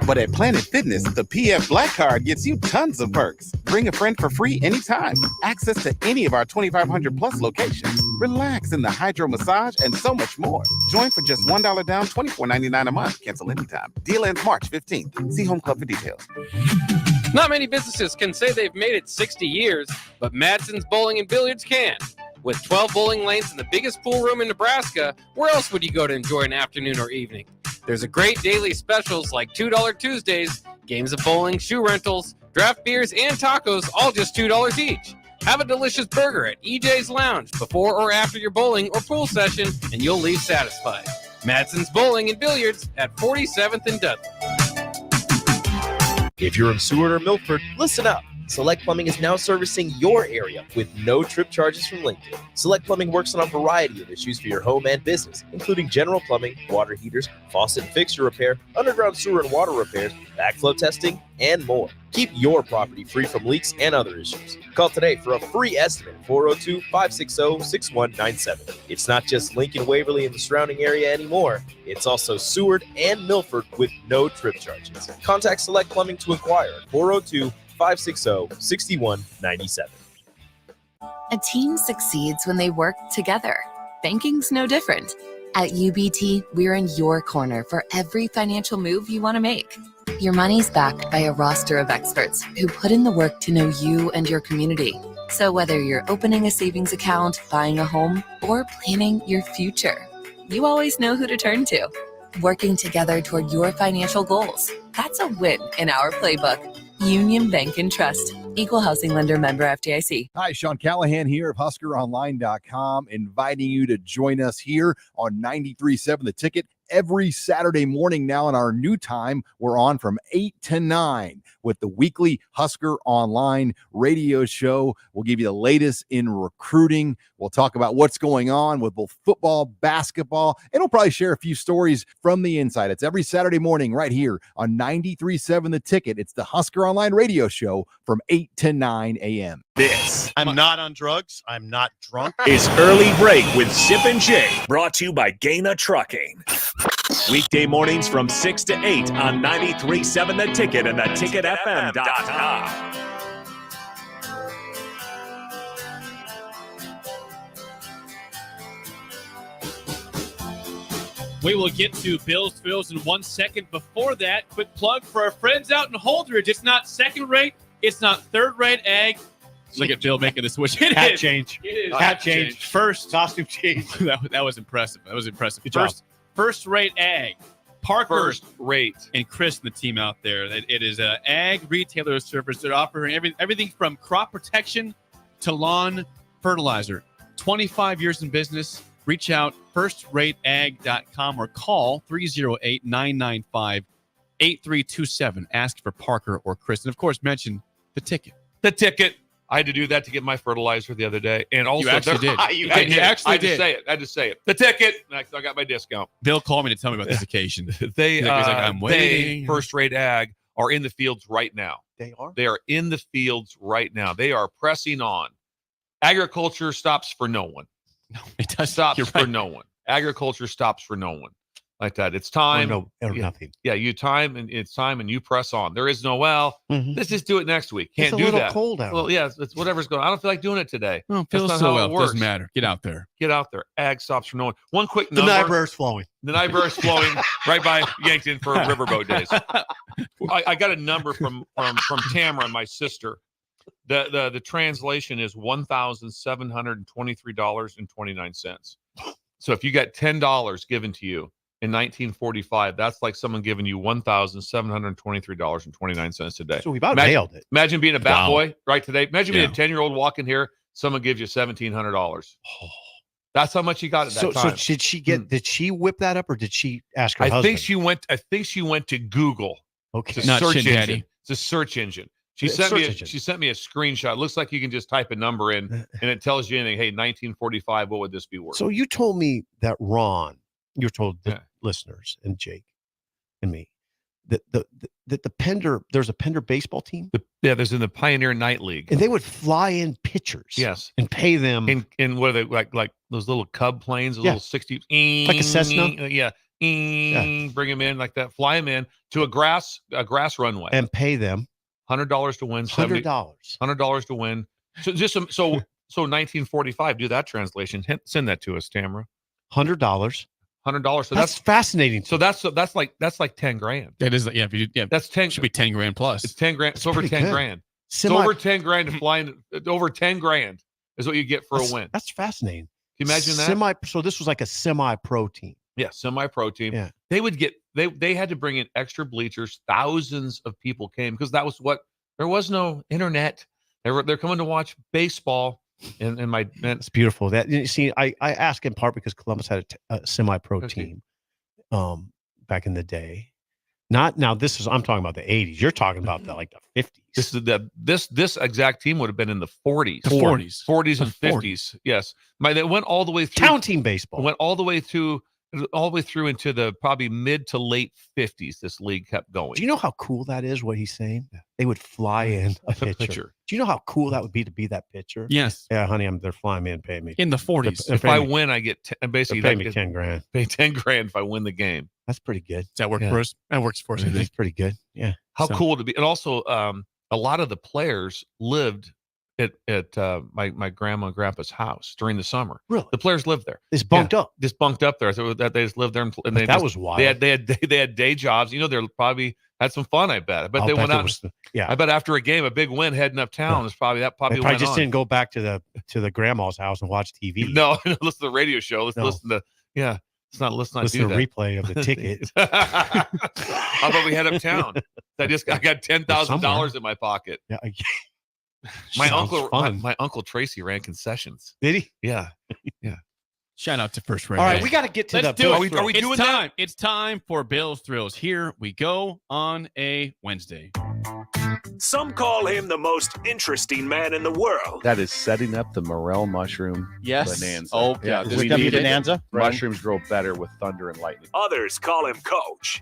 But at Planet Fitness, the PF Black Card gets you tons of perks. Bring a friend for free anytime. Access to any of our 2,500 plus locations. Relax in the hydro massage and so much more. Join for just $1 down, $24.99 a month. Cancel anytime. Deal ends March 15th. See Home Club for details. Not many businesses can say they've made it 60 years, but Madsen's Bowling and Billiards can. With 12 bowling lanes and the biggest pool room in Nebraska, where else would you go to enjoy an afternoon or evening? There's a great daily specials like $2 Tuesdays, games of bowling, shoe rentals, draft beers, and tacos, all just $2 each. Have a delicious burger at EJ's Lounge before or after your bowling or pool session, and you'll leave satisfied. Madsen's Bowling and Billiards at 47th and Dudley. If you're in Seward or Milford, listen up. Select Plumbing is now servicing your area with no trip charges from Lincoln. Select Plumbing works on a variety of issues for your home and business, including general plumbing, water heaters, faucet and fixture repair, underground sewer and water repairs, backflow testing, and more. Keep your property free from leaks and other issues. Call today for a free estimate, 402-560-6197. It's not just Lincoln, Waverly, and the surrounding area anymore. It's also Seward and Milford with no trip charges. Contact Select Plumbing to inquire at 402-560-6197. A team succeeds when they work together. Banking's no different. At UBT, we're in your corner for every financial move you want to make. Your money's backed by a roster of experts who put in the work to know you and your community. So whether you're opening a savings account, buying a home, or planning your future, you always know who to turn to. Working together toward your financial goals. That's a win in our playbook. Union Bank and Trust. Equal housing lender, member FDIC. Hi, Sean Callahan here of HuskerOnline.com, inviting you to join us here on 93.7 The Ticket every Saturday morning now in our new time. We're on from 8 to 9 with the weekly Husker Online radio show. We'll give you the latest in recruiting. We'll talk about what's going on with both football, basketball, and we'll probably share a few stories from the inside. It's every Saturday morning right here on 93.7 The Ticket. It's the Husker Online radio show from 8 to 9 a.m. I'm not on drugs. I'm not drunk. Is Early Break with Sip and Jay, brought to you by Gaina Trucking. Weekday mornings from 6 to 8 on 93.7 The Ticket and theticketfm.com. We will get to Bills Thrills in 1 second. Before that, quick plug for our friends out in Holdridge. It's not second-rate. It's not third-rate ag. Look at Bill making the switch. Hat change. It is. Hat change. First. Costume change. that was impressive. That was impressive. Good job. First-rate ag. Parker First rate. and Chris and the team out there. It is an ag retailer service. They're offering everything from crop protection to lawn fertilizer. 25 years in business. Reach out, firstrateag.com, or call 308-995-8327. Ask for Parker or Chris. And, of course, mention the ticket. The ticket. I had to do that to get my fertilizer the other day. And also, You actually did. I You did. actually I had to did. say it. I had to say it. The ticket. And I got my discount. Bill called me to tell me about this occasion. He's like, I'm waiting. First Rate Ag are in the fields right now. They are? They are in the fields right now. They are pressing on. Agriculture stops for no one. No, it does. Stops You're for right. no one. Agriculture stops for no one. Like that. It's time. Nothing. Yeah, it's time and you press on. There is no, let's just do it next week. Can't It's a do little that. cold out. Well, yeah, it's whatever's going on. I don't feel like doing it today. Well, That's feels not so how well. it works. Doesn't matter. Get out there. Get out there. Ag stops for no one. One quick The number. Niobrara's flowing. The Niobrara's flowing right by Yankton for riverboat days. I got a number from Tamara, my sister. The translation is $1,723.29. So if you got $10 given to you in 1945, that's like someone giving you $1,723.29 today. So we about nailed it. Imagine being a bat Wow. boy right today. Imagine being Yeah. a 10-year-old walking here. Someone gives you $1,700. That's how much you got at that time. So did she get? Did she whip that up, or did she ask her I husband? think she went to Google. Okay. It's a Not search Shin engine. Daddy. It's a search engine. She It's sent search me. engine. She sent me a screenshot. It looks like you can just type a number in, and it tells you anything. Hey, 1945. What would this be worth? So you told me that Ron, you told the Yeah. listeners and Jake and me that the Pender, there's a Pender baseball team, there's in the Pioneer Night League, and they would fly in pitchers, yes, and pay them in what are they like those little Cub planes, those Yeah. little 60, like a Cessna, yeah, bring them in like that, fly them in to a grass runway, and pay them $100 to win, $100 to win. So just so 1945. Do that translation. Send that to us, Tamara. $100. $100. So That's fascinating. So that's like $10,000. That is, yeah. If you, yeah, That's 10. should be 10 grand plus. It's 10 grand. It's over pretty 10 good. grand. It's Semi- over 10 grand to fly in. Over 10 grand is what you get for a win. That's fascinating. Can you imagine that? So this was like a semi-pro team. Yeah, semi-pro team. Yeah. They would get they had to bring in extra bleachers. Thousands of people came because that was what there was no internet. They're coming to watch baseball. And It's beautiful. That you see, I ask in part because Columbus had a semi-pro Okay. team back in the day Not now. I'm talking about the 80s. You're talking about the 50s. This exact team would have been in the 40s. The 40s. 40s and 50s. Yes. They went all the way through counting baseball. Went all the way through into the probably mid to late 50s. This league kept going. Do you know how cool that is? What he's saying? They would fly in a pitcher. Do you know how cool that would be to be that pitcher? Yes. Yeah, honey, they're flying me and paying me in the 40s. If I win, I get basically pay me $10,000. Pay $10,000 if I win the game. That's pretty good. Does that work for us? That works for us. That's pretty good. Yeah. How cool to be, and also a lot of the players lived at my grandma and grandpa's house during the summer. Really? The players lived there. It's bunked up. Just bunked up there. So that they just lived there, and that was wild. They had day jobs. They're probably had some fun. I bet. But they went out. I bet after a game, a big win heading uptown is probably They probably just didn't go back to the grandma's house and watch TV. No, listen to the radio show. Let's listen to Let's not listen do that. Replay of the ticket. How about we head uptown? I got $10,000 in my pocket. Yeah. My uncle Tracy ran concessions. Did he? Yeah. Shout out to First Rate. All right, we got to get to Let's the do Bill it. Are we doing that? It's time for Bill's Thrills. Here we go on a Wednesday. Some call him the most interesting man in the world. That is setting up the morel mushroom bonanza. Oh, yeah. this is We need bonanza. Mushrooms grow better with thunder and lightning. Others call him Coach.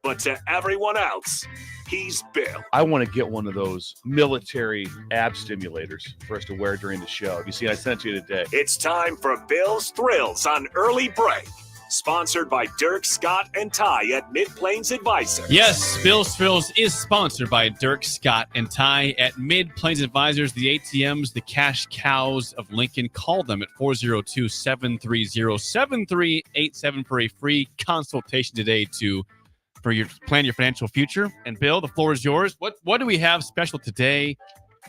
But to everyone else, he's Bill. I want to get one of those military ab stimulators for us to wear during the show. You see, I sent it to you today. It's time for Bill's Thrills on Early Break. Sponsored by Dirk, Scott, and Ty at Mid-Plains Advisors. Yes, Bill's Thrills is sponsored by Dirk, Scott, and Ty at Mid-Plains Advisors, the ATMs, the cash cows of Lincoln. Call them at 402-730-7387 for a free consultation today to plan your financial future. And Bill, the floor is yours. What do we have special today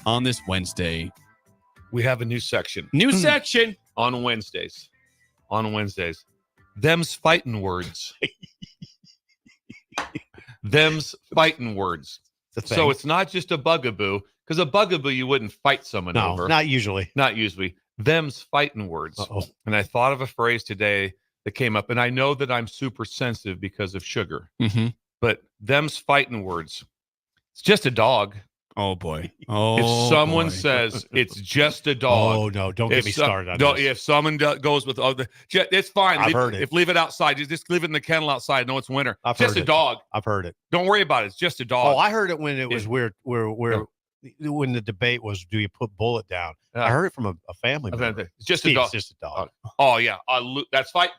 on this Wednesday? We have a new section. New section on Wednesdays. Them's fighting words. Them's fighting words. So it's not just a bugaboo, because a bugaboo you wouldn't fight someone over. Not usually. Not usually. Them's fighting words. Uh-oh. And I thought of a phrase today that came up, and I know that I'm super sensitive because of sugar. Mm-hmm. But them's fighting words. It's just a dog. Oh boy! If someone says it's just a dog, oh no! Don't get me started on this. If someone goes with it's fine. I've heard it. Leave it outside. Just leave it in the kennel outside. I know it's winter. I've just heard a dog. I've heard it. Don't worry about it. It's just a dog. Oh, I heard it when it was where when the debate was, do you put Bullet down? I heard it from a family member. It's just a dog. It's just a dog. Oh yeah, that's fight.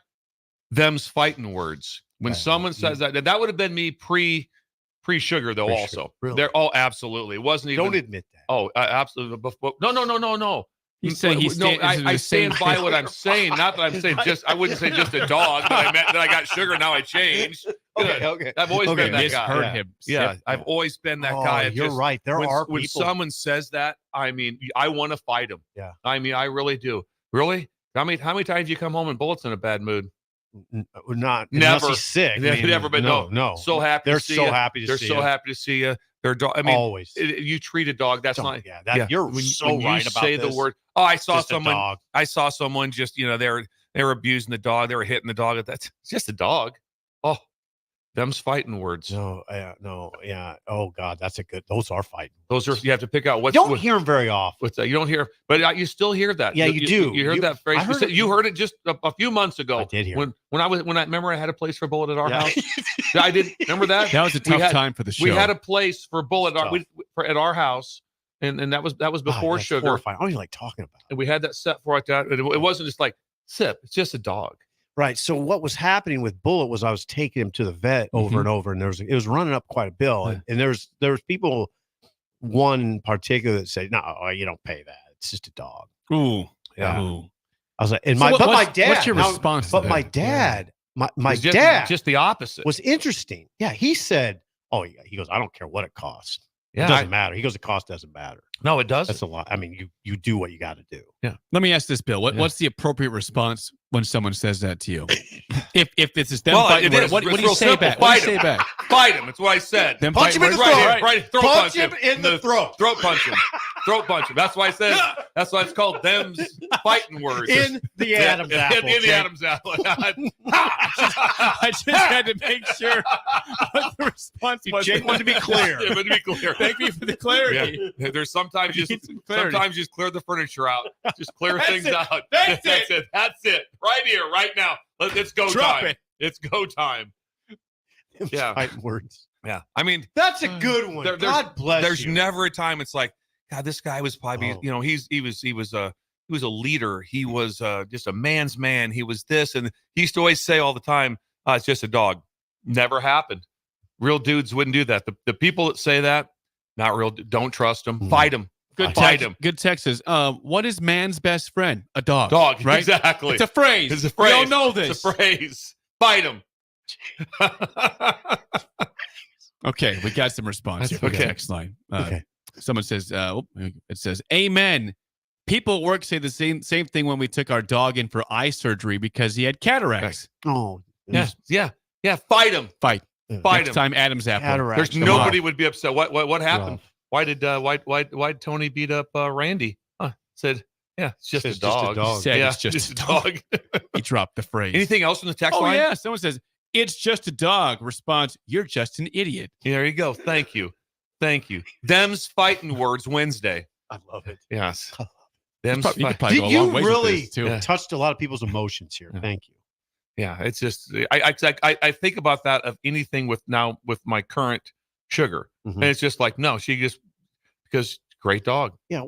Them's fighting words. When someone says that would have been me pre-sugar though. Pre-sugar. Also, Really? Absolutely. It wasn't even. Don't admit that. Oh, absolutely. No. He's saying I stand by what I'm saying. Not that I'm saying I wouldn't say just a dog, but I meant that I got sugar. Now I changed. Good. Okay. I've always been that guy. Heard him. Yeah, I've always been that guy. You're right. There are when people. someone says that, I mean, I want to fight him. Yeah. I mean, I really do. Really? How many times do you come home and Bullet's in a bad mood? Not never. He's sick. Never. But no. So happy. They're to see so you. happy to They're see so you. happy to see you. They're dog. I mean, always. You treat a dog. That's not. Yeah. You're so right you about say this. the word. Oh, I saw Just a someone. dog. I saw someone just they were abusing the dog. They were hitting the dog. That's just a dog. Oh, them's fighting words. No. Yeah. Oh God, that's a good. Those are fighting. Those are. You have to pick out what. You don't hear them very often. What's that? You don't hear, but you still hear that. Yeah, you do. You heard that phrase. You heard it just a few months ago. I did hear. When I remember I had a place for Bullet at our house. I did. Remember that? That was a tough time for the show. We had a place for Bullet at our house, and that was before sugar. Horrifying. I don't even like talking about it. And we had that set for it. It wasn't just like sip. It's just a dog. Right. So what was happening with Bullet was I was taking him to the vet over and over, and it was running up quite a bill. Yeah. And there was people, one in particular, that said, "No, you don't pay that. It's just a dog." Ooh. Yeah. Ooh. I was like, and So my dad. What's your response? But to my that? dad, my It's dad, just the opposite. was interesting. Yeah, he said, "Oh yeah," he goes, "I don't care what it costs. Yeah, it doesn't matter." He goes, "The cost doesn't matter." No, it doesn't. That's a lot. I mean, you do what you got to do. Yeah. Let me ask this, Bill. What's the appropriate response when someone says that to you? If this is them Well, fighting, it is. what do It's you real say simple. back? What do you say Fight 'em. back? Fight him. That's what I said. Then Punch him in the throat. Right. Throat Punch punch him in the throat. Throat punch him. Throat punch him. That's why I said. That's why it's called them's fighting words. In the Adam's apple. In the Adam's apple. I just had to make sure what the response was. Jake wanted to be clear. Yeah, but to be clear. Thank you for the clarity. Yeah. There's sometimes just clarity. clear the furniture out. Just clear That's things it. out. That's it. That's it. Right here, right now. It's go Drop time. it. It's go time. Yeah. Fighting words. Yeah. I mean, That's a good one. God bless there's you. never a time it's like, God, this guy was probably, he was a leader. He was just a man's man. He was this, and he used to always say all the time, it's just a dog. Never happened. Real dudes wouldn't do that. The people that say that, not real. Don't trust them. Fight them. Fight them. Good text says, what is man's best friend? A dog. Dog. Right? Exactly. It's a phrase. It's a phrase. We all know this. It's a phrase. Fight them. Okay, we got some response here. Okay. Text line. Okay. Someone says, it says, amen. People at work say the same thing when we took our dog in for eye surgery because he had cataracts. Oh, Yeah. Fight him. Fight. Fight Next him. time, Adam's apple. Cataracts. There's nobody would be upset. What happened? Rough. Why did Tony beat up Randy? Said, yeah, it's just a It's just a dog. dog. Said Yeah, it's just a dog. He dropped the phrase. Anything else from the text Oh, line? yeah. Someone says, it's just a dog. Response, you're just an idiot. There you go. Thank you. Them's fighting words Wednesday. I love it. Yes. You Them's could fight- probably Did go a you long ways with really this, too. touched a lot of people's emotions here? Thank you. Yeah, it's just I think about that of anything with my current sugar, and it's just like no, she just because great dog. Yeah.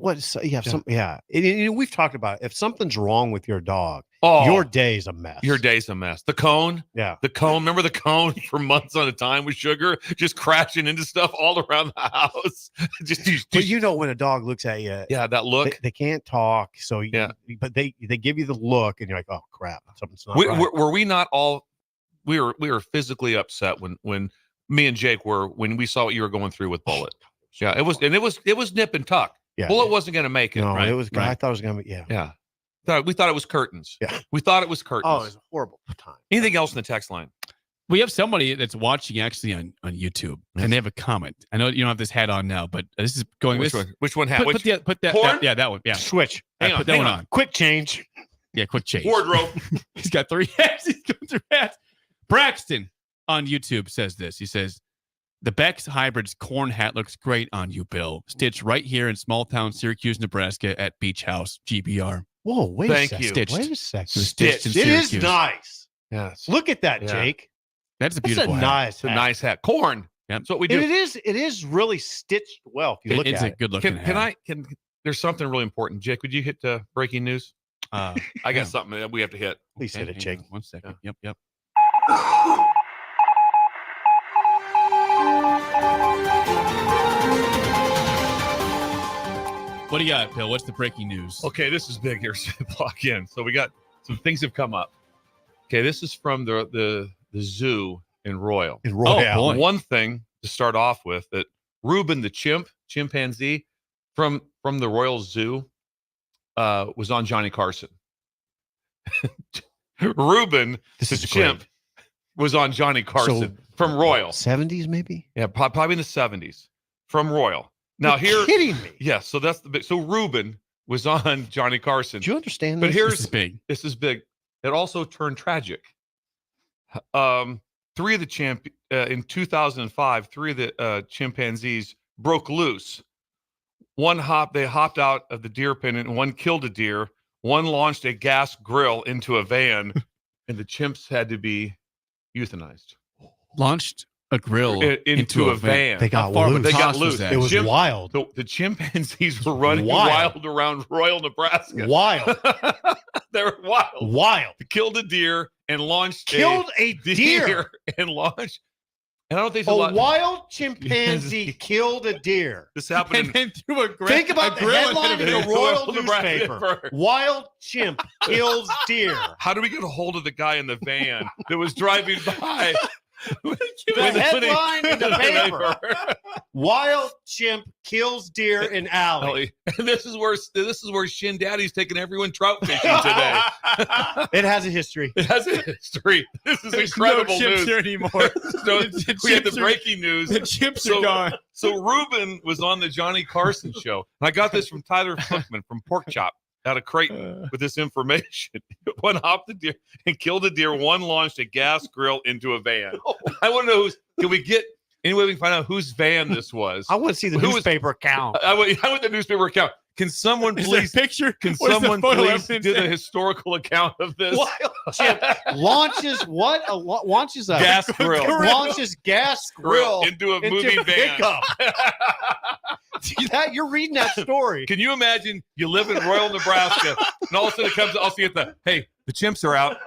And we've talked about it. If something's wrong with your dog, Oh, your day's a mess. Your day's a mess. The cone. Yeah. The cone. Remember the cone for months on a time with sugar, just crashing into stuff all around the house. But you know when a dog looks at you, yeah, that look. they can't talk. So but they give you the look, and you're like, oh crap, something's not right. Were we not all? We were physically upset when me and Jake were when we saw what you were going through with Bullet. Yeah, it was nip and tuck. Yeah. Bullet wasn't going to make it. No, right? it was. Right. I thought it was gonna be. Yeah. Yeah. We thought it was curtains. Yeah. We thought it was curtains. Oh, it was a horrible time. Anything else in the text line? We have somebody that's watching actually on YouTube, and they have a comment. I know you don't have this hat on now, but this is going. Which one hat? Put that. Porn? That one. Yeah. Switch. Put that one on. Quick change. Yeah, quick change. Wardrobe. He's got 3 hats. He's going through hats. Braxton on YouTube says this. He says, the Beck's Hybrids corn hat looks great on you, Bill. Stitched right here in small town Syracuse, Nebraska at Beach House, GBR. Whoa, wait Thank a second. you. Stitched. Wait a second. Stitched in It is Syracuse. nice. Yes. Look at that, Yeah. Jake. That's a beautiful hat. nice. It's a nice hat. Corn. Yep. That's what we do. And it is really stitched well. If you look It's at a it. good looking hat. There's something really important. Jake, would you hit breaking news? I got something that we have to hit. Please hit it, hang Jake. on 1 second. Yep. What do you got, Bill? What's the breaking news? Okay, this is big here. So block in. So we got some things have come up. Okay, this is from the zoo in Royal. In Royal. Oh, boy. One thing to start off with that Reuben the chimpanzee from the Royal Zoo was on Johnny Carson. Reuben This the is chimp great. was on Johnny Carson from Royal. 70s, maybe? Yeah, probably in the 70s from Royal. Now You're kidding me. yes, so that's the big. So Reuben was on Johnny Carson. Do you understand But this? here's This is big. This is big. It also turned tragic. 3 of the in 2005, 3 of the chimpanzees broke loose. They hopped out of the deer pen, and one killed a deer. One launched a gas grill into a van, and the chimps had to be euthanized. Launched a grill into a van. They got How far of a loose. They got toss loose. that? It was Chimp- wild. The chimpanzees were running Wild. wild around Royal, Nebraska. Wild. They were wild. Wild. Killed a deer and launched Killed a deer. and launched. And I don't think A a lot. wild chimpanzee killed a deer. This happened. And then threw a grill. Think about the headline in the Royal newspaper. Nebraska. Wild chimp kills deer. How do we get a hold of the guy in the van that was driving by? The headline in the paper: Wild chimp kills deer in alley. And this is where Shin Daddy's taking everyone trout fishing today. It has a history. It has a history. This is There's incredible no chimps news. here anymore. We had the breaking news. The chimps are gone. So Ruben was on the Johnny Carson show. I got this from Tyler Flickman from Pork Chop out of Creighton with this information. One hopped the deer and killed a deer. One launched a gas grill into a van. I want to know can we get any way we can find out whose van this was? I want to see the newspaper account. I want the newspaper account. Can someone please picture? Can What is the someone photo please evidence do the say? historical account of this? Chimp launches what? Launches a Gas grill. Launches gas grill into a moving van. pickup. You're reading that story. Can you imagine you live in Royal, Nebraska, and all of a sudden it comes, I'll see it, the chimps are out.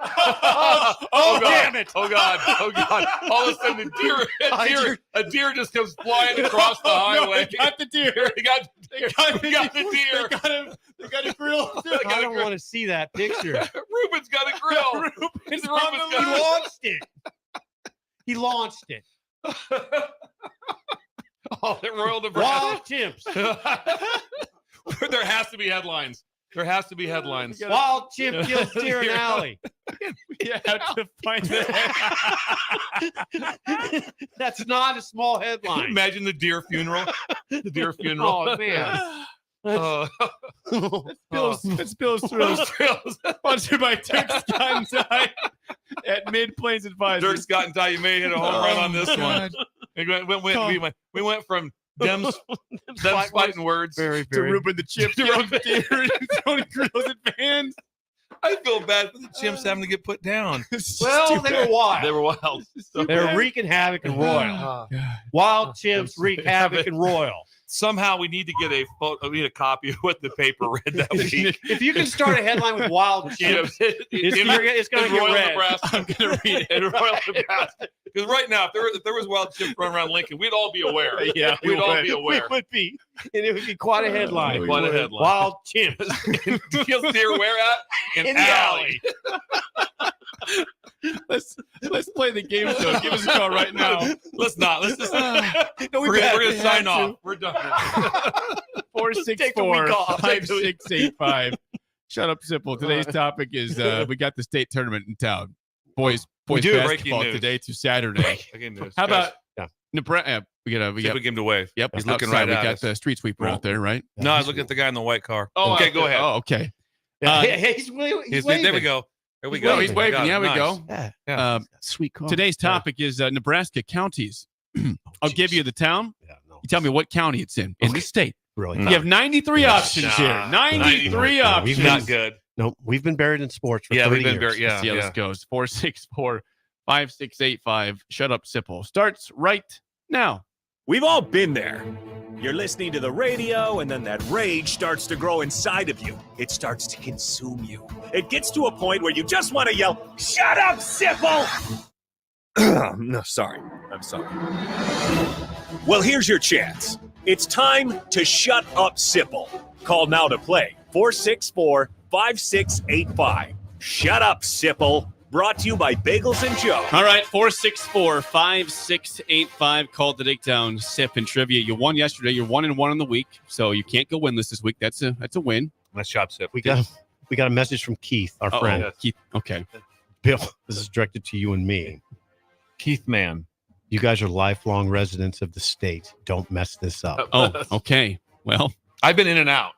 Oh, God. damn it. Oh, God. Oh, God. All of a sudden a deer just comes flying across the highway. They got the deer. They got the deer. They got a grill. I don't want to see that picture. Ruben's got a grill. Ruben's He launched it. He launched it. Oh, at Royal Nebraska. Wild chimps. There has to be headlines. There has to be headlines. Wild chimp kills deer in alley. You have to find that. That's not a small headline. Imagine the deer funeral. The deer funeral. Oh, man. That's Bill's Thrills. Sponsored by Dirk Scott and Ty at Mid Plains Advisors. Dirk Scott and Ty, you may hit a home run on this one. We went from them fighting words very, to Ruben the Chip to Ruben Deer and Tony Grills and fans. I feel bad for the chimps having to get put down. Well, they were wild. They were wild. They're wreaking havoc in Royal. Wild chimps wreak havoc in Royal. Somehow we need to get a photo. We need a copy of what the paper read that week. If you can start a headline with wild chimps, it's going to get Royal read. Nebraska. I'm going to read it. In Royal Nebraska. Because right now, if there was wild chimps running around Lincoln, we'd all be aware. Yeah, we'd all be aware. We would be. And it would be quite a headline. Quite a headline. Wild chimps. Kills deer where at? In the alley. Let's play the game show. Give us a call right now. Let's not. Let's just. No, we're going to sign off. We're done. 464-5685. Shut up, Simple. Today's topic is we got the state tournament in town. Boys basketball today to Saturday. How about Nebraska? We got him to wave. Yep, he's looking right at us. at We got us. the street sweeper out there, right? No, I was looking at the guy in the white car. Oh, okay, go ahead. Oh, okay. He's waving. There we go. There we go. No, he's waving. Yeah, we Nice. go. Yeah. Sweet call. Today's topic is Nebraska counties. I'll give you the town. You tell me what county it's in the state. Really? You have 93 options here. 93 options. Not good. No, we've been buried in sports for 30 we've been years. buried. Yeah, See how this goes. 464-5685. Shut up, Sipple. Starts right now. We've all been there. You're listening to the radio, and then that rage starts to grow inside of you. It starts to consume you. It gets to a point where you just want to yell, "Shut up, Sipple!" No, sorry. I'm sorry. Well, here's your chance. It's time to shut up, Sipple. Call now to play. 464-5685. Shut up, Sipple. Brought to you by Bagels and Joe. All right, 464-5685. Called the Dicktown Sip and Trivia. You won yesterday. You're 1-1 on the week, so you can't go winless this week. That's a win. Nice job, Sip. We got a message from Keith, our friend. Yes. Keith. Okay. Bill, this is directed to you and me. Keith, man. You guys are lifelong residents of the state. Don't mess this up. Oh, okay. Well, I've been in and out.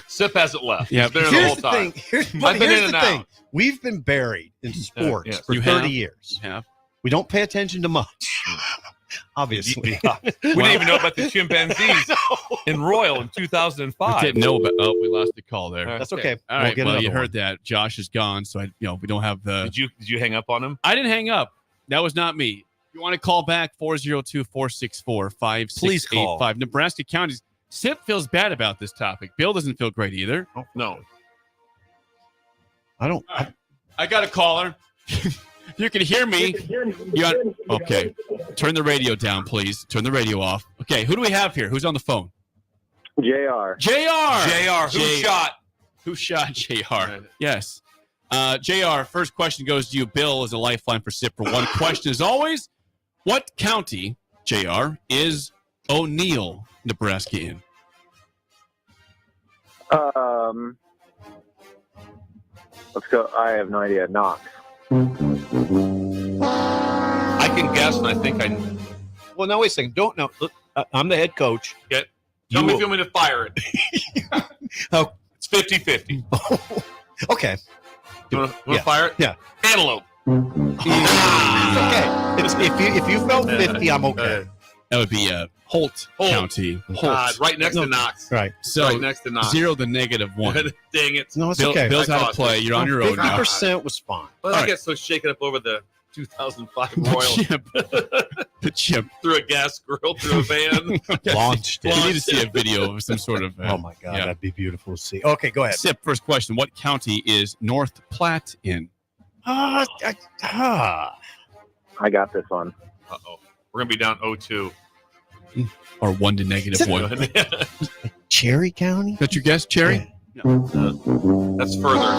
Sip hasn't left. Yeah, He's been here the whole time. Here's I've been in and the thing. out. We've been buried in sports for You 30 have? years. You have. We don't pay attention to much, obviously. We didn't even know about the chimpanzees in Royal in 2005. We didn't know about. Oh, we lost the call there. That's okay. All We'll right. get Well, another you heard one. that. Josh is gone, so we don't have the. Did you hang up on him? I didn't hang up. That was not me. You want to call back 402-464-5685. Please call. Nebraska counties. Sip feels bad about this topic. Bill doesn't feel great either. No. I don't. I got a caller. You can hear me. Okay. Turn the radio down, please. Turn the radio off. Okay. Who do we have here? Who's on the phone? JR. JR. Who shot? Who shot JR? Yes. JR, first question goes to you. Bill is a lifeline for Sip for one question. As always, What county, JR, is O'Neill, Nebraska in? Let's go. I have no idea. Knox. I can guess, and I think I. Well, no, wait a second. Don't know. I'm the head coach. Get. Tell me if you want me to fire it. Oh, it's 50-50. Okay. You want to fire it? Yeah. Antelope. It's okay. If you felt 50, I'm okay. That would be Holt County. Holt. Right next to Knox. Right. So right next to Knox. 0 to -1. Dang it. No, it's Bill, okay. Bill's out of play. You're on your own now. 50% was fine. Well, I get so shaken up over the 2005 Royal. The chip. Through a gas grill, through a van. Launched it. You need to see a video of some sort of. Oh, my God. That'd be beautiful to see. Okay, go ahead. Sip, first question. What county is North Platte in? I got this one. Uh-oh. We're going to be down 0-2. Or 1 to -1. Cherry County? That's your guess, Cherry? That's further.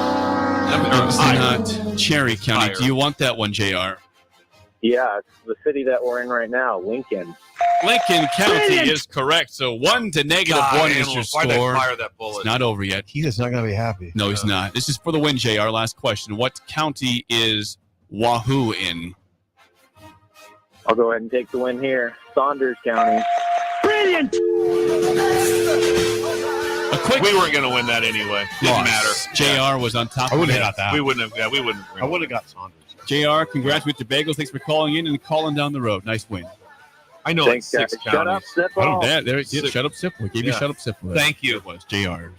It's not Cherry County. Higher. Do you want that one, JR? Yeah, it's the city that we're in right now, Lincoln. Lincoln County is correct. So 1 to -1 is your Why'd I score. fire that bullet? It's not over yet. He is not going to be happy. No, he's not. This is for the win, JR. Last question. What county is Wahoo in? I'll go ahead and take the win here. Saunders County. Brilliant! We weren't going to win that anyway. Didn't matter. JR was on top I of wouldn't it. have got that. We wouldn't have. Yeah, we wouldn't. I would have got Saunders. JR, congrats with your bagels. Thanks for calling in and calling down the road. Nice win. I know Thanks, like 6 guys. Shut up, counties. Sipple. Yeah, there it is. Shut up, Sipple. We gave you Yeah. shut up, Sipple. Thank you. It was JR.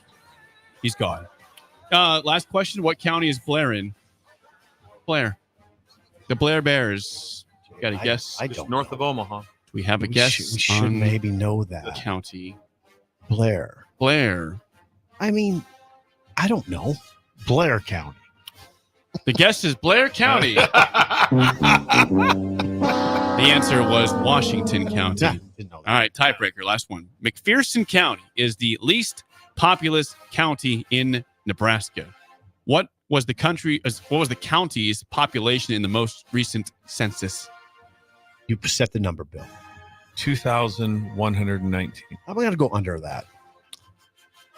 He's gone. Last question. What county is Blair in? Blair. The Blair Bears. Got a guess? Just north of Omaha. We have a guess. We should on maybe know the that. county. Blair. Blair. I mean, I don't know. Blair County. The guess is Blair County. The answer was Washington County. Yeah, didn't know that. All right, tiebreaker. Last one. McPherson County is the least populous county in Nebraska. What was the county's population in the most recent census? You set the number, Bill. 2,119. I'm going to go under that.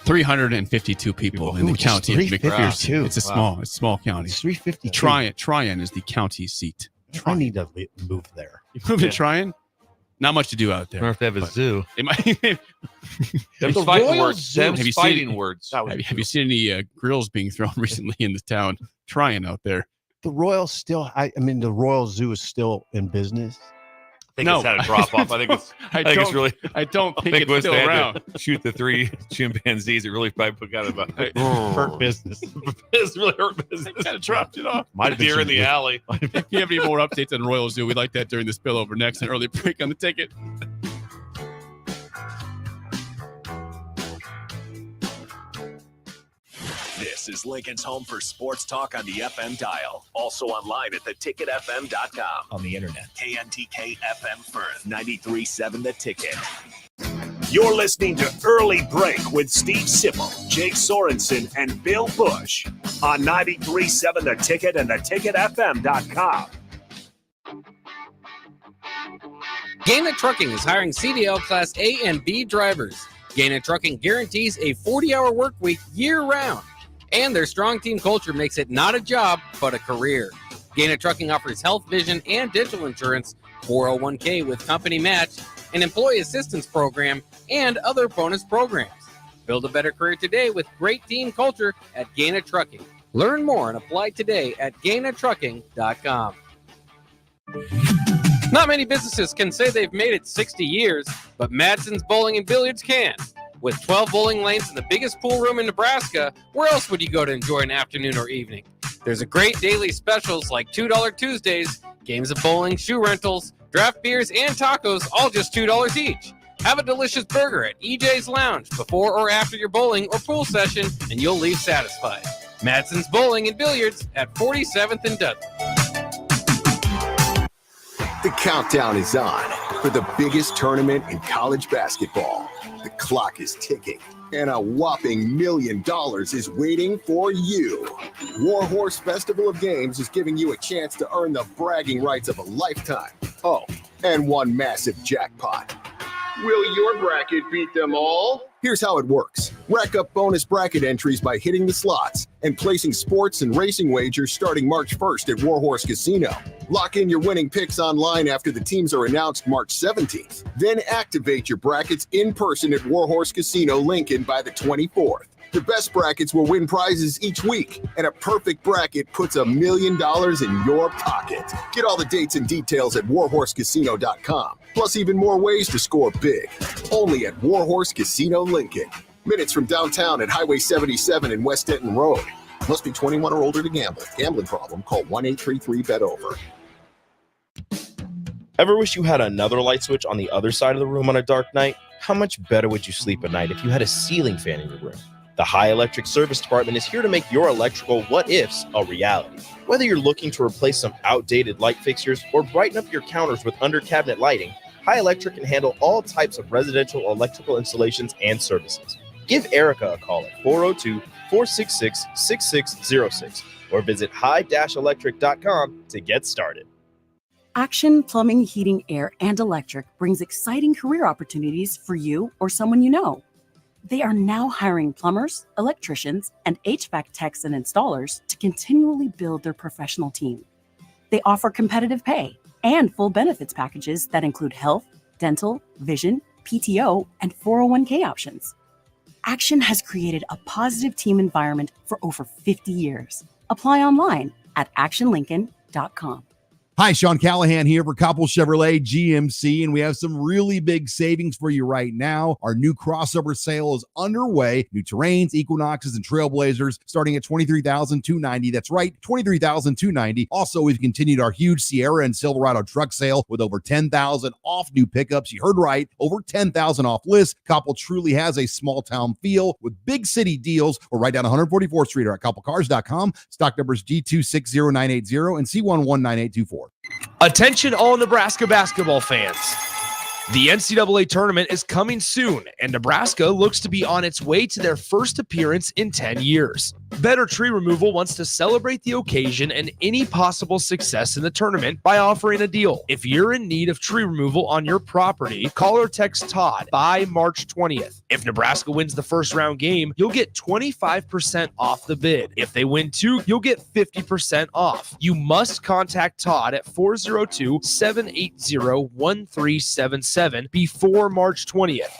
352 people in the Ooh, just county of 352. McPherson. It's a small county. It's 350. Tryon is the county seat. I need to move there. You moved to Tryon? Not much to do out there. Don't have to have a But zoo. It might, Them's The fighting Royal words. Zoo. Them's Have you fighting seen- words. have you seen any grills being thrown recently in the town? Tryon out there. The Royal still, I mean, the Royal Zoo is still in business. I think No. it's had a drop off. I think it's. I think it's really. I don't think it's once still they had around. to shoot the 3 chimpanzees, it really probably got about Hurt business. It's really hurt business. Kind of dropped it off. Might The have been deer in some- the alley. If you have any more updates on Royal Zoo, we'd like that during the spillover next. An early break on the ticket. This is Lincoln's home for sports talk on the FM dial. Also online at theticketfm.com. On the internet. KNTK FM Firth, 93.7 The Ticket. You're listening to Early Break with Steve Sipple, Jake Sorensen, and Bill Busch on 93.7 The Ticket and theticketfm.com. Gaina Trucking is hiring CDL Class A and B drivers. Gaina Trucking guarantees a 40-hour work week year-round. And their strong team culture makes it not a job, but a career. Gaina Trucking offers health, vision, and dental insurance, 401k with company match, an employee assistance program, and other bonus programs. Build a better career today with great team culture at Gaina Trucking. Learn more and apply today at GainaTrucking.com. Not many businesses can say they've made it 60 years, but Madsen's Bowling and Billiards can. With 12 bowling lanes and the biggest pool room in Nebraska, where else would you go to enjoy an afternoon or evening? There's a great daily specials like $2 Tuesdays, games of bowling, shoe rentals, draft beers, and tacos, all just $2 each. Have a delicious burger at EJ's Lounge before or after your bowling or pool session, and you'll leave satisfied. Madsen's Bowling and Billiards at 47th and Dudley. The countdown is on for the biggest tournament in college basketball. The clock is ticking, and a whopping $1 million is waiting for you. Warhorse Festival of Games is giving you a chance to earn the bragging rights of a lifetime. Oh, and one massive jackpot. Will your bracket beat them all? Here's how it works. Rack up bonus bracket entries by hitting the slots and placing sports and racing wagers starting March 1st at Warhorse Casino. Lock in your winning picks online after the teams are announced March 17th. Then activate your brackets in person at Warhorse Casino Lincoln by the 24th. The best brackets will win prizes each week, and a perfect bracket puts $1 million in your pocket. Get all the dates and details at warhorsecasino.com. Plus even more ways to score big. Only at Warhorse Casino Lincoln. Minutes from downtown at Highway 77 and West Denton Road. Must be 21 or older to gamble. Gambling problem? Call 1-833-BET-OVER. Ever wish you had another light switch on the other side of the room on a dark night? How much better would you sleep at night if you had a ceiling fan in your room? The High Electric Service Department is here to make your electrical what-ifs a reality. Whether you're looking to replace some outdated light fixtures or brighten up your counters with under-cabinet lighting, High Electric can handle all types of residential electrical installations and services. Give Erica a call at 402-466-6606 or visit high-electric.com to get started. Action Plumbing, Heating, Air, and Electric brings exciting career opportunities for you or someone you know. They are now hiring plumbers, electricians, and HVAC techs and installers to continually build their professional team. They offer competitive pay and full benefits packages that include health, dental, vision, PTO, and 401k options. Action has created a positive team environment for over 50 years. Apply online at actionlincoln.com. Hi, Sean Callahan here for Koppel Chevrolet GMC, and we have some really big savings for you right now. Our new crossover sale is underway. New Terrains, Equinoxes, and Trailblazers starting at $23,290. That's right, $23,290. Also, we've continued our huge Sierra and Silverado truck sale with over $10,000 off new pickups. You heard right, over $10,000 off list. Koppel truly has a small town feel with big city deals. We're right down 144th Street or at koppelcars.com. Stock numbers G260980 and C119824. Attention all Nebraska basketball fans. The NCAA tournament is coming soon, and Nebraska looks to be on its way to their first appearance in 10 years. Better Tree Removal wants to celebrate the occasion and any possible success in the tournament by offering a deal. If you're in need of tree removal on your property, call or text Todd by March 20th. If Nebraska wins the first round game, you'll get 25% off the bid. If they win two, you'll get 50% off. You must contact Todd at 402-780-1377 before March 20th.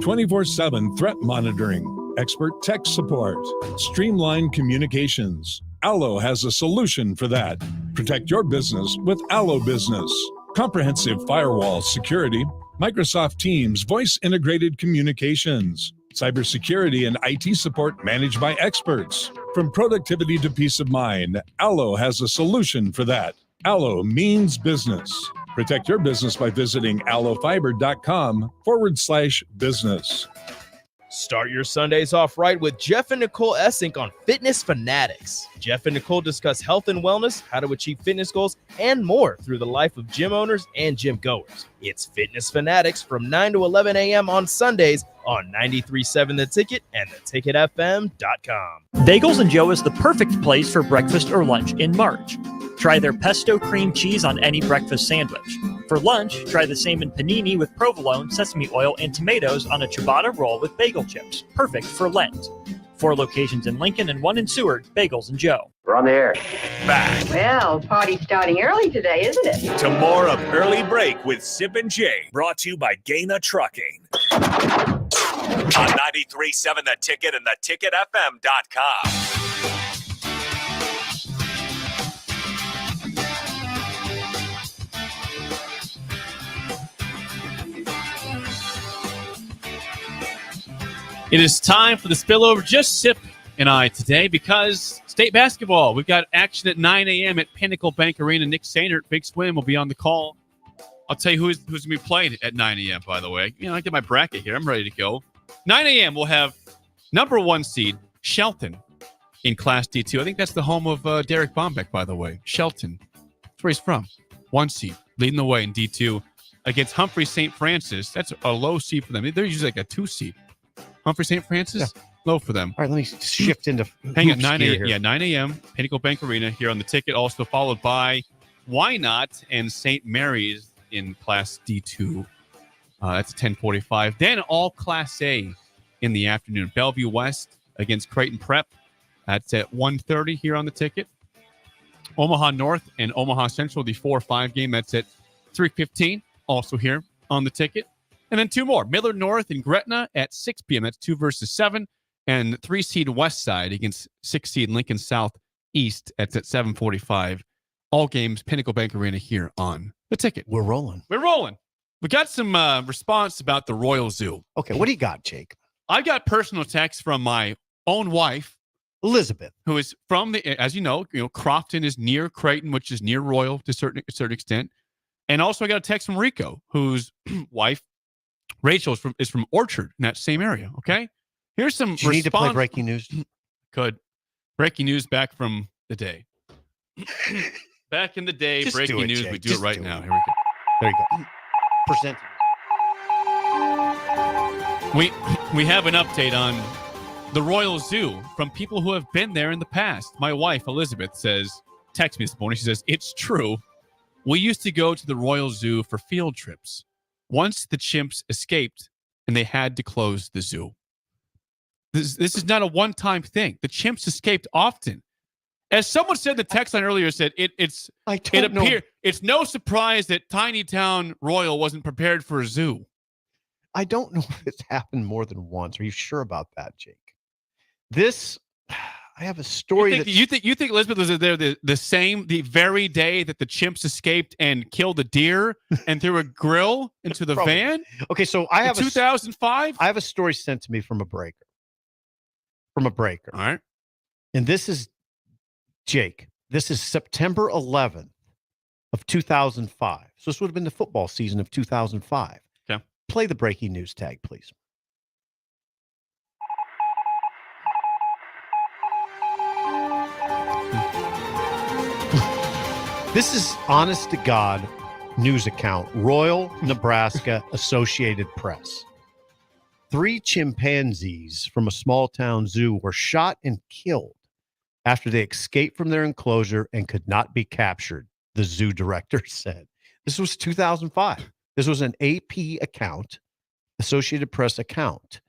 24/7 threat monitoring, expert tech support, streamlined communications. Allo has a solution for that. Protect your business with Allo Business. Comprehensive firewall security, Microsoft Teams voice integrated communications, cybersecurity and IT support managed by experts. From productivity to peace of mind, Allo has a solution for that. Allo means business. Protect your business by visiting allofiber.com/business. Start your Sundays off right with Jeff and Nicole Essink on Fitness Fanatics. Jeff and Nicole discuss health and wellness, how to achieve fitness goals, and more through the life of gym owners and gym goers. It's Fitness Fanatics from 9 to 11 a.m. on Sundays on 93.7 The Ticket and theticketfm.com. Bagels and Joe is the perfect place for breakfast or lunch in March. Try their pesto cream cheese on any breakfast sandwich. For lunch, try the same in panini with provolone, sesame oil, and tomatoes on a ciabatta roll with bagel chips. Perfect for Lent. 4 locations in Lincoln and 1 in Seward. Bagels and Joe. We're on the air. Back Well, party's starting early today, isn't it? to more of Early Break with Sip and Jay, brought to you by Gaina Trucking. On 93.7 The Ticket and theticketfm.com. It is time for the spillover. Just Sip and I today because state basketball. We've got action at 9 a.m. at Pinnacle Bank Arena. Nick Sainert, Big Swim, will be on the call. I'll tell you who's going to be playing at 9 a.m., by the way. I get my bracket here. I'm ready to go. 9 a.m. we'll have number 1 seed, Shelton, in Class D2. I think that's the home of Derek Bombeck, by the way. Shelton. That's where he's from. 1 seed, leading the way in D2 against Humphrey St. Francis. That's a low seed for them. They're usually like a 2 seed. Humphrey St. Francis, low for them. All right, let me shift into hang on, 9 9 a.m. Pinnacle Bank Arena here on the Ticket. Also followed by Wynot and St. Mary's in Class D2. That's 10:45. Then all Class A in the afternoon. Bellevue West against Creighton Prep. That's at 1:30 here on the ticket. Omaha North and Omaha Central, the 4-5 game. That's at 3:15, also here on the ticket. And then two more. Millard North and Gretna at 6 p.m. That's 2 versus 7. And 3-seed West Side against 6-seed Lincoln Southeast. That's at 7:45. All games, Pinnacle Bank Arena here on the ticket. We're rolling. We're rolling. We got some response about the Royal Zoo. Okay, what do you got, Jake? I got personal text from my own wife, Elizabeth, who is from as you know, Crofton is near Creighton, which is near Royal to a certain extent. And also I got a text from Rico, whose wife, Rachel, is from Orchard in that same area. Okay. Here's some Do you need to play breaking news? Could. Breaking news back from the day. Back in the day, Just breaking do it, news. Jake. We do Just it right do now. it. Here we go. There you go. Present. We have an update on the Royal Zoo from people who have been there in the past. My wife, Elizabeth, text me this morning. She says, it's true. We used to go to the Royal Zoo for field trips. Once the chimps escaped and they had to close the zoo. This is not a one-time thing. The chimps escaped often. As someone said in the text line earlier, said it's no surprise that Tiny Town Royal wasn't prepared for a zoo. I don't know if it's happened more than once. Are you sure about that, Jake? I have a story. You think Elizabeth was there the very day that the chimps escaped and killed a deer and threw a grill into the van? Okay, so I have 2005. I have a story sent to me from a breaker. All right, and this is Jake. This is September 11th of 2005. So this would have been the football season of 2005. Okay, play the breaking news tag, please. This is honest to God news account, Royal Nebraska Associated Press. 3 chimpanzees from a small town zoo were shot and killed after they escaped from their enclosure and could not be captured, the zoo director said. This was 2005. This was an AP account, Associated Press account.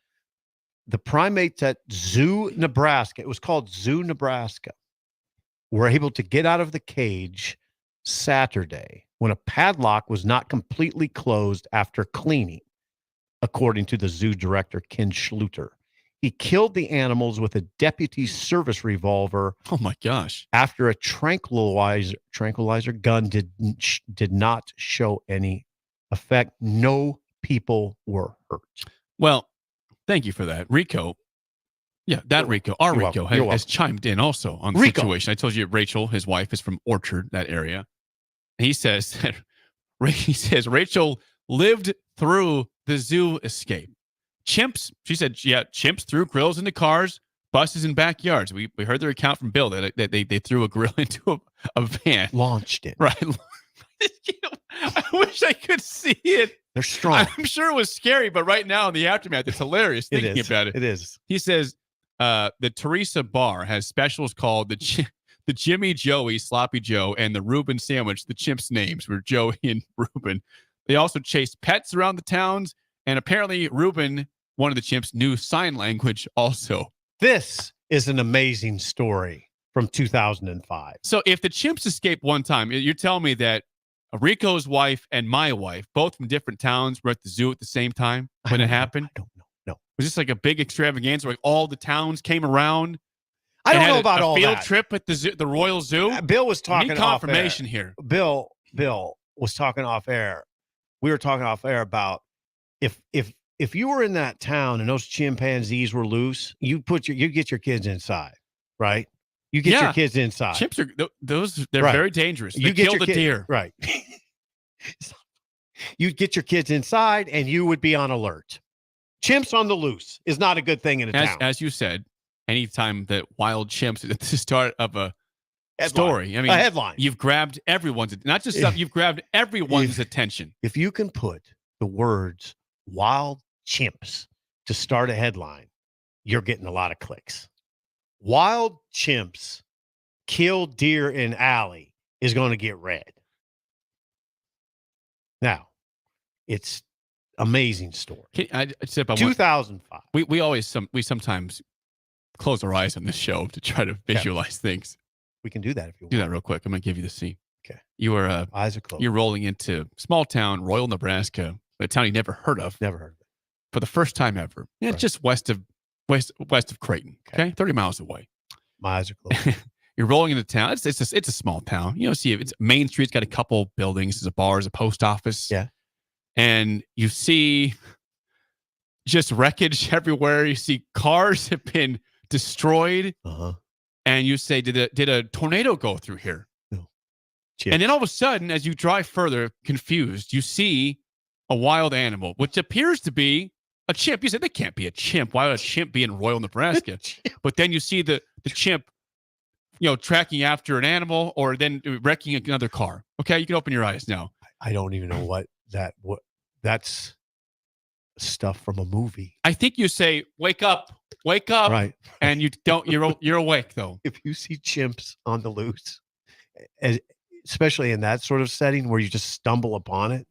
The primates at Zoo Nebraska, it was called Zoo Nebraska, were able to get out of the cage Saturday when a padlock was not completely closed after cleaning, according to the zoo director, Ken Schluter. He killed the animals with a deputy service revolver. Oh, my gosh. After a tranquilizer gun did not show any effect. No people were hurt. Well, thank you for that. Rico. Yeah, that Rico, our Rico, has chimed in also on the situation. I told you Rachel, his wife, is from Orchard, that area. He says Rachel lived through the zoo escape. Chimps, she said, yeah, chimps threw grills into cars, buses, and backyards. We heard their account from Bill that they threw a grill into a van. Launched it. Right. I wish I could see it. They're strong. I'm sure it was scary, but right now in the aftermath, it's hilarious thinking about it. It is. He says the Teresa Bar has specials called the Jimmy Joey Sloppy Joe and the Reuben Sandwich. The chimps' names were Joey and Reuben. They also chased pets around the towns, and apparently Reuben, one of the chimps, knew sign language also. This is an amazing story from 2005. So if the chimps escaped one time, you're telling me that Rico's wife and my wife, both from different towns, were at the zoo at the same time when it happened? I don't know. No. Was this like a big extravaganza where all the towns came around? I don't know about all that. Field trip at the zoo, the Royal Zoo? Bill was talking off air. Confirmation here. Bill was talking off air. We were talking off air about if you were in that town and those chimpanzees were loose, you get your kids inside, right? You get your kids inside. Chimps are they're very dangerous. They you get kill the deer. Right. You'd get your kids inside and you would be on alert. Chimps on the loose is not a good thing in a town. As you said, anytime that wild chimps at the start of a story, I mean, a headline. You've grabbed everyone's, not just stuff, you've grabbed everyone's attention. If you can put the words wild chimps to start a headline, you're getting a lot of clicks. Wild chimps kill deer in alley is going to get read. Now, it's amazing story. Sip, 2005. We sometimes close our eyes on this show to try to visualize things. We can do that if you want. Do that real quick. I'm going to give you the scene. Okay. You are eyes are closed. You're rolling into small town, Royal, Nebraska, a town you never heard of. Never heard of it. For the first time ever. Yeah, Right. It's just west of Creighton. Okay. 30 miles away. My eyes are closed. You're rolling into town. It's a small town. You know, see, it's Main Street's got a couple buildings. There's a bar, there's a post office. Yeah. And you see just wreckage everywhere. You see cars have been destroyed. Uh-huh. And you say, did a tornado go through here? No. And then all of a sudden, as you drive further, confused, you see a wild animal, which appears to be a chimp. You said, that can't be a chimp. Why would a chimp be in Royal, Nebraska? But then you see the chimp, tracking after an animal or then wrecking another car. Okay, you can open your eyes now. I don't even know what that's stuff from a movie. I think you say, wake up, right? And you don't. You're awake though. If you see chimps on the loose, especially in that sort of setting where you just stumble upon it,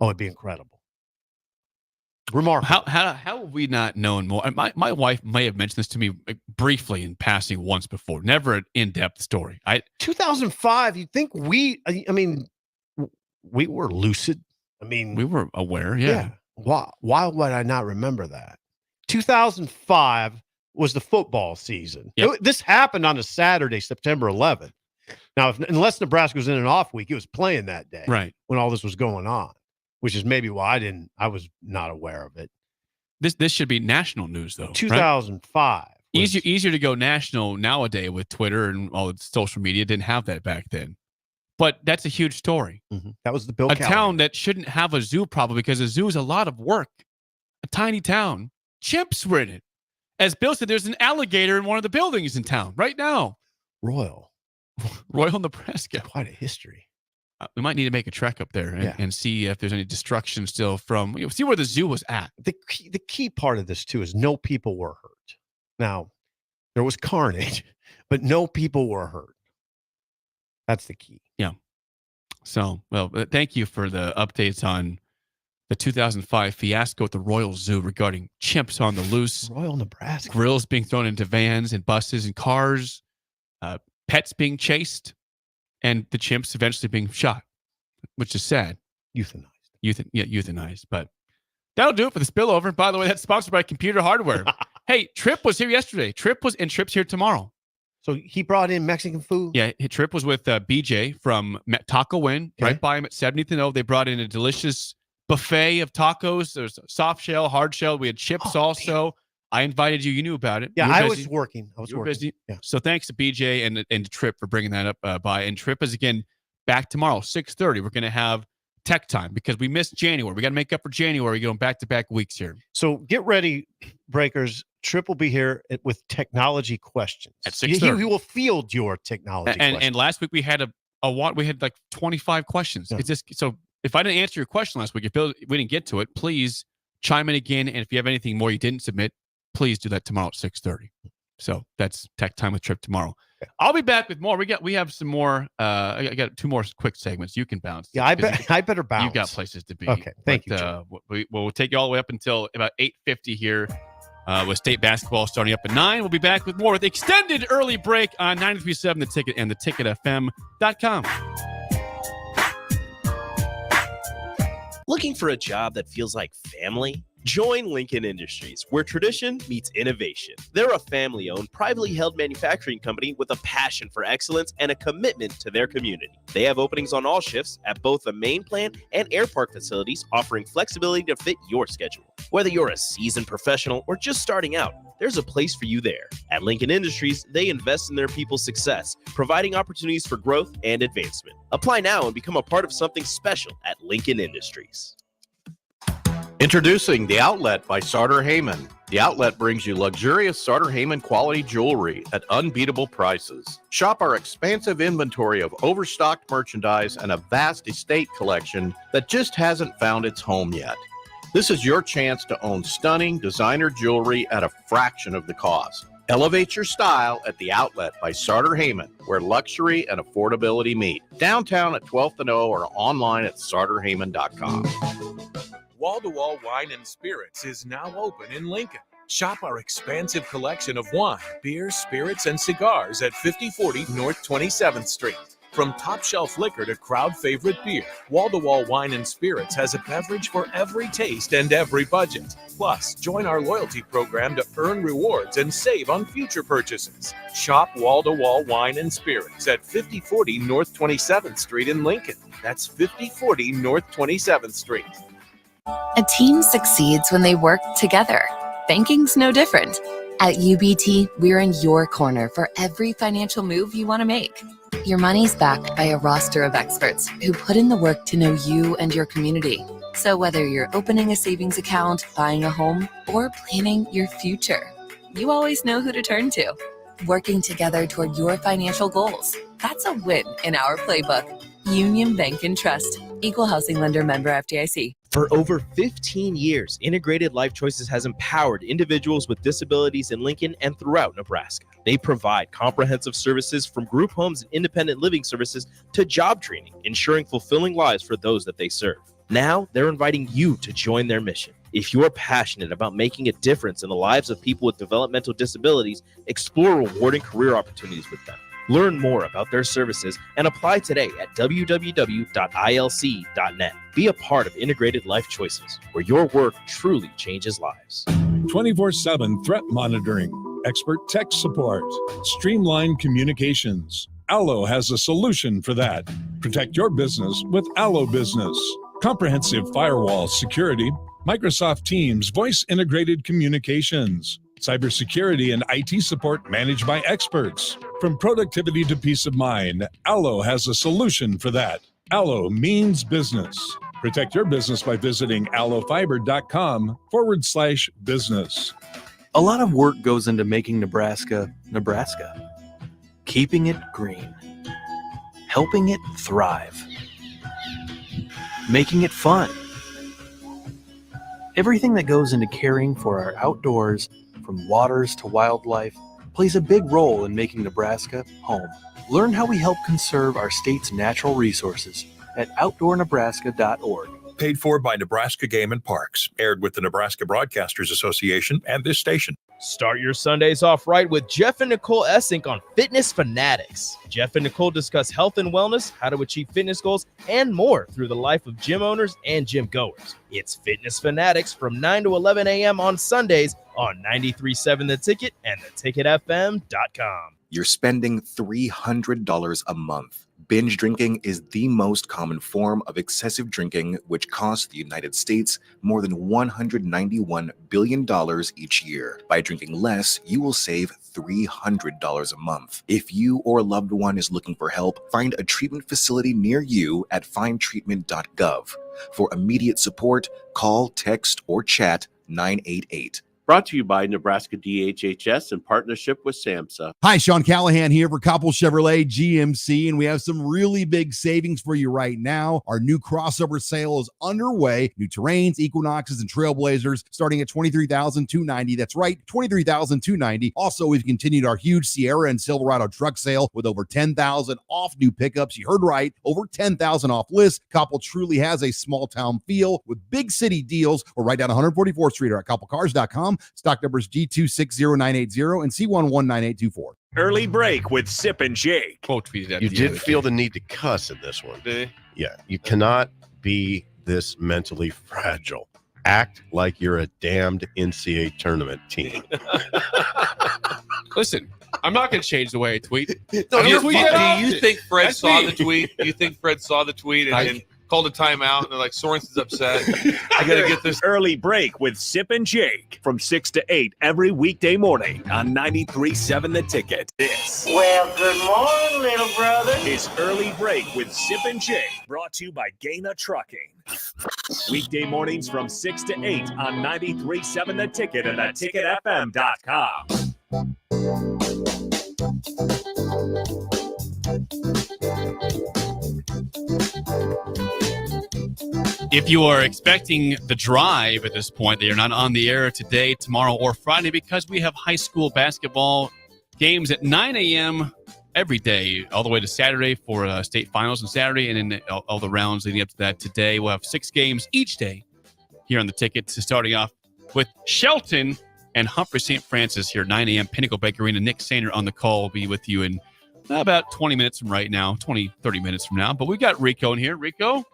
it'd be incredible. Remarkable. How have we not known more? My wife may have mentioned this to me briefly in passing once before. Never an in-depth story. 2005. You think we were lucid? I mean, we were aware. Yeah. Why would I not remember that? 2005 was the football season. Yep. This happened on a Saturday, September 11th. Now, unless Nebraska was in an off week, it was playing that day, right, when all this was going on. Which is maybe why I was not aware of it. This should be national news, though. 2005. Right? Easier to go national nowadays with Twitter and all the social media. Didn't have that back then. But that's a huge story. Mm-hmm. That was the Bill Callahan. Town that shouldn't have a zoo probably because a zoo is a lot of work. A tiny town. Chimps were in it. As Bill said, there's an alligator in one of the buildings in town right now. Royal, Nebraska. Quite a history. We might need to make a trek up there and see if there's any destruction still from, see where the zoo was at. The key part of this, too, is no people were hurt. Now, there was carnage, but no people were hurt. That's the key. Yeah. So, well, thank you for the updates on the 2005 fiasco at the Royal Zoo regarding chimps on the loose. Royal, Nebraska. Grills being thrown into vans and buses and cars. Pets being chased. And the chimps eventually being shot, which is sad. Euthanized. Euthanized. But that'll do it for the spillover. By the way, that's sponsored by Computer Hardware. Hey, Tripp was here yesterday. Tripp's here tomorrow. So he brought in Mexican food? Yeah, Tripp was with BJ from Taco Inn, right by him at 70th and O. They brought in a delicious buffet of tacos. There's soft shell, hard shell. We had chips also. Damn. I invited you. You knew about it. Yeah, I was working. Busy. Yeah. So thanks to BJ and Tripp for bringing that up by. And Tripp is again back tomorrow, 6:30. We're going to have tech time because we missed January. We got to make up for January. Going back-to-back weeks here. So get ready, Breakers. Tripp will be here with technology questions at 6:30. He will field your technology questions. And last week we had we had like 25 questions. Yeah. It's just so if I didn't answer your question last week, if we didn't get to it, please chime in again. And if you have anything more you didn't submit, please do that tomorrow at 6:30. So that's Tech Time with Tripp tomorrow. Okay. I'll be back with more. We have some more. I got 2 more quick segments. You can bounce. Yeah, I better bounce. You've got places to be. Okay, thank you. We'll take you all the way up until about 8:50 here with state basketball starting up at 9. We'll be back with more with extended early break on 93.7 The Ticket and theticketfm.com. Looking for a job that feels like family? Join Lincoln Industries, where tradition meets innovation. They're a family-owned, privately held manufacturing company with a passion for excellence and a commitment to their community. They have openings on all shifts at both the main plant and air park facilities, offering flexibility to fit your schedule. Whether you're a seasoned professional or just starting out, there's a place for you there. At Lincoln Industries, they invest in their people's success, providing opportunities for growth and advancement. Apply now and become a part of something special at Lincoln Industries. Introducing The Outlet by Sartor Heyman. The Outlet brings you luxurious Sartor Heyman quality jewelry at unbeatable prices. Shop our expansive inventory of overstocked merchandise and a vast estate collection that just hasn't found its home yet. This is your chance to own stunning designer jewelry at a fraction of the cost. Elevate your style at The Outlet by Sartor Heyman, where luxury and affordability meet. Downtown at 12th and O or online at sartorheyman.com. Wall-to-Wall Wine and Spirits is now open in Lincoln. Shop our expansive collection of wine, beer, spirits, and cigars at 5040 North 27th Street. From top-shelf liquor to crowd-favorite beer, Wall-to-Wall Wine and Spirits has a beverage for every taste and every budget. Plus, join our loyalty program to earn rewards and save on future purchases. Shop Wall-to-Wall Wine and Spirits at 5040 North 27th Street in Lincoln. That's 5040 North 27th Street. A team succeeds when they work together. Banking's no different. At UBT, we're in your corner for every financial move you want to make. Your money's backed by a roster of experts who put in the work to know you and your community. So whether you're opening a savings account, buying a home, or planning your future, you always know who to turn to. Working together toward your financial goals. That's a win in our playbook. Union Bank and Trust. Equal housing lender, member FDIC. For over 15 years, Integrated Life Choices has empowered individuals with disabilities in Lincoln and throughout Nebraska. They provide comprehensive services from group homes and independent living services to job training, ensuring fulfilling lives for those that they serve. Now, they're inviting you to join their mission. If you're passionate about making a difference in the lives of people with developmental disabilities, explore rewarding career opportunities with them. Learn more about their services and apply today at www.ilc.net. Be a part of Integrated Life Choices, where your work truly changes lives. 24/7 threat monitoring, expert tech support, streamlined communications. Allo has a solution for that. Protect your business with Allo Business. Comprehensive firewall security, Microsoft Teams voice integrated communications, cybersecurity and IT support managed by experts. From productivity to peace of mind, Allo has a solution for that. Allo means business. Protect your business by visiting allofiber.com/business. A lot of work goes into making Nebraska, Nebraska. Keeping it green. Helping it thrive. Making it fun. Everything that goes into caring for our outdoors, from waters to wildlife, plays a big role in making Nebraska home. Learn how we help conserve our state's natural resources at outdoornebraska.org. Paid for by Nebraska Game and Parks. Aired with the Nebraska Broadcasters Association and this station. Start your Sundays off right with Jeff and Nicole Essink on Fitness Fanatics. Jeff and Nicole discuss health and wellness, how to achieve fitness goals, and more through the life of gym owners and gym goers. It's Fitness Fanatics from 9 to 11 a.m. on Sundays on 93.7 The Ticket and theticketfm.com. You're spending $300 a month. Binge drinking is the most common form of excessive drinking, which costs the United States more than $191 billion each year. By drinking less, you will save $300 a month. If you or a loved one is looking for help, find a treatment facility near you at findtreatment.gov. For immediate support, call, text, or chat 988. Brought to you by Nebraska DHHS in partnership with SAMHSA. Hi, Sean Callahan here for Koppel Chevrolet GMC, and we have some really big savings for you right now. Our new crossover sale is underway. New Terrains, Equinoxes, and Trailblazers starting at $23,290. That's right, $23,290. Also, we've continued our huge Sierra and Silverado truck sale with over $10,000 off new pickups. You heard right, over $10,000 off list. Koppel truly has a small town feel with big city deals. We're right down 144th Street or at koppelcars.com. Stock numbers G260980 and C119824. Early break with Sip and Jake. Quote tweeted at You the did other feel day. the need to cuss in this one. Did Yeah, you cannot be this mentally fragile. Act like you're a damned NCAA tournament team. Listen, I'm not going to change the way I tweet. Do I'm you, gonna tweet that out. think Fred That's saw me. the tweet? Do you think Fred saw the tweet and called a timeout and they're like, Sorensen's upset. I got to get this. Early break with Sip and Jake from 6 to 8 every weekday morning on 93.7 The Ticket. This Well, good morning, little brother. is Early Break with Sip and Jake, brought to you by Gaina Trucking. Weekday mornings from 6 to 8 on 93.7 The Ticket and theticketfm.com. If you are expecting the drive at this point, they are not on the air today, tomorrow, or Friday because we have high school basketball games at 9 a.m. every day, all the way to Saturday for state finals on Saturday, and then all the rounds leading up to that today. We'll have 6 games each day here on the ticket, starting off with Shelton and Humphrey St. Francis here, 9 a.m. Pinnacle Bank Arena. Nick Sainer on the call will be with you in about 20 minutes from right now, 30 minutes from now. But we've got Rico in here. Rico,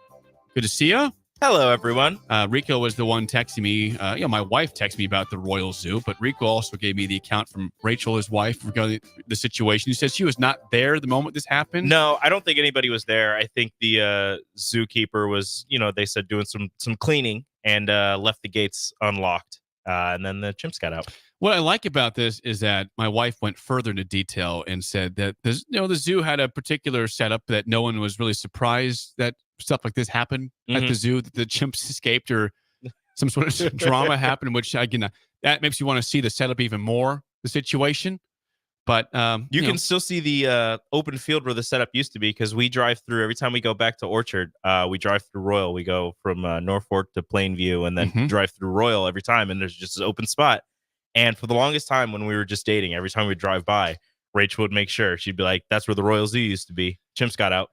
good to see you. Hello, everyone. Rico was the one texting me. My wife texted me about the Royal Zoo, but Rico also gave me the account from Rachel, his wife, regarding the situation. He says she was not there the moment this happened. No, I don't think anybody was there. I think the zookeeper was, they said doing some cleaning and left the gates unlocked. And then the chimps got out. What I like about this is that my wife went further into detail and said that the zoo had a particular setup that no one was really surprised that stuff like this happened at the zoo, that the chimps escaped or some sort of drama happened, which again, that makes you want to see the setup even more, the situation. But you can still see the open field where the setup used to be, because we drive through every time we go back to Orchard. We drive through Royal. We go from Norfolk to Plainview and then drive through Royal every time. And there's just an open spot. And for the longest time when we were just dating, every time we drive by, Rachel would make sure. She'd be like, that's where the Royal Zoo used to be. Chimps got out.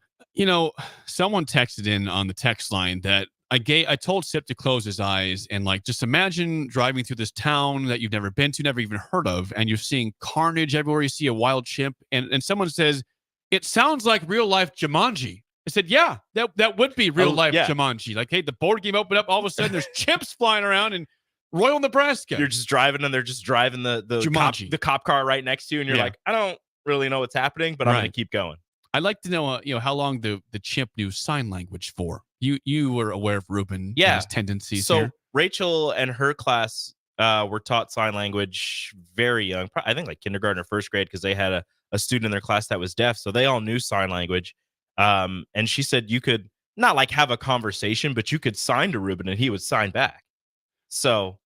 Someone texted in on the text line that I told Sip to close his eyes and just imagine driving through this town that you've never been to, never even heard of, and you're seeing carnage everywhere. You see a wild chimp, and someone says, it sounds like real life Jumanji. I said, yeah, that would be real life Jumanji. Like, hey, the board game opened up, all of a sudden there's chimps flying around in Royal, Nebraska. You're just driving and they're just driving the cop car right next to you, and you're like, I don't really know what's happening, but I'm going to keep going. I'd like to know, how long the chimp knew sign language for. You were aware of Ruben and his tendencies. So here. Rachel and her class were taught sign language very young. I think like kindergarten or first grade, because they had a student in their class that was deaf, so they all knew sign language. And she said you could not have a conversation, but you could sign to Ruben and he would sign back. So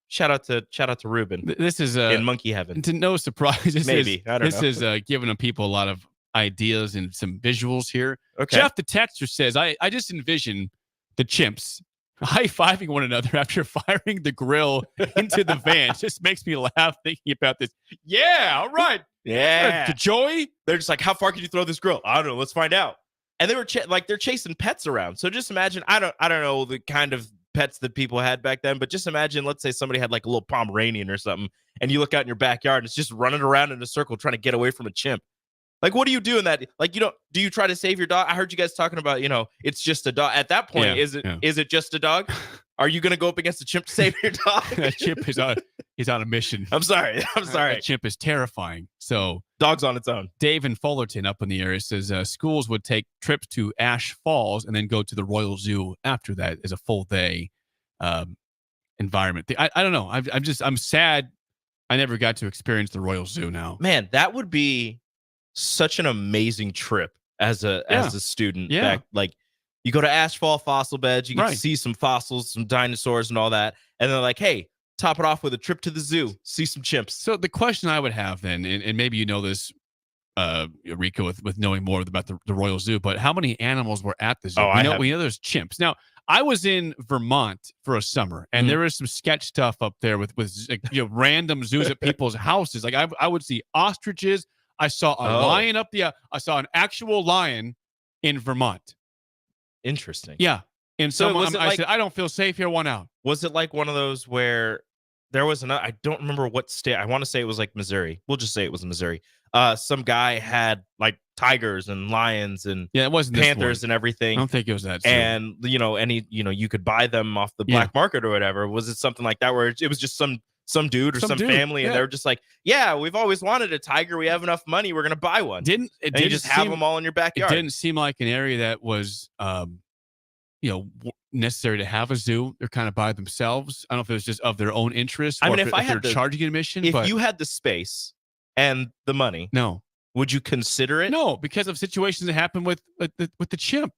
shout out to Ruben. This is in monkey heaven. To no surprise, I don't know. This is giving people a lot of ideas and some visuals here. Okay. Jeff the texter says, I just envision the chimps high-fiving one another after firing the grill into the van. It just makes me laugh thinking about this. Yeah, all right. Yeah. Joy. They're just like, how far can you throw this grill? I don't know. Let's find out. And they were they're chasing pets around. So just imagine, I don't know the kind of pets that people had back then, but just imagine, let's say somebody had like a little Pomeranian or something, and you look out in your backyard and it's just running around in a circle trying to get away from a chimp. Like, what do you do in that? Like, do you try to save your dog? I heard you guys talking about, it's just a dog. At that point, is it just a dog? Are you going to go up against a chimp to save your dog? That chimp is on a mission. I'm sorry. That chimp is terrifying. So dog's on its own. Dave in Fullerton up in the area says schools would take trips to Ash Falls and then go to the Royal Zoo after that as a full day environment. I don't know. I'm sad I never got to experience the Royal Zoo now. Man, that would be such an amazing trip as a student. Yeah. Back, like, you go to Ashfall fossil beds, you get to see some fossils, some dinosaurs and all that, and they're like, hey, top it off with a trip to the zoo, see some chimps. So the question I would have then, and maybe you know this, Rico, with knowing more about the Royal Zoo, but how many animals were at the zoo? We know there's chimps. Now, I was in Vermont for a summer, and there was some sketch stuff up there with random zoos at people's houses. Like I would see ostriches. I saw a lion up the. I saw an actual lion in Vermont. Interesting. Yeah, and so I said, I don't feel safe here. One out. Was it like one of those where there was I don't remember what state. I want to say it was like Missouri. We'll just say it was Missouri. Some guy had like tigers and lions and it wasn't panthers and everything. I don't think it was that. And you could buy them off the black market or whatever. Was it something like that where it was just some dude or some family and they were just like, yeah, we've always wanted a tiger. We have enough money. We're gonna buy one. You just have them all in your backyard. It didn't seem like an area that was necessary to have a zoo. They're kind of by themselves. I don't know if it was just of their own interest. Or if they're charging admission. If you had the space and the money, no, would you consider it? No, because of situations that happened with the chimp.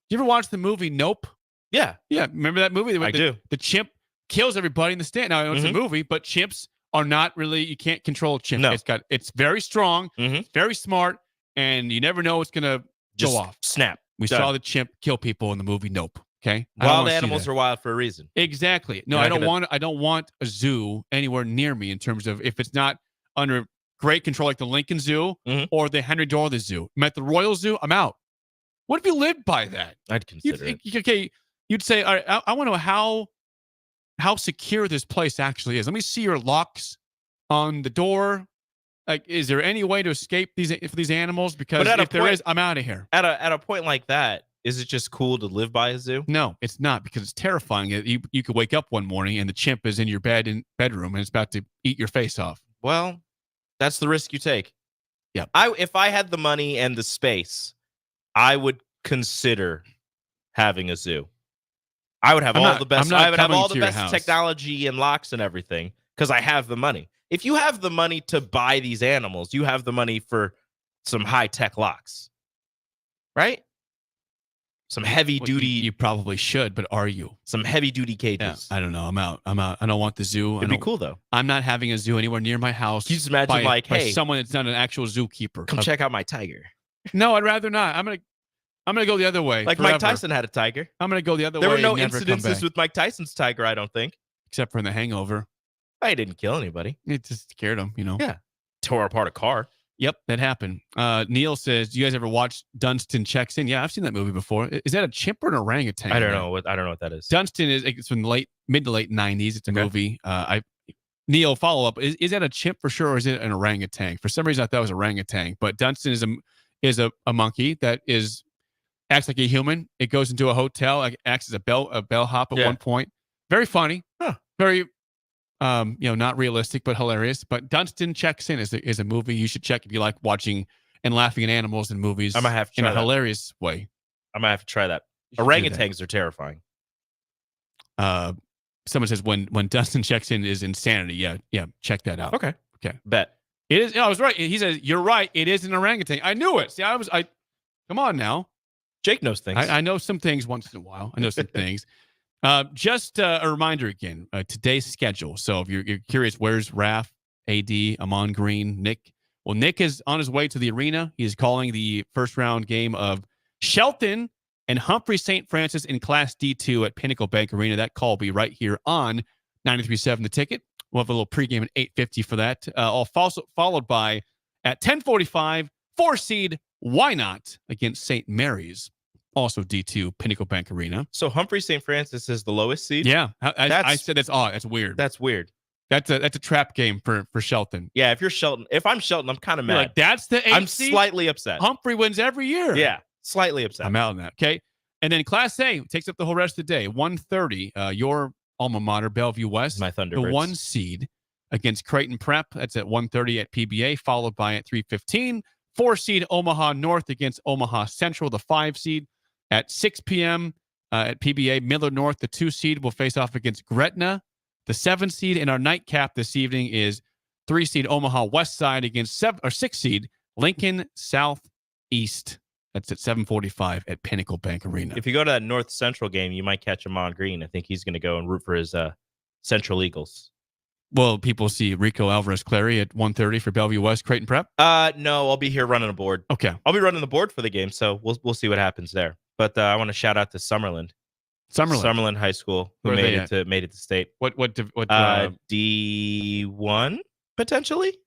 You ever watch the movie Nope? Yeah. Remember that movie? I do. The chimp kills everybody in the stand. Now I know it's a movie, but chimps are not really. You can't control a chimp. No. It's very strong, very smart, and you never know what's gonna just go off. Snap. We saw the chimp kill people in the movie Nope. Okay, I don't Wild wanna see animals that. are wild for a reason. Exactly. No, You're I not don't gonna- want. I don't want a zoo anywhere near me in terms of if it's not under great control, like the Lincoln Zoo or the Henry Dorley Zoo. I'm at the Royal Zoo. I'm out. What if you lived by that? I'd consider it. Okay, you'd say, all right, I want to know how secure this place actually is. Let me see your locks on the door. Like, is there any way to escape these animals? Because if there is, I'm out of here. At a point like that, is it just cool to live by a zoo? No, it's not, because it's terrifying. You could wake up one morning and the chimp is in your bedroom and it's about to eat your face off. Well, that's the risk you take. Yeah. If I had the money and the space, I would consider having a zoo. I would have I would have all the best technology and locks and everything because I have the money. If you have the money to buy these animals, you have the money for some high-tech locks, right? Some heavy-duty. You probably should, but are you? Some heavy-duty cages. Yeah, I don't know. I'm out. I don't want the zoo. It'd be cool though. I'm not having a zoo anywhere near my house. You just imagine by hey, someone that's not an actual zookeeper. Come check out my tiger. No, I'd rather not. I'm gonna go the other way. Like forever. Mike Tyson had a tiger. I'm gonna go the other way. There were no and never come incidences back. with Mike Tyson's tiger, I don't think. Except for in The Hangover. I didn't kill anybody. It just scared him, Yeah. Tore apart a car. Yep, that happened. Neil says, "Do you guys ever watch Dunstan Checks In?" Yeah, I've seen that movie before. Is that a chimp or an orangutan? I don't know what that is. Dunstan it's from mid to late 90s. It's a movie. Neil, follow up. Is that a chimp for sure, or is it an orangutan? For some reason, I thought it was orangutan. But Dunstan is a monkey that acts like a human. It goes into a hotel, acts as a bellhop at one point. Very funny. Very not realistic, but hilarious. But Dunstan Checks In is a movie you should check if you like watching and laughing at animals in movies. I might have to in try a that. hilarious way. I might have to try that. should do Orangutans are terrifying. Someone says when Dunstan Checks In is insanity. Yeah, check that out. Okay. Bet. It is. I was right. He says you're right. It is an orangutan. I knew it. See, come on now. Jake knows things. I know some things once in a while. I know some things. Just a reminder again, today's schedule. So if you're curious, where's Raph, AD, Amon Green, Nick? Well, Nick is on his way to the arena. He is calling the first round game of Shelton and Humphrey St. Francis in Class D2 at Pinnacle Bank Arena. That call will be right here on 93.7 The Ticket. We'll have a little pregame at 8:50 for that. All followed by at 10:45, 4-seed Why Not against St. Mary's. Also D2 Pinnacle Bank Arena. So Humphrey St. Francis is the lowest seed? Yeah. I said that's odd. That's weird. That's weird. That's a trap game for Shelton. Yeah, if I'm Shelton, I'm kind of mad. Like, that's the 8th I'm seed? slightly upset. Humphrey wins every year. Yeah, slightly upset. I'm out on that. Okay. And then Class A takes up the whole rest of the day. 1:30, your alma mater, Bellevue West. My Thunderbirds. The 1 seed against Creighton Prep. That's at 1:30 at PBA, followed by at 3:15. 4-seed Omaha North against Omaha Central, the 5 seed. At 6 p.m. At PBA, Miller North, the 2 seed, will face off against Gretna, the 7 seed. And our nightcap this evening is 3 seed Omaha West Side against 6 seed Lincoln Southeast. That's at 7:45 at Pinnacle Bank Arena. If you go to that North Central game, you might catch Amon Green. I think he's going to go and root for his Central Eagles. Well, people see Rico Alvarez-Clary at 1:30 for Bellevue West Creighton Prep? No, I'll be here running a board. Okay. I'll be running the board for the game, so we'll see what happens there. But I want to shout out to Summerlin High School, who made it to state. What D1 potentially?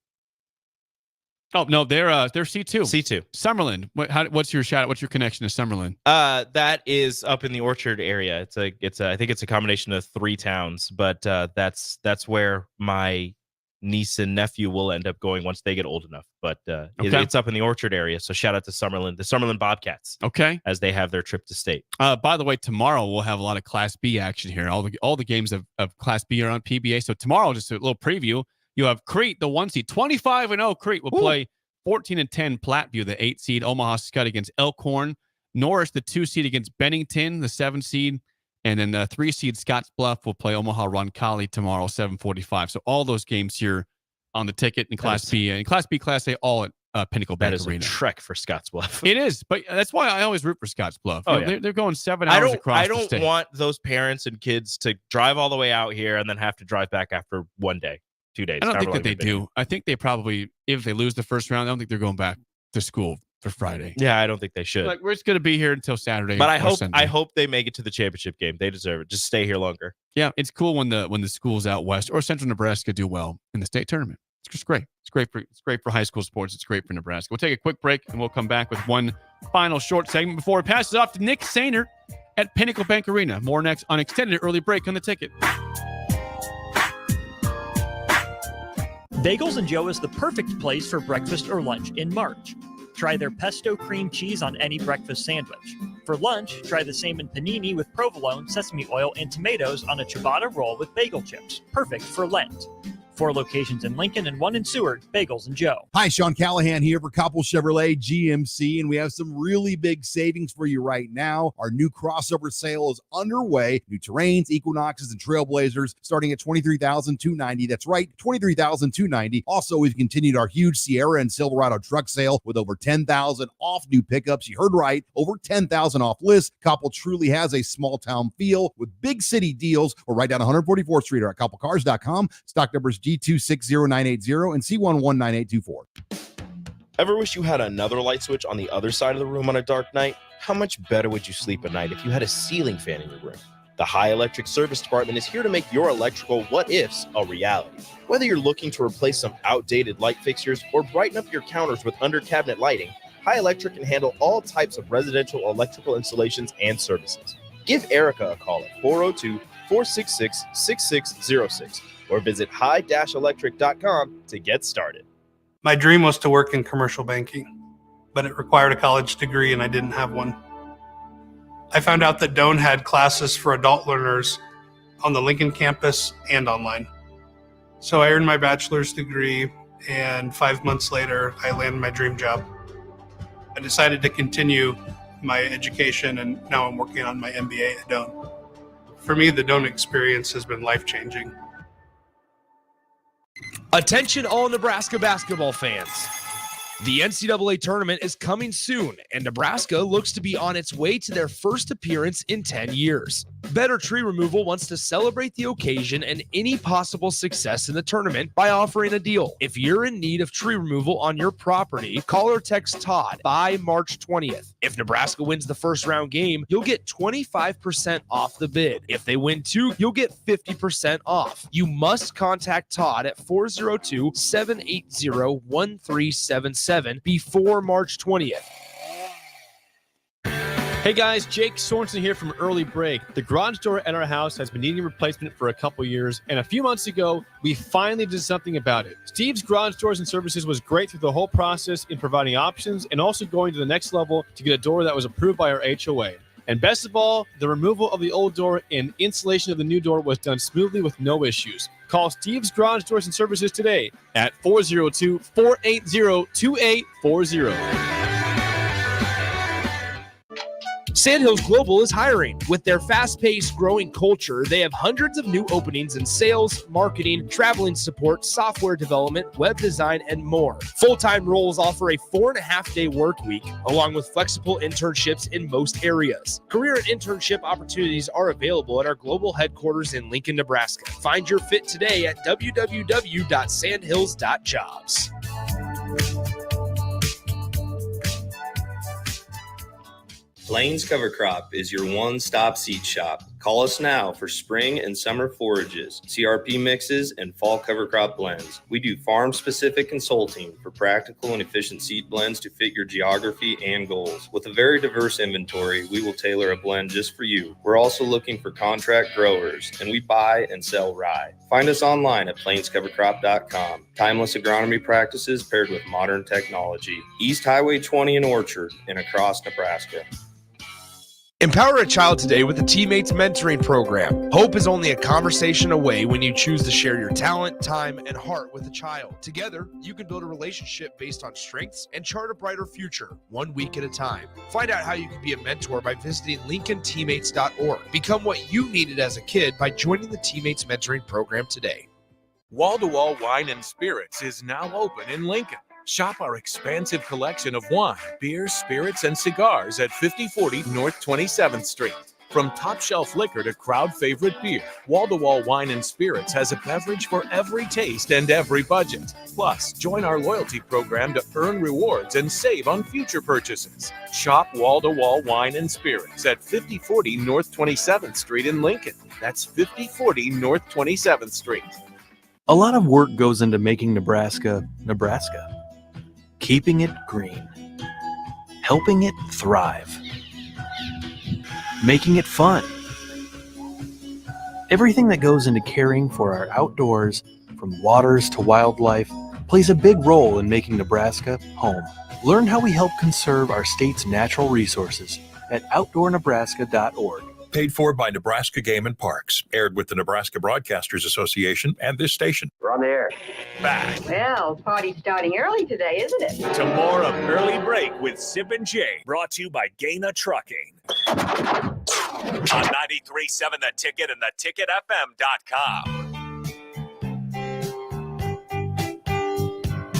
Oh no, they're C2. C2. Summerlin. What's your shout out? What's your connection to Summerlin? That is up in the Orchard area. I think it's a combination of 3 towns, but that's where my niece and nephew will end up going once they get old enough. But it's up in the Orchard area. So shout out to Summerlin, the Summerlin Bobcats. Okay. As they have their trip to state. By the way, tomorrow we'll have a lot of Class B action here. All the games of Class B are on PBA. So tomorrow, just a little preview. You have Crete, the 1 seed, 25-0. Crete will play 14-10 Platteview, the 8 seed. Omaha Scud against Elkhorn. Norris, the 2 seed against Bennington, the 7 seed. And then the 3 seed Scottsbluff will play Omaha Roncalli tomorrow, 7:45. So all those games here on the ticket in Class B. And Class B, Class A, all at Pinnacle Bank Arena. That is a trek for Scottsbluff. It is, but that's why I always root for Scottsbluff. Oh, they're going 7 hours across the state. I don't want those parents and kids to drive all the way out here and then have to drive back after 1 day, 2 days. I don't think that they do. I think they probably, if they lose the first round, I don't think they're going back to school for Friday. Yeah, I don't think they should. Like, we're just going to be here until Saturday. But or Sunday. I hope they make it to the championship game. They deserve it. Just stay here longer. Yeah, it's cool when the schools out west or central Nebraska do well in the state tournament. It's just great. It's great for high school sports. It's great for Nebraska. We'll take a quick break and we'll come back with one final short segment before we pass it off to Nick Sainer at Pinnacle Bank Arena. More next on Extended Early Break on the Ticket. Bagels and Joe is the perfect place for breakfast or lunch in March. Try their pesto cream cheese on any breakfast sandwich. For lunch, try the salmon panini with provolone, sesame oil, and tomatoes on a ciabatta roll with bagel chips. Perfect for Lent. 4 locations in Lincoln and 1 in Seward. Bagels and Joe. Hi, Sean Callahan here for Koppel Chevrolet GMC, and we have some really big savings for you right now. Our new crossover sale is underway. New Terrains, Equinoxes, and Trailblazers starting at $23,290. That's right, $23,290. Also, we've continued our huge Sierra and Silverado truck sale with over $10,000 off new pickups. You heard right, over $10,000 off list. Koppel truly has a small town feel with big city deals. We're right down 144th Street or at KoppelCars.com. Stock numbers G260980 and C119824. Ever wish you had another light switch on the other side of the room on a dark night? How much better would you sleep at night if you had a ceiling fan in your room? The High Electric Service Department is here to make your electrical what-ifs a reality. Whether you're looking to replace some outdated light fixtures or brighten up your counters with under-cabinet lighting, High Electric can handle all types of residential electrical installations and services. Give Erica a call at 402-466-6606 or visit high-electric.com to get started. My dream was to work in commercial banking, but it required a college degree and I didn't have one. I found out that Doane had classes for adult learners on the Lincoln campus and online. So I earned my bachelor's degree, and 5 months later, I landed my dream job. I decided to continue my education, and now I'm working on my MBA at Doane. For me, the Doane experience has been life-changing. Attention all Nebraska basketball fans. The NCAA tournament is coming soon, and Nebraska looks to be on its way to their first appearance in 10 years. Better Tree Removal wants to celebrate the occasion and any possible success in the tournament by offering a deal. If you're in need of tree removal on your property, call or text Todd by March 20th. If Nebraska wins the first round game, you'll get 25% off the bid. If they win 2, you'll get 50% off. You must contact Todd at 402-780-1377 before March 20th. Hey guys, Jake Sorensen here from Early Break. The garage door at our house has been needing replacement for a couple years, and a few months ago, we finally did something about it. Steve's Garage Doors and Services was great through the whole process in providing options and also going to the next level to get a door that was approved by our HOA. And best of all, the removal of the old door and installation of the new door was done smoothly with no issues. Call Steve's Garage Doors and Services today at 402-480-2840. Sandhills Global is hiring. With their fast-paced, growing culture, they have hundreds of new openings in sales, marketing, traveling support, software development, web design, and more. Full-time roles offer a 4.5-day work week, along with flexible internships in most areas. Career and internship opportunities are available at our global headquarters in Lincoln, Nebraska. Find your fit today at www.sandhills.jobs. Plains Cover Crop is your one-stop seed shop. Call us now for spring and summer forages, CRP mixes, and fall cover crop blends. We do farm-specific consulting for practical and efficient seed blends to fit your geography and goals. With a very diverse inventory, we will tailor a blend just for you. We're also looking for contract growers, and we buy and sell rye. Find us online at plainscovercrop.com. Timeless agronomy practices paired with modern technology. East Highway 20 in Orchard and across Nebraska. Empower a child today with the Teammates Mentoring Program. Hope is only a conversation away when you choose to share your talent, time, and heart with a child. Together, you can build a relationship based on strengths and chart a brighter future, 1 week at a time. Find out how you can be a mentor by visiting LincolnTeammates.org. Become what you needed as a kid by joining the Teammates Mentoring Program today. Wall-to-Wall Wine and Spirits is now open in Lincoln. Shop our expansive collection of wine, beer, spirits, and cigars at 5040 North 27th Street. From top shelf liquor to crowd favorite beer, Wall to Wall Wine and Spirits has a beverage for every taste and every budget. Plus, join our loyalty program to earn rewards and save on future purchases. Shop Wall to Wall Wine and Spirits at 5040 North 27th Street in Lincoln. That's 5040 North 27th Street. A lot of work goes into making Nebraska, Nebraska. Keeping it green. Helping it thrive. Making it fun. Everything that goes into caring for our outdoors, from waters to wildlife, plays a big role in making Nebraska home. Learn how we help conserve our state's natural resources at outdoornebraska.org. Paid for by Nebraska Game and Parks. Aired with the Nebraska Broadcasters Association and this station. We're on the air. Back Well, party's starting early today, isn't it? to more of Early Break with Sip and Jay, brought to you by Gaina Trucking. On 93.7 The Ticket and theticketfm.com.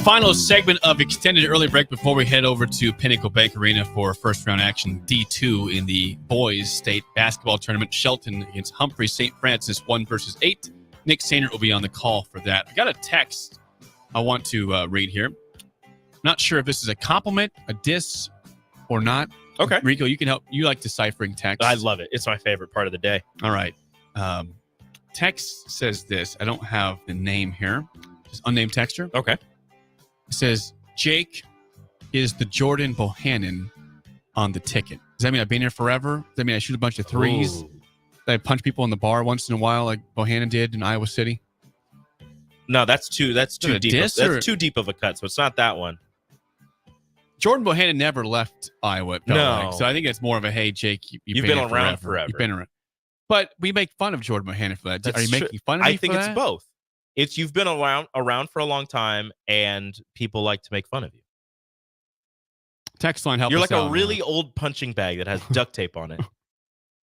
Final segment of extended early break before we head over to Pinnacle Bank Arena for first round action D2 in the boys state basketball tournament. Shelton against Humphrey St. Francis 1 versus 8. Nick Sainert will be on the call for that. I got a text I want to read here. Not sure if this is a compliment, a diss, or not. Okay. Rico, you can help. You like deciphering text. I love it. It's my favorite part of the day. All right. Text says this. I don't have the name here. Just unnamed texter. Okay. It says, Jake is the Jordan Bohannon on the ticket. Does that mean I've been here forever? Does that mean I shoot a bunch of threes? Ooh. That I punch people in the bar once in a while like Bohannon did in Iowa City? No, that's too deep. Diss or- That's too deep of a cut, so it's not that one. Jordan Bohannon never left Iowa. it felt No. like. So I think it's more of a, hey, Jake, you've been here around forever. You've been around. But we make fun of Jordan Bohannon for that. That's Are you true. making fun of me I think for it's that? both. It's you've been around for a long time, and people like to make fun of you. Text line help You're us like out, a really man. old punching bag that has duct tape on it.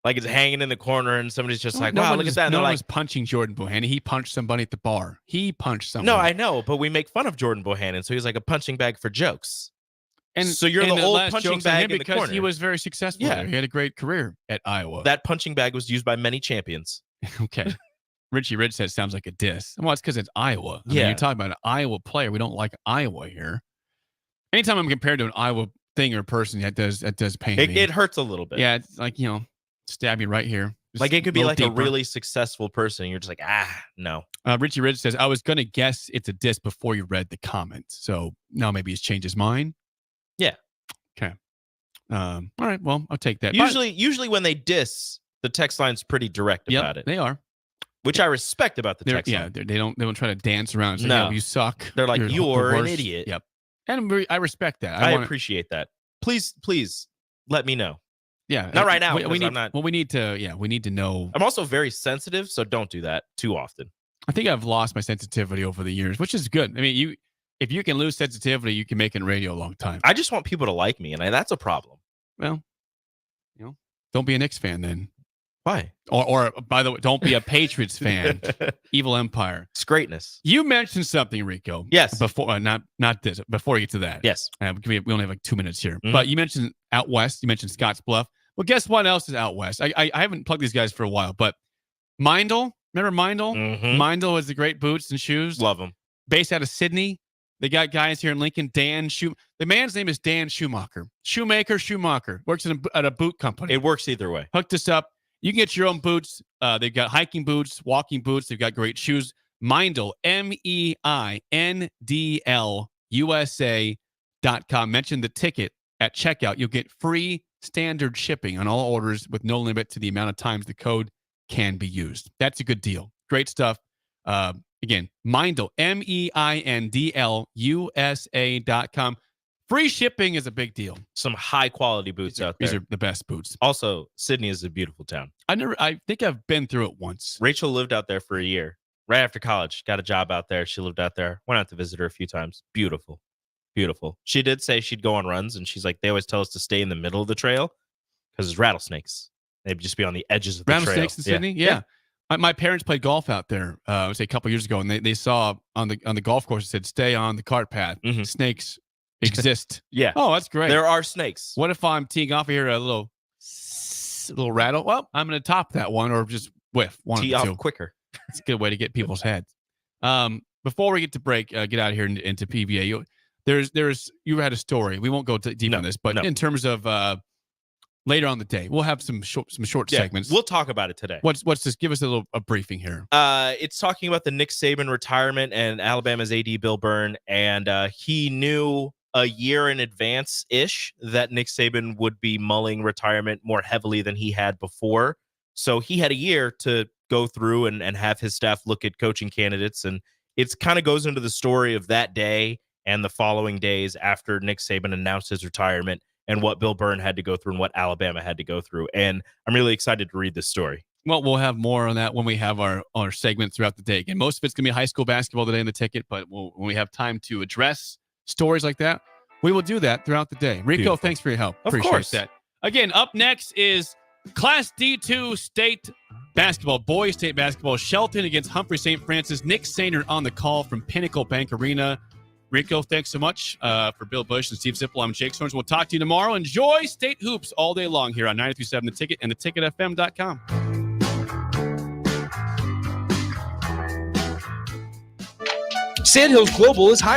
Like it's hanging in the corner, and somebody's just like, No "Wow, one look was- at that!" And No they're one like, was punching Jordan Bohannon. He punched somebody at the bar. He punched someone. "No, I know, but we make fun of Jordan Bohannon, so he's like a punching bag for jokes." And so you're and the old last punching joke's on bag him in the because corner. he was very successful. Yeah. There. He had a great career at Iowa. That punching bag was used by many champions. Okay. Richie Rich says sounds like a diss. Well, it's because it's Iowa. I mean, Yeah. you're talking about an Iowa player. We don't like Iowa here. Anytime I'm compared to an Iowa thing or person, that does pain me. It hurts a little bit. Yeah, it's like, stab you right here. Just Like it could be little like a deeper. really successful person. And you're just like, no. Richie Rich says, I was going to guess it's a diss before you read the comments. So now maybe he's changed his mind. Yeah. Okay. All right. Well, I'll take that. Usually when they diss, the text line's pretty direct Yep, about it. they are. Which I respect about the text line. They don't try to dance around and say, No. "Yo, you suck." They're like, the "You're an worst." idiot. Yep. And I respect that. I wanna- appreciate that. Please let me know. Yeah. Not right now. We because need, I'm not. Well, we need to know. I'm also very sensitive, so don't do that too often. I think I've lost my sensitivity over the years, which is good. I mean, if you can lose sensitivity, you can make it in radio a long time. I just want people to like me, and that's a problem. Well, don't be a Knicks fan then. Why? Or by the way, don't be a Patriots fan. Evil Empire. It's greatness. You mentioned something, Rico. Yes. Before, not this. Before you get to that. Yes. We only have like 2 minutes here. Mhm. But you mentioned out west. You mentioned Scotts Bluff. Well, guess what else is out west? I haven't plugged these guys for a while, but Mindel. Remember Mindel? Mhm. Mindel has the great boots and shoes. Love them. Based out of Sydney. They got guys here in Lincoln. The man's name is Dan Schumacher. Schumacher. Works at a boot company. It works either way. Hooked us up. You can get your own boots. They've got hiking boots, walking boots. They've got great shoes. Mindel, MEINDL USA.com. Mention the ticket at checkout. You'll get free standard shipping on all orders with no limit to the amount of times the code can be used. That's a good deal. Great stuff. Again, Mindel, MEINDL USA.com. Free shipping is a big deal. Some high quality boots out there. These are the best boots. Also, Sydney is a beautiful town. I think I've been through it once. Rachel lived out there for a year. Right after college, got a job out there. She lived out there. Went out to visit her a few times. Beautiful. She did say she'd go on runs, and she's like, they always tell us to stay in the middle of the trail because there's rattlesnakes. They'd just be on the edges of the trail. Rattlesnakes in Sydney? Yeah. My parents played golf out there, I would say a couple years ago, and they saw on the golf course, it said, stay on the cart path. Mhm. Snakes exist. Yeah. Oh, that's great. There are snakes. What if I'm teeing off here a little a little rattle. Well, I'm going to top that one or just whiff one Tee of the off two. quicker. It's a good way to get people's heads. Before we get to break, get out of here into PBA. You had a story. We won't go deep on this, but in terms of later on the day, we'll have some short segments. We'll talk about it today. What's this? Give us a briefing here. It's talking about the Nick Saban retirement and Alabama's AD Bill Byrne, and he knew a year in advance-ish that Nick Saban would be mulling retirement more heavily than he had before. So he had a year to go through and have his staff look at coaching candidates, and it kind of goes into the story of that day and the following days after Nick Saban announced his retirement and what Bill Byrne had to go through and what Alabama had to go through. And I'm really excited to read this story. Well, we'll have more on that when we have our segment throughout the day. Again, most of it's going to be high school basketball today in the ticket, but when we have time to address stories like that, we will do that throughout the day. Rico, Beautiful. Thanks for your help. Of Appreciate course. that. Again, up next is Class D2 state basketball, boys state basketball. Shelton against Humphrey St. Francis. Nick Sainer on the call from Pinnacle Bank Arena. Rico, thanks so much for Bill Busch and Steve Sipple. I'm Jake Storms. We'll talk to you tomorrow. Enjoy state hoops all day long here on 93.7 The Ticket and theticketfm.com. Sandhills Global is hiring.